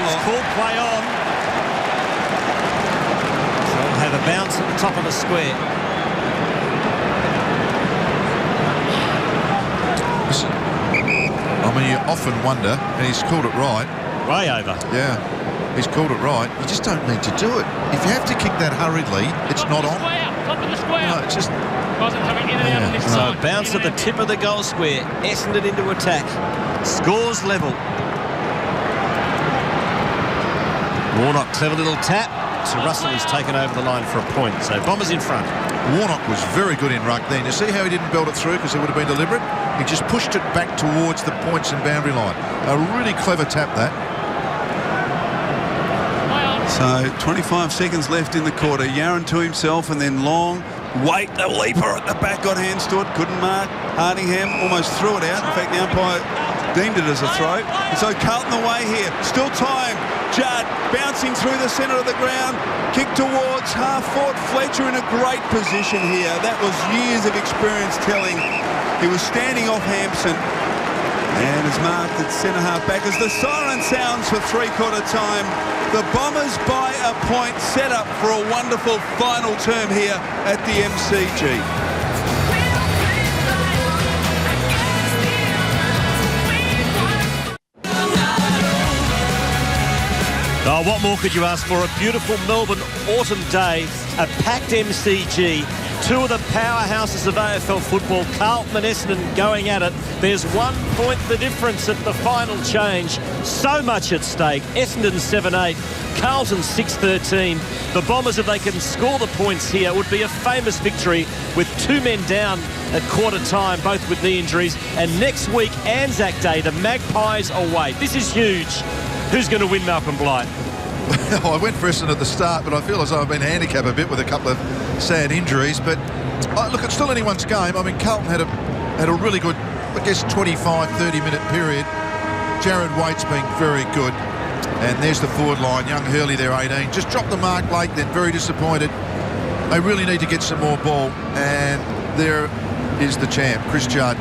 It's called play on. So we'll have a bounce at the top of the square. I mean, you often wonder, and he's called it right. Way over. Yeah, he's called it right. You just don't need to do it. If you have to kick that hurriedly, it's not on. Top of the square. No, it's just... Wasn't coming in and out on this So side. bounce at the tip of the goal square. Essendon into attack. Scores level. Warnock, clever little tap to Russell, who's taken over the line for a point. So Bombers in front. Warnock was very good in ruck then. You see how he didn't belt it through because it would have been deliberate? He just pushed it back towards the points and boundary line. A really clever tap, that. So 25 seconds left in the quarter. Yaron to himself and then Long. Wait, the leaper at the back got hands to it. Couldn't mark. Hardingham almost threw it out. In fact, the umpire deemed it as a throw. And so Carlton away here. Still time. Judd bouncing through the centre of the ground. Kick towards half-forward. Fletcher in a great position here. That was years of experience telling. He was standing off Hampson. And is marked at centre-half back as the siren sounds for three-quarter time. The Bombers by a point, set up for a wonderful final term here at the MCG. Oh, what more could you ask for? A beautiful Melbourne autumn day, a packed MCG, two of the powerhouses of AFL football, Carlton and Essendon going at it. There's 1 point the difference at the final change. So much at stake. Essendon 7-8, Carlton 6-13. The Bombers, if they can score the points here, would be a famous victory with 2 men down at quarter time, both with knee injuries. And next week, Anzac Day, the Magpies away. This is huge. Who's going to win, Malcolm Blight? Well, I went for Essendon at the start, but I feel as though I've been handicapped a bit with a couple of sad injuries. But look, it's still anyone's game. I mean, Carlton had a really good, I guess, 25, 30-minute period. Jared Waite's been very good. And there's the forward line. Young Hurley there, 18. Just dropped the mark late, then very disappointed. They really need to get some more ball. And there is the champ, Chris Judd,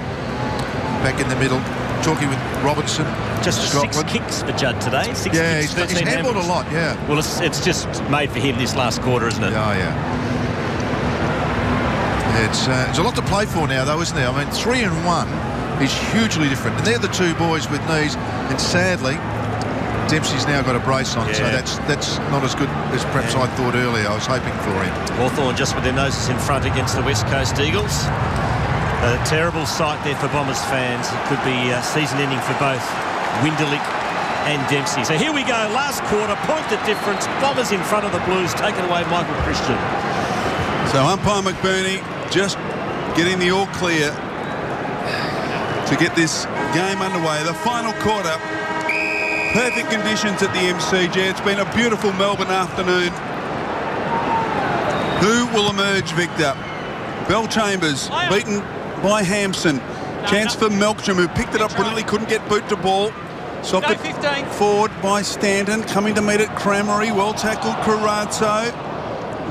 back in the middle, talking with Robinson. Just Scotland. 6 kicks for Judd today. Six yeah, kicks, he's handballed a lot, yeah. Well, it's just made for him this last quarter, isn't it? Oh, yeah. It's a lot to play for now, though, isn't there? I mean, 3 and 1 is hugely different. And they're the two boys with knees. And sadly, Dempsey's now got a brace on, so that's not as good as perhaps I thought earlier. I was hoping for him. Hawthorn just with their noses in front against the West Coast Eagles. A terrible sight there for Bombers fans. It could be season-ending for both Winderlich and Dempsey. So here we go, last quarter, point the difference. Bombers in front of the Blues, taken away Michael Christian. So umpire McBurney just getting the all clear to get this game underway. The final quarter, perfect conditions at the MCG. It's been a beautiful Melbourne afternoon. Who will emerge victor? Bell Chambers beaten by Hampson. Chance for Melksham, who picked it up brilliantly, couldn't get boot to ball. Socked it forward by Stanton, coming to meet it Cramery, well tackled Carazzo.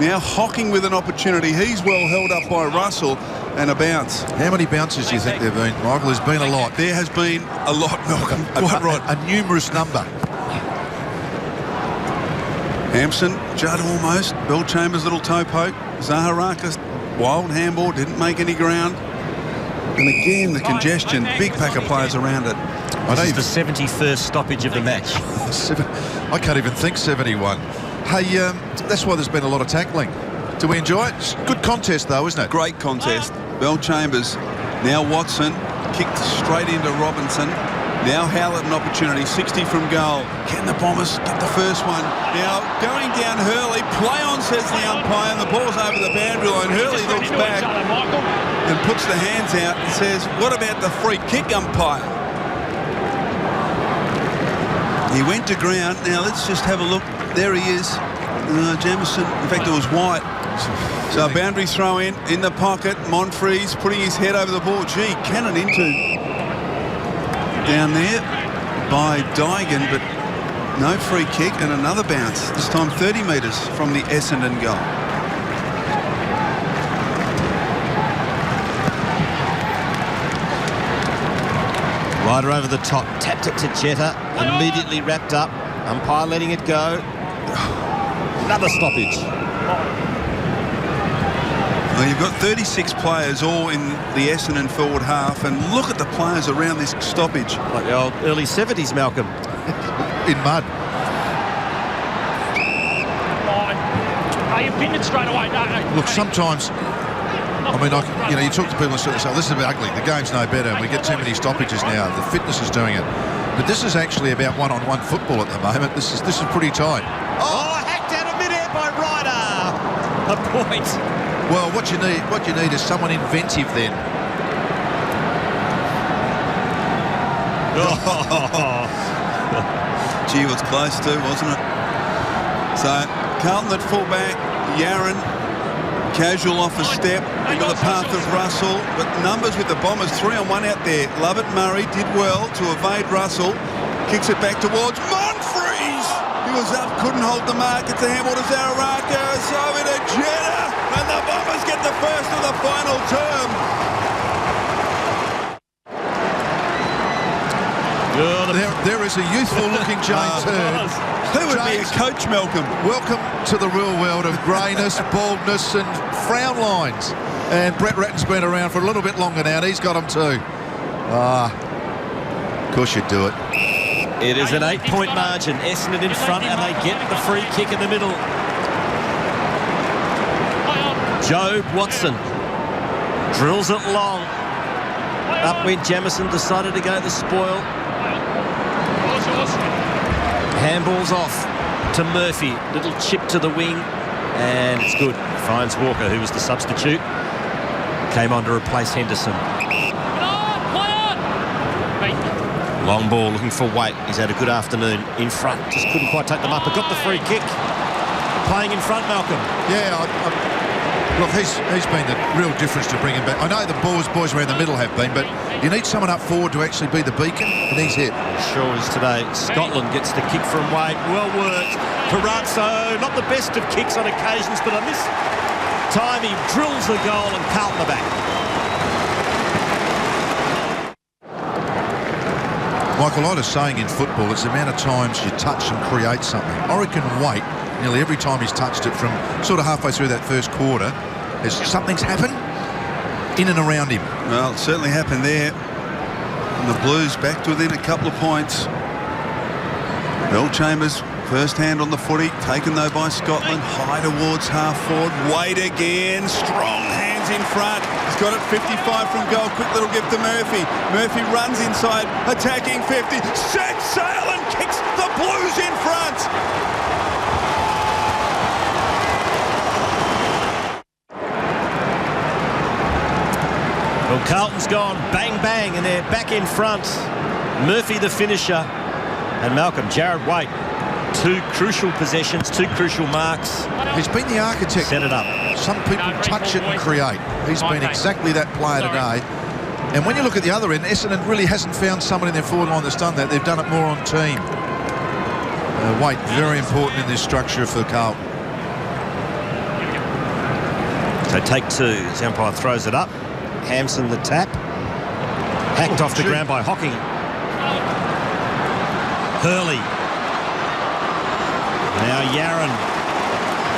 Now Hocking with an opportunity. He's well held up by Russell, and a bounce. How many bounces do you think there have been, Michael? There's been a lot. There has been a lot, Malcolm. Quite right. A numerous number. Hampson, Judd almost. Bell Chambers, little toe poke. Zaharakis, wild handball, didn't make any ground. And again, the congestion, big pack of players around it. This is the 71st stoppage of the match. I can't even think 71. Hey, that's why there's been a lot of tackling. Do we enjoy it? It's a good contest, though, isn't it? Great contest. Bell Chambers, now Watson, kicked straight into Robinson. Now Howlett an opportunity, 60 from goal. Can the Bombers get the first one? Now going down Hurley, play on, says the umpire, and the ball's over the boundary line. Hurley looks back and puts the hands out and says, what about the free kick, umpire? He went to ground. Now let's just have a look. There he is. Jamieson, in fact it was White. So a boundary throw in the pocket. Monfries putting his head over the ball. Gee, cannon into down there by Dygan, but no free kick and another bounce. This time 30 metres from the Essendon goal. Ryder over the top, tapped it to Jetta, immediately wrapped up. Umpire letting it go. Another stoppage. Well, you've got 36 players all in the Essendon forward half, and look at the players around this stoppage. Like the old early 70s, Malcolm. In mud. Are you pinned it straight away? No. Look, sometimes, I mean, you talk to people and sort of say, this is a bit ugly. The game's no better. We get too many stoppages now. The fitness is doing it. But this is actually about one-on-one football at the moment. This is pretty tight. Oh, hacked out of midair by Ryder. A point. Well, what you need is someone inventive then. Gee, it was close too, wasn't it? So Carlton at fullback, Yaron casual off a step into the path of Russell, but numbers with the Bombers, 3-on-1 out there. Lovett Murray did well to evade Russell, kicks it back towards Monfries. He was up, couldn't hold the mark. It's a handball to Zaharakis, over to Jetta, and the Bombers get the first of the final term. There is a youthful-looking James Hurd. Who would be a coach, Malcolm? Welcome to the real world of greyness, baldness and frown lines. And Brett Ratton's been around for a little bit longer now, and he's got them too. Of course you'd do it. It is an 8-point margin. Essendon in front, and they get the free kick in the middle. Joe Watson drills it long. Up went Jamison, decided to go the spoil. Handballs off to Murphy. Little chip to the wing, and it's good. Finds Walker, who was the substitute. Came on to replace Henderson. Long ball, looking for Waite. He's had a good afternoon in front. Just couldn't quite take them up. But got the free kick. Playing in front, Malcolm. Yeah, look, he's been the real difference to bring him back. I know the boys around the middle have been, but you need someone up forward to actually be the beacon, and he's hit. Sure is today. Scotland gets the kick from Waite. Well worked. Perazzo, not the best of kicks on occasions, but on this time he drills the goal and Carlton the back. Michael, I was saying in football, it's the amount of times you touch and create something. I reckon Waite, nearly every time he's touched it from sort of halfway through that first quarter, something's happened in and around him. Well, it certainly happened there. And the Blues back to within a couple of points. Bell Chambers, first hand on the footy, taken though by Scotland. High towards half forward. Waite again. Strong hands in front. He's got it 55 from goal. Quick little gift to Murphy. Murphy runs inside, attacking 50. Sets sail and kicks the Blues in front. Well, Carlton's gone bang, bang, and they're back in front. Murphy, the finisher, and Malcolm, Jared Waite. Two crucial possessions, two crucial marks. He's been the architect. Set it up. Some people touch it and create. He's been exactly that player today. And when you look at the other end, Essendon really hasn't found someone in their forward line that's done that. They've done it more on team. Waite, very important in this structure for Carlton. So take two. The umpire throws it up. Hampson the tap. Hacked off the ground by Hocking. Hurley. Now Yaron.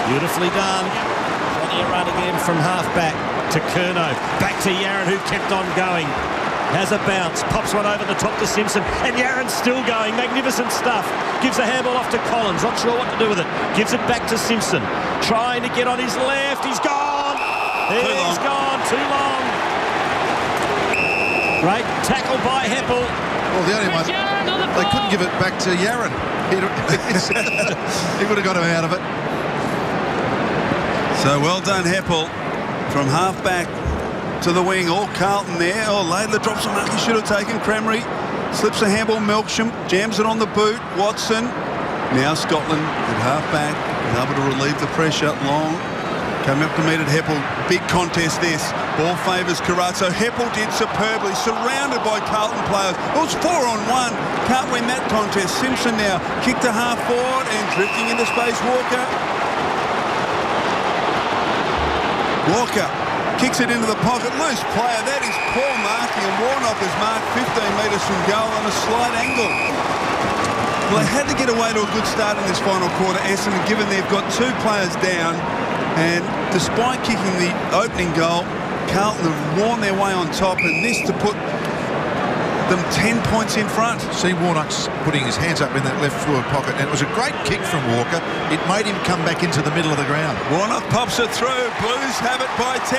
Beautifully done. Plenty of run again from half-back to Curnow. Back to Yaron, who kept on going. Has a bounce. Pops one over the top to Simpson. And Yaron's still going. Magnificent stuff. Gives a handball off to Collins. Not sure what to do with it. Gives it back to Simpson. Trying to get on his left. He's gone. He's gone. Too long. Great tackle by Heppel. Well, the only one, they couldn't give it back to Yaron. He would have got him out of it. So well done, Heppel, from half-back to the wing. All Carlton there. Oh, Laidler drops him up. He should have taken Cranberry. Slips the handball. Melksham jams it on the boot. Watson. Now Scotland at half-back, able to relieve the pressure. Long. Coming up to meet at Heppel. Big contest this. Ball favours Carazzo. Heppel did superbly, surrounded by Carlton players. It was 4-on-1. Can't win that contest. Simpson now kick to half forward and drifting into space. Walker kicks it into the pocket. Loose player. That is poor marking, and Warnock has marked 15 metres from goal on a slight angle. Well, they had to get away to a good start in this final quarter, Essendon, given they've got two players down. And despite kicking the opening goal, Carlton have worn their way on top, and this to put them 10 points in front. See Warnock's putting his hands up in that left forward pocket, and it was a great kick from Walker. It made him come back into the middle of the ground. Warnock pops it through. Blues have it by 10.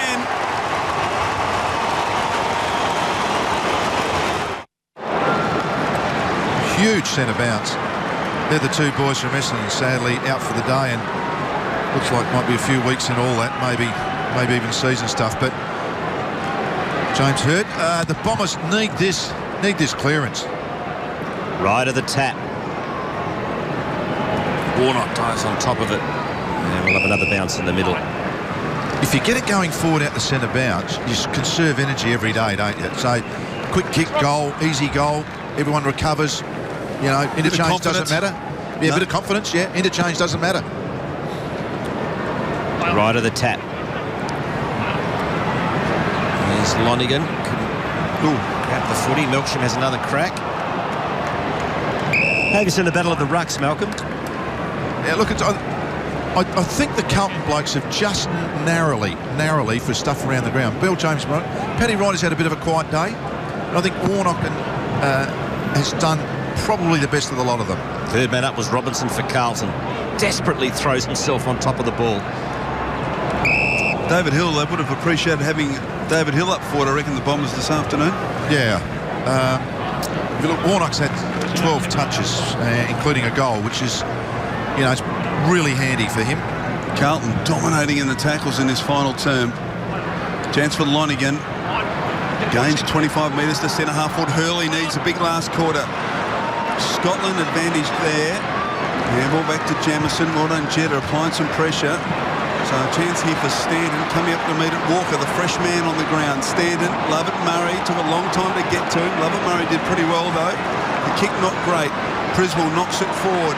Huge centre bounce. They're the two boys from Essendon, sadly out for the day, and looks like might be a few weeks and all that, maybe even season stuff. But James Hurd, the Bombers need this clearance. Right of the tap. Warnock ties on top of it, and we'll have another bounce in the middle. If you get it going forward out the centre bounce, you conserve energy every day, don't you? So quick kick, goal, easy goal, everyone recovers. You know, interchange doesn't matter. Yeah, no. A bit of confidence, yeah. Interchange doesn't matter. Right of the tap. There's Lonigan. Couldn't grab the footy. Melksham has another crack. Haggis in the battle of the rucks, Malcolm. Yeah, look, I think the Carlton blokes have just narrowly for stuff around the ground. Bill James, Paddy Ryder's had a bit of a quiet day. And I think Warnock has done probably the best of the lot of them. Third man up was Robinson for Carlton. Desperately throws himself on top of the ball. David Hill, they would have appreciated having David Hill up forward, I reckon, the Bombers this afternoon. Yeah. If you look, Warnock's had 12 touches, including a goal, which is, you know, it's really handy for him. Carlton dominating in the tackles in this final term. Chance for Lonigan. Gains 25 metres to centre half forward. Hurley needs a big last quarter. Scotland advantage there. Handball back to Jamison. Well done, Jetta, applying some pressure. So a chance here for Stanton. Coming up to meet at Walker, the fresh man on the ground. Stanton, Lovett Murray. Took a long time to get to him. Lovett Murray did pretty well, though. The kick not great. Prismal knocks it forward.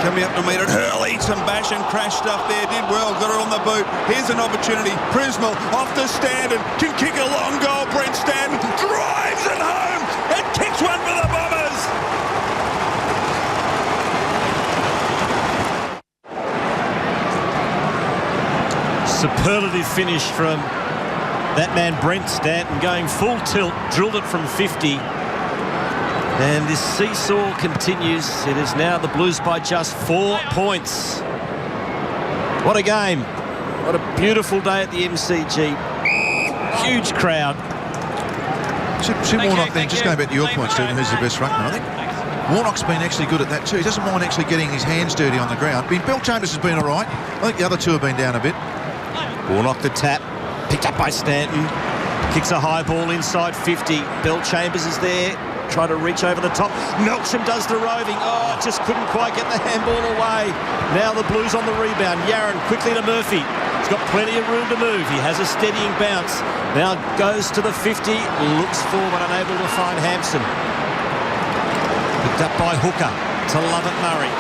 Coming up to meet it. Hurley, some bash and crash stuff there. Did well. Got it on the boot. Here's an opportunity. Prismal off to Stanton. Can kick a long goal. Brent Stanton drives it home and kicks one for the Bombers. Superlative finish from that man Brent Stanton, going full tilt, drilled it from 50. And this seesaw continues. It is now the Blues by just 4 points. What a game. What a beautiful day at the MCG. Huge crowd. Sim Warnock then, just going back to your point, Stephen, who's the best ruckman, I think Warnock's been actually good at that too. He doesn't mind actually getting his hands dirty on the ground. Bill Chambers has been all right. I think the other two have been down a bit. Warnock the tap, picked up by Stanton. Kicks a high ball inside 50. Bell Chambers is there. Try to reach over the top. Melksham does the roving. Oh, just couldn't quite get the handball away. Now the Blues on the rebound. Yaron quickly to Murphy. He's got plenty of room to move. He has a steadying bounce. Now goes to the 50. Looks forward, unable to find Hampson. Picked up by Hooker. To Lovett Murray.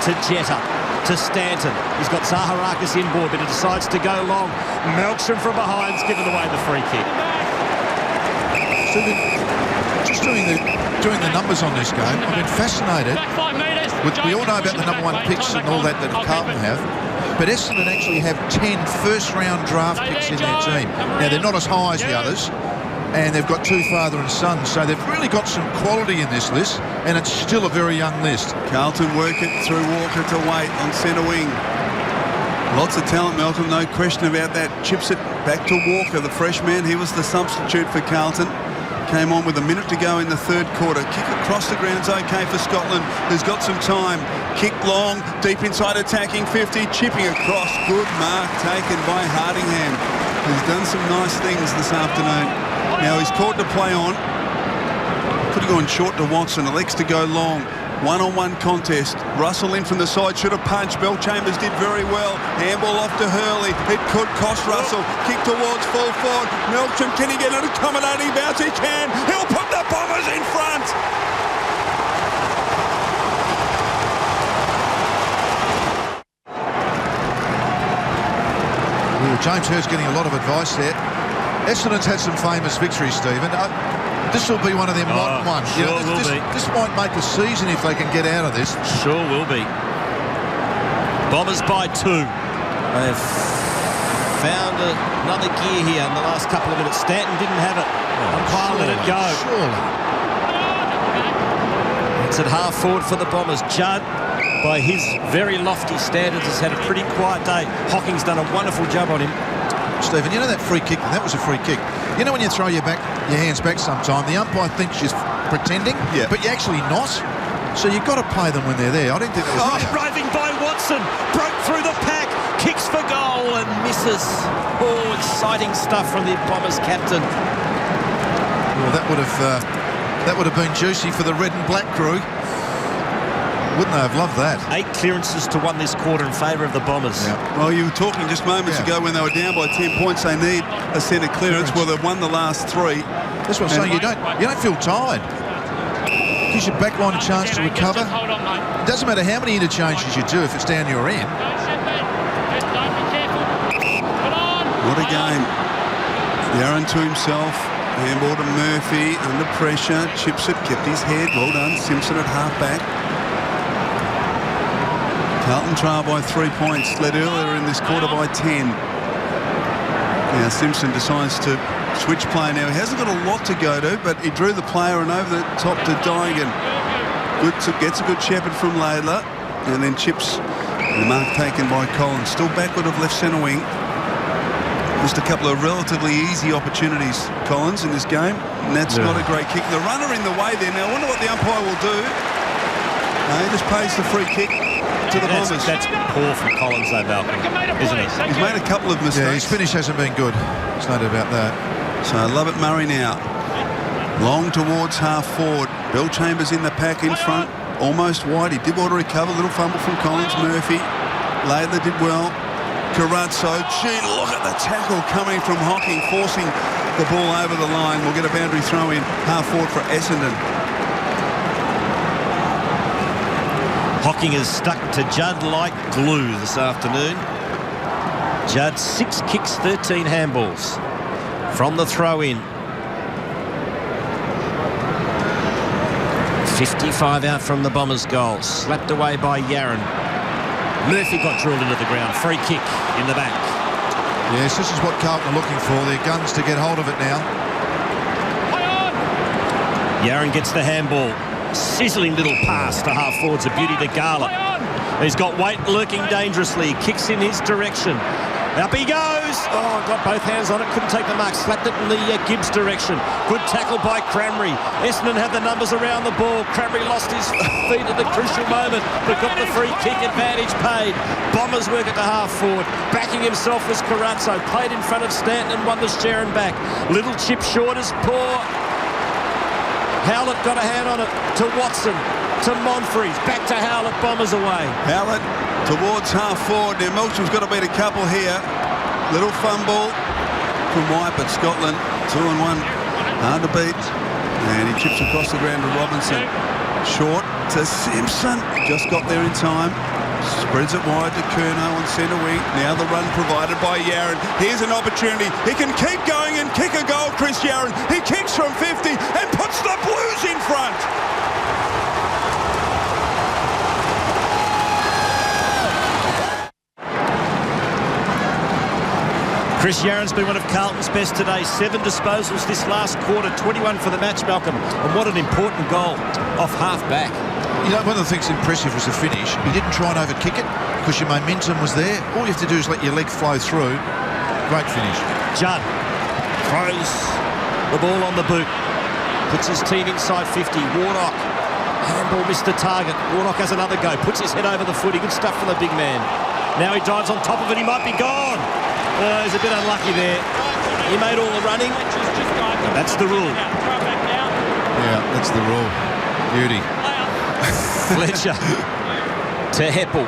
To Jetta. To Stanton. He's got Zaharakis inboard, but he decides to go long. Melksham from behind's given away the free kick. Just doing the numbers on this game, I've been fascinated. We all know about the number one picks and all that Carlton have, but Essendon actually have 10 first-round draft picks in their team. Now, they're not as high as the others, and they've got two father and sons, so they've really got some quality in this list, and it's still a very young list. Carlton work it through Walker to Waite on centre wing. Lots of talent, Malcolm, no question about that. Chips it back to Walker, the fresh man. He was the substitute for Carlton. Came on with a minute to go in the third quarter. Kick across the ground's okay for Scotland, who's got some time. Kick long, deep inside attacking 50, chipping across. Good mark taken by Hardingham, who's done some nice things this afternoon. Now he's called to play on. Could have gone short to Watson, elects to go long. One-on-one contest. Russell in from the side, should have punched. Bell Chambers did very well. Handball off to Hurley. It could cost Russell. Kick towards full forward. Melksham, can he get an accommodating bounce? He can. He'll put the Bombers in front. Well, James Hurd's getting a lot of advice there. Essendon's had some famous victories, Stephen. This will be one of them modern ones. Sure will be. This might make a season if they can get out of this. Sure will be. Bombers by 2. They've found another gear here in the last couple of minutes. Stanton didn't have it. Umpire let it go. Surely. It's at half forward for the Bombers. Judd, by his very lofty standards, has had a pretty quiet day. Hocking's done a wonderful job on him. Stephen, you know that free kick? That was a free kick. You know when you throw your hands back sometime, the umpire thinks you're pretending, but you're actually not. So you've got to play them when they're there. I don't think it was... Driving by Watson, broke through the pack, kicks for goal and misses. Oh, exciting stuff from the Bombers captain. Well, that would have been juicy for the red and black crew. Wouldn't they have loved that? 8 clearances to 1 this quarter in favour of the Bombers. Yeah. Well, you were talking just moments ago when they were down by 10 points. They need a centre clearance. Well, they've won the last 3. That's what I'm saying. You don't feel tired. Gives your back line a chance to recover. It doesn't matter how many interchanges you do if it's down your end. What a game. Yaron to himself. Handball to Murphy under pressure. Chips it, kept his head. Well done. Simpson at half-back. Carlton trail by 3 points, led earlier in this quarter by 10. Now Simpson decides to switch play now. He hasn't got a lot to go to, but he drew the player and over the top to Daigan. Gets a good shepherd from Laidler, and then chips the mark taken by Collins. Still backward of left centre wing. Just a couple of relatively easy opportunities, Collins, in this game. And that's not a great kick. The runner in the way there. Now, I wonder what the umpire will do. He just pays the free kick to the Bombers. That's poor from Collins, though, Malcolm, isn't it? He's made a couple of mistakes. Yeah, his finish hasn't been good. There's no doubt about that. So Lovett Murray now. Long towards half forward. Bell Chambers in the pack in front. Almost wide. He did want to recover. Little fumble from Collins. Murphy. Laidler did well. Carazzo. Gee, look at the tackle coming from Hocking, forcing the ball over the line. We'll get a boundary throw in half forward for Essendon. Hocking is stuck to Judd like glue this afternoon. Judd 6 kicks, 13 handballs from the throw-in. 55 out from the Bombers' goal. Slapped away by Yaron. Murphy got drilled into the ground. Free kick in the back. Yes, this is what Carlton are looking for. Their guns to get hold of it now. Yaron gets the handball. Sizzling little pass to half forwards. A beauty to Gala. He's got weight lurking dangerously. Kicks in his direction. Up he goes. Oh, got both hands on it. Couldn't take the mark. Slapped it in the Gibbs direction. Good tackle by Cranberry. Essendon had the numbers around the ball. Cranberry lost his feet at the crucial moment, but got the free kick advantage paid. Bombers work at the half forward. Backing himself was Carazzo. Played in front of Stanton and won the Sharon back. Little chip short is poor. Howlett got a hand on it to Watson. To Monfries. Back to Howlett. Bombers away. Howlett towards half forward. Now Melksham's got to beat a couple here. Little fumble from White, but Scotland 2 and 1. Hard to beat. And he chips across the ground to Robinson. Short to Simpson. Just got there in time. Spreads it wide to Curnow on centre wing. Now the run provided by Yaron. Here's an opportunity. He can keep going and kick a goal, Chris Yaron. He kicks from 50 and puts the Blues in front. Chris Yaron's been one of Carlton's best today. 7 disposals this last quarter, 21 for the match, Malcolm. And what an important goal off half-back. You know, one of the things impressive was the finish. He didn't try and overkick it because your momentum was there. All you have to do is let your leg flow through. Great finish. Judd throws the ball on the boot. Puts his team inside 50. Warnock. Handball missed the target. Warnock has another go. Puts his head over the footy. Good stuff for the big man. Now he dives on top of it. He might be gone. He's a bit unlucky there. He made all the running. That's the rule. Yeah, that's the rule. Beauty. Fletcher to Heppel.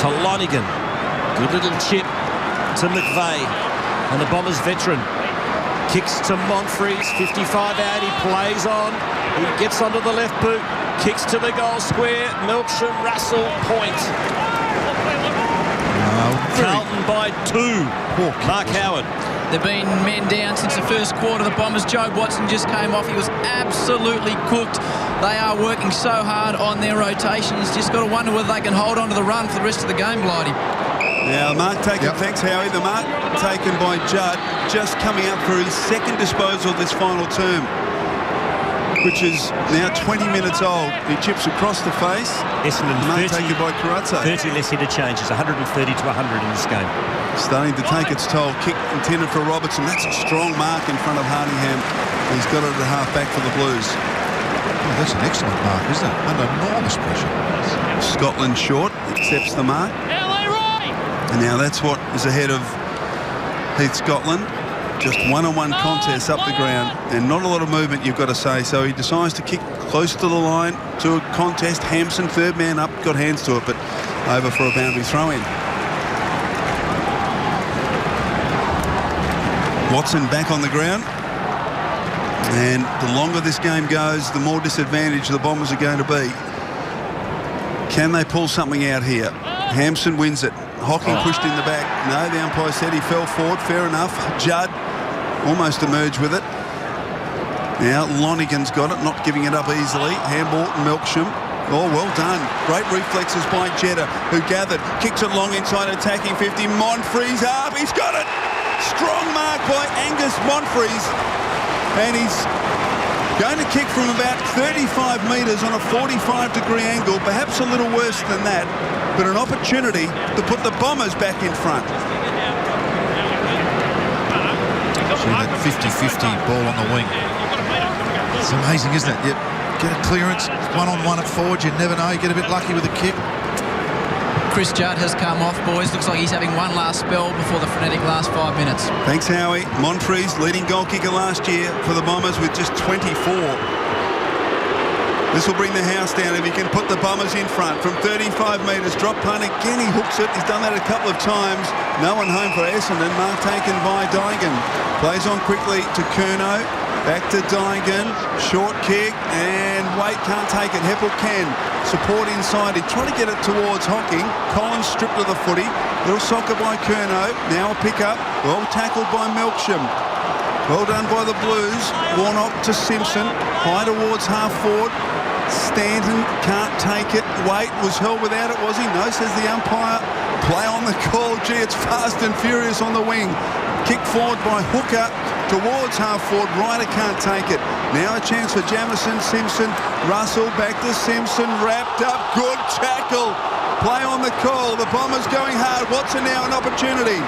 To Lonigan. Good little chip to McVeigh. And the Bombers veteran kicks to Monfries. 55 out. He plays on. He gets onto the left boot. Kicks to the goal square. Melksham, Russell, point. Carlton by 2. Mark Howard. They've been men down since the first quarter. The Bombers, Joe Watson just came off. He was absolutely cooked. They are working so hard on their rotations. Just got to wonder whether they can hold on to the run for the rest of the game, Blighty. Now, the mark taken, thanks Howie, the mark taken by Judd, just coming up for his second disposal this final term, which is now 20 minutes old. He chips across the face. Essendon mark taken by Carazzo. 30 less interchanges, 130 to 100 in this game. Starting to take its toll. Kick intended for Robertson. That's a strong mark in front of Hardingham. He's got it at half back for the Blues. Oh, that's an excellent mark, isn't it? Under enormous pressure. Scotland short, accepts the mark. And now that's what is ahead of Heath Scotland. Just one-on-one contests up the ground and not a lot of movement, you've got to say. So he decides to kick close to the line to a contest. Hampson, third man up, got hands to it, but over for a boundary throw-in. Watson back on the ground. And the longer this game goes, the more disadvantaged the Bombers are going to be. Can they pull something out here? Hampson wins it. Hocking pushed in the back. No, the umpire said he fell forward. Fair enough. Judd almost emerged with it. Now Lonigan's got it, not giving it up easily. Handball, Melksham. Oh, well done. Great reflexes by Jetta, who gathered. Kicks it long inside, attacking 50. Monfries up. He's got it. Strong mark by Angus Monfries. And he's Going to kick from about 35 metres on a 45-degree angle, perhaps a little worse than that, but an opportunity to put the Bombers back in front. See that 50-50 ball on the wing. It's amazing, isn't it? Yep. Get a clearance, one-on-one at forward, you never know. You get a bit lucky with the kick. Chris Judd has come off, boys. Looks like he's having one last spell before the frenetic last 5 minutes. Thanks, Howie. Monfries, leading goal kicker last year for the Bombers with just 24. This will bring the house down if he can put the Bombers in front from 35 metres. Drop punt again, he hooks it. He's done that a couple of times. No one home for Essendon. Mark taken by Dygan. Plays on quickly to Curnow. Back to Dygan. Short kick, and Waite can't take it. Heppel can. Support inside. He tried to get it towards Hocking. Collins stripped of the footy. Little soccer by Curnow. Now a pick-up. Well tackled by Melksham. Well done by the Blues. Warnock to Simpson. High towards half-forward. Stanton can't take it. Waite was held without it, was he? No, says the umpire. Play on the call. Gee, it's fast and furious on the wing. Kick forward by Hooker towards half-forward. Ryder can't take it. Now a chance for Jamison. Simpson. Russell back to Simpson. Wrapped up. Good tackle. Play on the call. The Bombers going hard. Watson now an opportunity.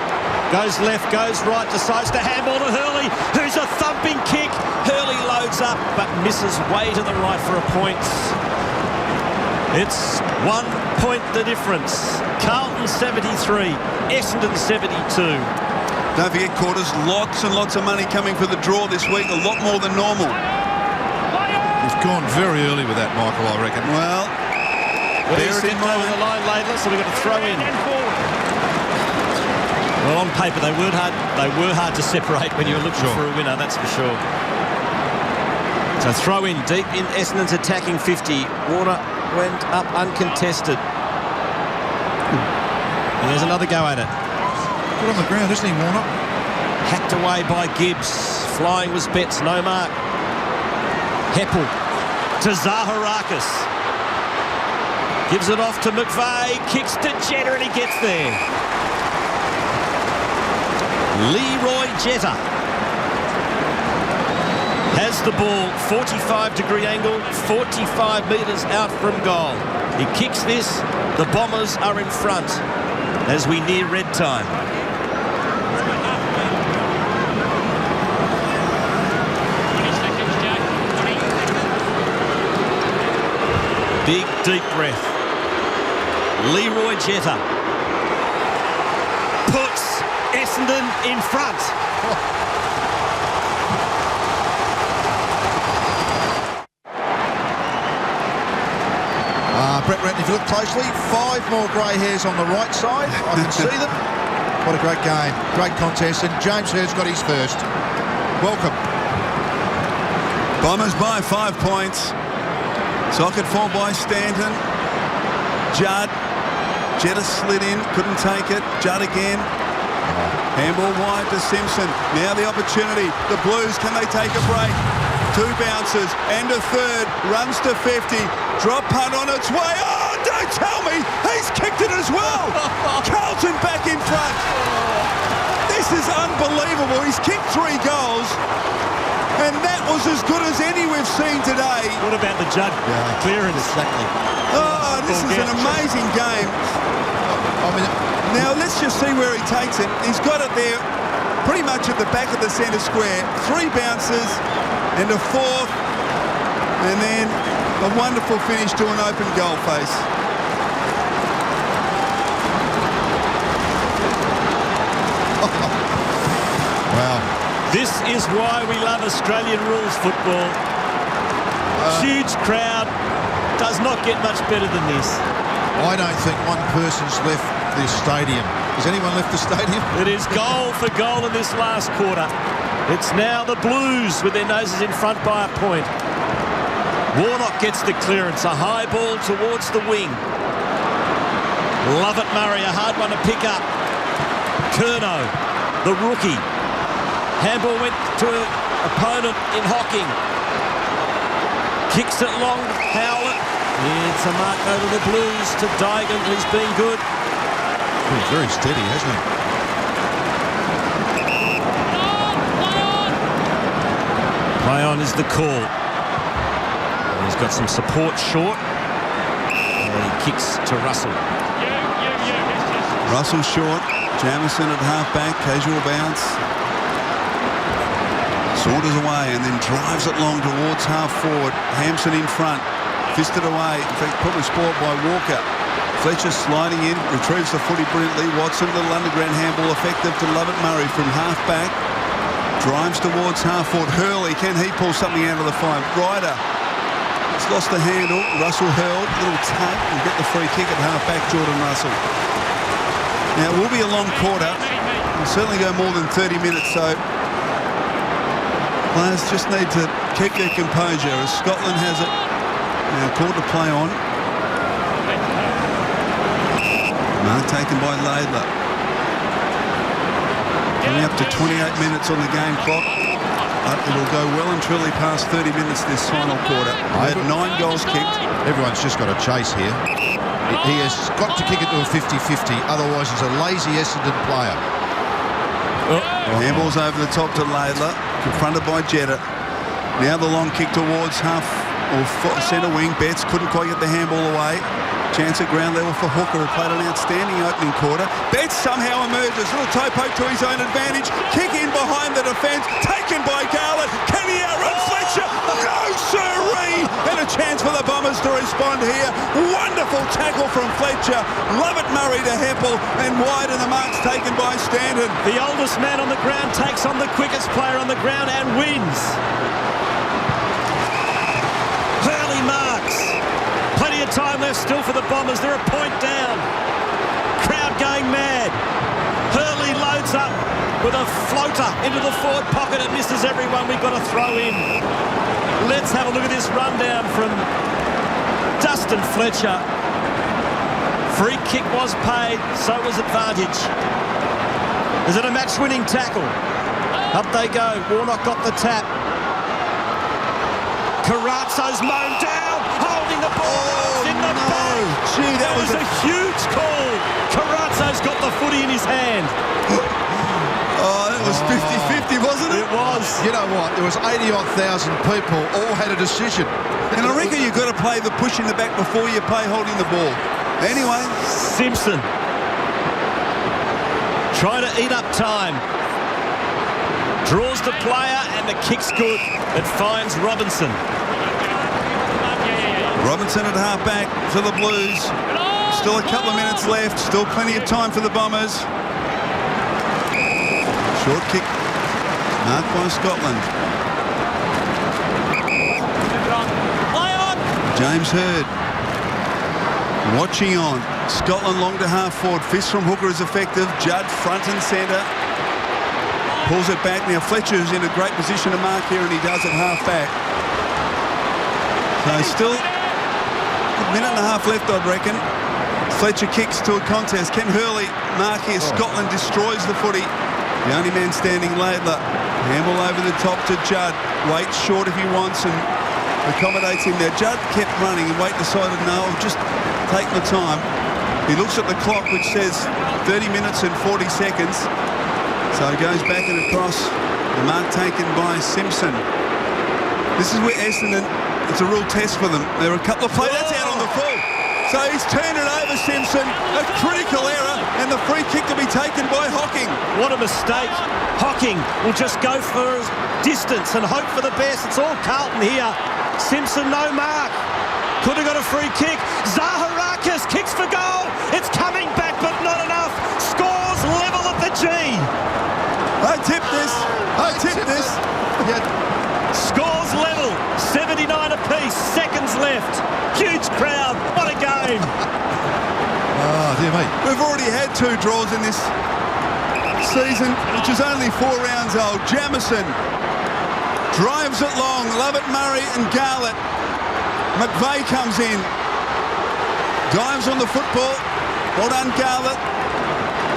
Goes left, goes right, decides to handball to Hurley, who's a thumping kick. Hurley loads up, but misses way to the right for a point. It's 1 point the difference. Carlton 73, Essendon 72. Don't forget, Quarters, lots and lots of money coming for the draw this week, a lot more than normal. We've gone very early with that, Michael, I reckon. Well, there's it over the line, Laidler, so we've got to throw in. Well, on paper, they were hard to separate when you were looking for a winner, that's for sure. So throw in deep in Essendon's attacking 50. Warner went up uncontested. And there's another go at it. Good on the ground, isn't he, Warner? Hacked away by Gibbs. Flying was Betts, no mark. Heppel to Zaharakis. Gives it off to McVeigh. Kicks to Jetta and he gets there. Leroy Jetta has the ball, 45-degree angle, 45 metres out from goal. He kicks this, the Bombers are in front as we near red time. Big, deep breath. Leroy Jetta puts Essendon in front. Brett Ratton, if you look closely, 5 more grey hairs on the right side. I can see them. What a great game. Great contest. And James Hurd's got his first. Welcome. Bombers by 5 points. Socket fall by Stanton. Judd. Jetta slid in, couldn't take it. Judd again. Handball wide to Simpson. Now the opportunity. The Blues, can they take a break? 2 bounces and a third. Runs to 50. Drop punt on its way. Oh, don't tell me. He's kicked it as well. Carlton back in front. This is unbelievable. He's kicked 3 goals. And that was as good as any we've seen today. What about the Judd clearance? Exactly. Oh, this is an amazing game. I mean, now let's just see where he takes it. He's got it there pretty much at the back of the centre square. 3 bounces and a 4th. And then a wonderful finish to an open goal face. Wow. This is why we love Australian rules football. Huge crowd. Does not get much better than this. I don't think one person's left this stadium. Has anyone left the stadium? It is goal for goal in this last quarter. It's now the Blues with their noses in front by a point. Warnock gets the clearance. A high ball towards the wing. Lovett Murray, a hard one to pick up. Curnow, the rookie. Handball went to an opponent in Hocking. Kicks it long, Howlett. It's a mark over the Blues to Dygan, who's been good. Been very steady, hasn't he? Play on is the call. got some support short. And he kicks to Russell. Russell short. Jamison at half-back. Casual bounce. Saunders away and then drives it long towards half-forward. Hampson in front. Fisted away. In fact, probably spoiled by Walker. Fletcher sliding in. Retrieves the footy brilliantly. Watson, little underground handball effective to Lovett Murray from half-back. Drives towards half-forward. Hurley, can he pull something out of the fight? Ryder. It's lost the handle. Russell held. Little tap and get the free kick at half-back, Jordan Russell. Now, it will be a long quarter. It'll certainly go more than 30 minutes, so players just need to keep their composure as Scotland has it. Now, called to play on. Mark taken by Laidler. Coming up to 28 minutes on the game clock. It'll go well and truly past 30 minutes this final quarter. They had 9 goals kicked. Everyone's just got a chase here. He has got to kick it to a 50-50, otherwise he's a lazy Essendon player. Handball's over the top to Laidler, confronted by Jetta. Now the long kick towards centre wing. Betts couldn't quite get the handball away. Chance at ground level for Hooker, who played an outstanding opening quarter. Betts somehow emerges. Little toe poke to his own advantage. Kick in behind the defence. Taken by Garland. Can he outrun Fletcher? No, sirree! And a chance for the Bombers to respond here. Wonderful tackle from Fletcher. Lovett Murray to Heppel. And wide, and the mark's taken by Stanton. The oldest man on the ground takes on the quickest player on the ground and wins. Hurley marks. Plenty of time left still for the Bombers. They're a point down. Crowd going mad. Hurley loads up with a floater into the forward pocket. It misses everyone. We've got to throw in. Let's have a look at this rundown from Dustin Fletcher. Free kick was paid, so was advantage. Is it a match-winning tackle? Up they go. Warnock got the tap. Carazzo's mown down, holding the ball in the back. Gee, that was a huge call. Carazzo's got the footy in his hand. Oh, that was 50-50, wasn't it? It was. You know what? There was 80-odd thousand people all had a decision. And I reckon you've got to play the push in the back before you play holding the ball. Anyway. Simpson trying to eat up time. Draws the player and the kick's good. It finds Robinson. Robinson at half-back for the Blues. Still a couple of minutes left. Still plenty of time for the Bombers. Short kick marked by Scotland. James Hird watching on. Scotland long to half-forward. Fist from Hooker is effective. Judd front and centre. Pulls it back. Now Fletcher's in a great position to mark here, and he does at half-back. So still a minute and a half left, I'd reckon. Fletcher kicks to a contest. Can Hurley mark here? Scotland destroys the footy. The only man standing, Laidler. Handball over the top to Judd. Waits short if he wants and accommodates him there. Judd kept running and Waite decided, no, I'll just take my time. He looks at the clock, which says 30 minutes and 40 seconds. So he goes back and across. The mark taken by Simpson. This is where Essendon, it's a real test for them. There are a couple of plays. That's out on the full. So he's turned it over, Simpson. A critical error, and the free kick to be taken by Hocking. What a mistake. Hocking will just go for distance and hope for the best. It's all Carlton here. Simpson, no mark. Could have got a free kick. Zaharakis kicks for goal. It's coming back, but not enough. Scores level at the G. I tipped this. Yeah. Scores level. 79 apiece. Seconds left. Huge crowd. What a game. Oh, dear me. We've already had 2 draws in this season, which is only 4 rounds old. Jamison drives it long. Lovett, Murray and Garlett. McVeigh comes in. Dives on the football. Well done, Garlett.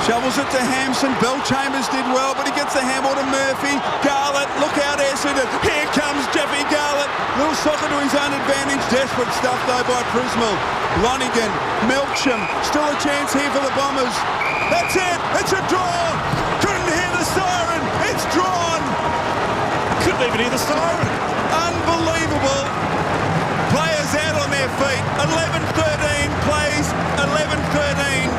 Shovels it to Hampson. Bell Chambers did well, but he gets the handball to Murphy. Garlett, look out, Essendon. Here comes Jeffy Garlett. Little soccer to his own advantage. Desperate stuff, though, by Prismal. Lonigan, Melksham. Still a chance here for the Bombers. That's it. It's a draw. Couldn't hear the siren. It's drawn. Couldn't even hear the siren. Unbelievable. Players feet. 11-13 plays 11-13.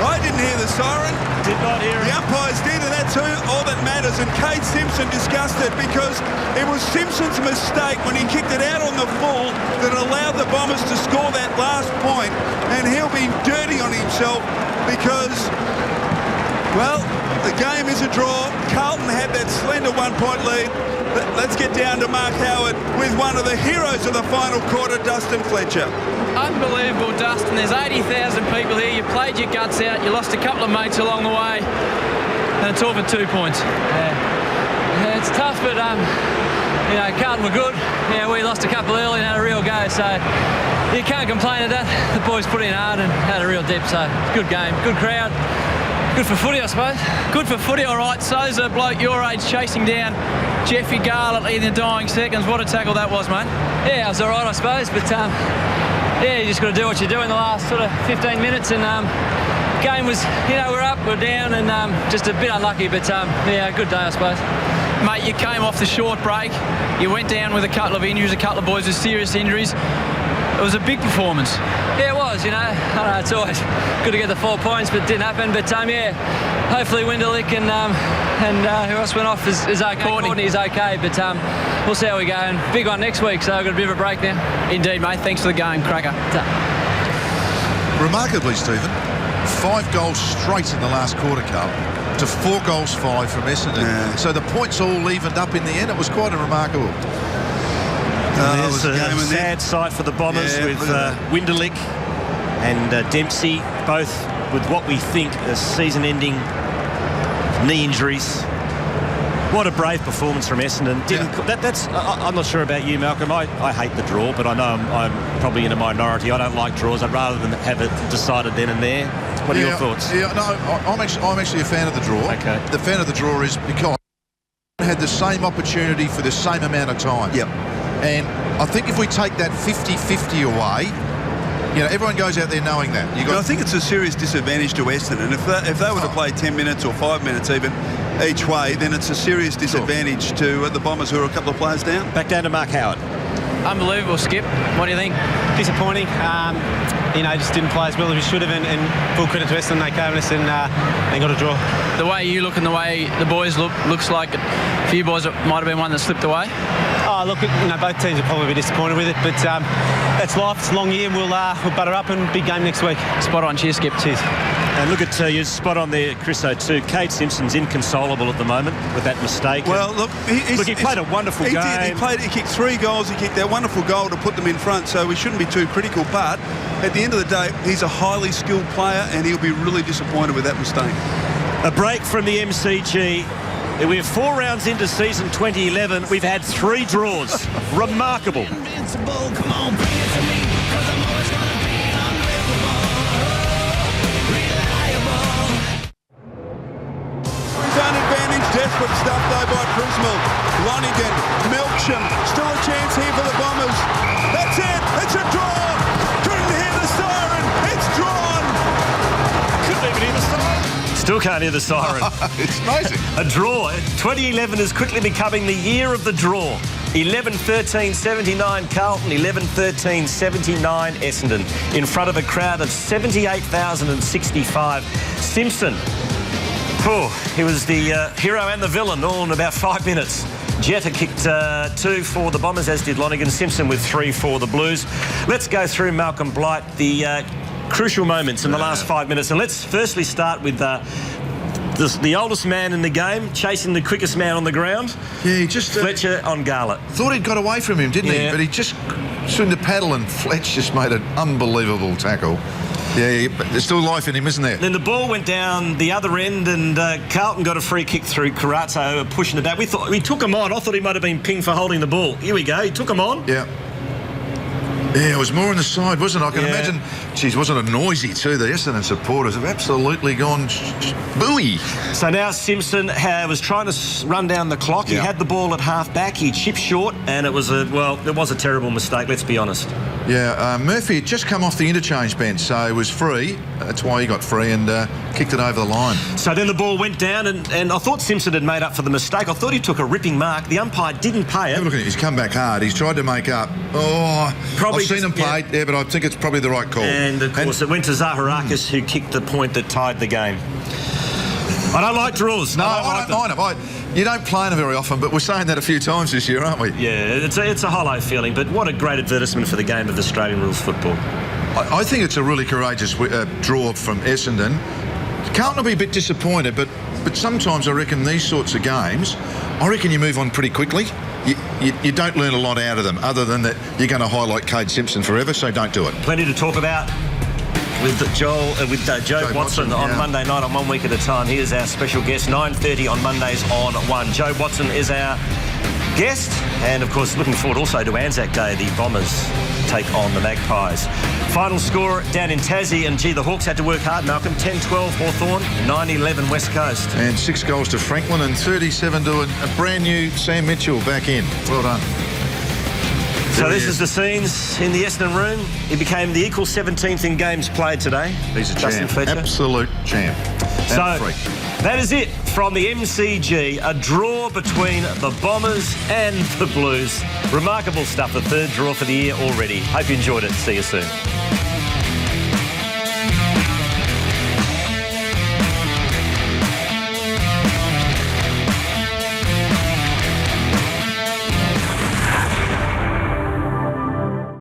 I didn't hear the siren. Did not hear it. The umpires did, and that's all that matters. And Kate Simpson discussed it because it was Simpson's mistake when he kicked it out on the full that allowed the Bombers to score that last point. And he'll be dirty on himself because, well, the game is a draw. Carlton had that slender 1-point lead. Let's get down to Mark Howard with one of the heroes of the final quarter, Dustin Fletcher. Unbelievable, Dustin. There's 80,000 people here. You played your guts out. You lost a couple of mates along the way. And it's all for 2 points. Yeah, it's tough, but, Carlton were good. Yeah, we lost a couple early and had a real go, so you can't complain at that. The boys put in hard and had a real dip, so good game, good crowd. Good for footy, I suppose. Good for footy, all right. So's a bloke your age chasing down Jeffy Garlett in the dying seconds. What a tackle that was, mate. Yeah, it was all right, I suppose, but, you just got to do what you do in the last sort of 15 minutes, and game was, we're up, we're down, and just a bit unlucky, but, good day, I suppose. Mate, you came off the short break. You went down with a couple of injuries, a couple of boys with serious injuries. It was a big performance. Yeah, it was, I know it's always good to get the 4 points, but it didn't happen. But, hopefully Winderlick and who else went off is okay. Courtney is okay, but we'll see how we go. And big one next week, so I've got a bit of a break now. Indeed, mate. Thanks for the game, cracker. Remarkably, Stephen, 5 goals straight in the last quarter, Carl, to 4 goals 5 from Essendon. Yeah. So the points all evened up in the end. It was quite remarkable. There's a sad sight for the Bombers with Winderlick and Dempsey, both with what we think are season-ending knee injuries. What a brave performance from Essendon. I'm not sure about you, Malcolm. I hate the draw, but I know I'm probably in a minority. I don't like draws. I'd rather than have it decided then and there. What are your thoughts? Yeah, no, I'm actually a fan of the draw. Okay. The fan of the draw is because had the same opportunity for the same amount of time. Yep. And I think if we take that 50-50 away, everyone goes out there knowing that. I think it's a serious disadvantage to Essendon. If they were to play 10 minutes or 5 minutes even each way, then it's a serious disadvantage to the Bombers, who are a couple of players down. Back down to Mark Howard. Unbelievable, Skip. What do you think? Disappointing. Just didn't play as well as we should have, and full credit to Essendon. They came us and they got a draw. The way you look and the way the boys look, looks like a few boys it might have been one that slipped away. Oh, look, both teams are probably disappointed with it, but that's life. It's a long year, and we'll butter up, and big game next week. Spot on. Cheers, Skip. Cheers. And look at you, spot on there, Chriso, too. Kate Simpson's inconsolable at the moment with that mistake. Well, look, he played a wonderful game. He kicked 3 goals. He kicked that wonderful goal to put them in front, so we shouldn't be too critical. But at the end of the day, he's a highly skilled player, and he'll be really disappointed with that mistake. A break from the MCG. We're 4 rounds into season 2011. We've had 3 draws. Remarkable. Desperate stuff though by Prismal. Lonigan, Melksham, still a chance here for the Bombers. That's it, it's a draw. Couldn't hear the siren, it's drawn. Couldn't even hear the siren. Still can't hear the siren. It's amazing. A draw. 2011 is quickly becoming the year of the draw. 11-13-79 Carlton, 11-13-79 Essendon, in front of a crowd of 78,065. Simpson. He was the hero and the villain all in about 5 minutes. Jetta kicked 2 for the Bombers, as did Lonigan. Simpson with 3 for the Blues. Let's go through, Malcolm Blight, the crucial moments in the last 5 minutes. And let's firstly start with the oldest man in the game, chasing the quickest man on the ground. Yeah, he just... Fletcher on Garlett. Thought he'd got away from him, didn't he? But he just swung the paddle, and Fletcher just made an unbelievable tackle. Yeah, but there's still life in him, isn't there? Then the ball went down the other end, and Carlton got a free kick through Carazzo, pushing it back. We took him on. I thought he might have been pinged for holding the ball. Here we go. He took him on. Yeah. Yeah, it was more on the side, wasn't it? I can imagine. Geez, wasn't it noisy too? The Essendon supporters have absolutely gone booey. So now Simpson was trying to run down the clock. He had the ball at half back. He chipped short, and it was a terrible mistake. Let's be honest. Yeah, Murphy had just come off the interchange bench, so he was free. That's why he got free and kicked it over the line. So then the ball went down, and I thought Simpson had made up for the mistake. I thought he took a ripping mark. The umpire didn't pay it. Have a look at it. He's come back hard. He's tried to make up. I've seen him play, but I think it's probably the right call. And, of course, it went to Zaharakis, who kicked the point that tied the game. I don't like draws. No, I don't mind them. You don't play them very often, but we're saying that a few times this year, aren't we? Yeah, it's a hollow feeling, but what a great advertisement for the game of Australian rules football. I think it's a really courageous draw from Essendon. Carlton will be a bit disappointed, but sometimes I reckon these sorts of games, I reckon you move on pretty quickly. You don't learn a lot out of them, other than that you're going to highlight Cade Simpson forever, so don't do it. Plenty to talk about with Joe Watson on Monday night on 1 Week at a Time. He is our special guest, 9:30 on Mondays on 1. Joe Watson is our guest, and of course looking forward also to Anzac Day. The Bombers take on the Magpies. Final score down in Tassie, and the Hawks had to work hard, Malcolm. 10-12 Hawthorn, 9-11 West Coast. And 6 goals to Franklin and 37 to a brand new Sam Mitchell back in. Well done. So this is the scenes in the Essendon room. He became the equal 17th in games played today. He's a Justin champ. Fletcher. Absolute champ. So that is it from the MCG. A draw between the Bombers and the Blues. Remarkable stuff. The third draw for the year already. Hope you enjoyed it. See you soon.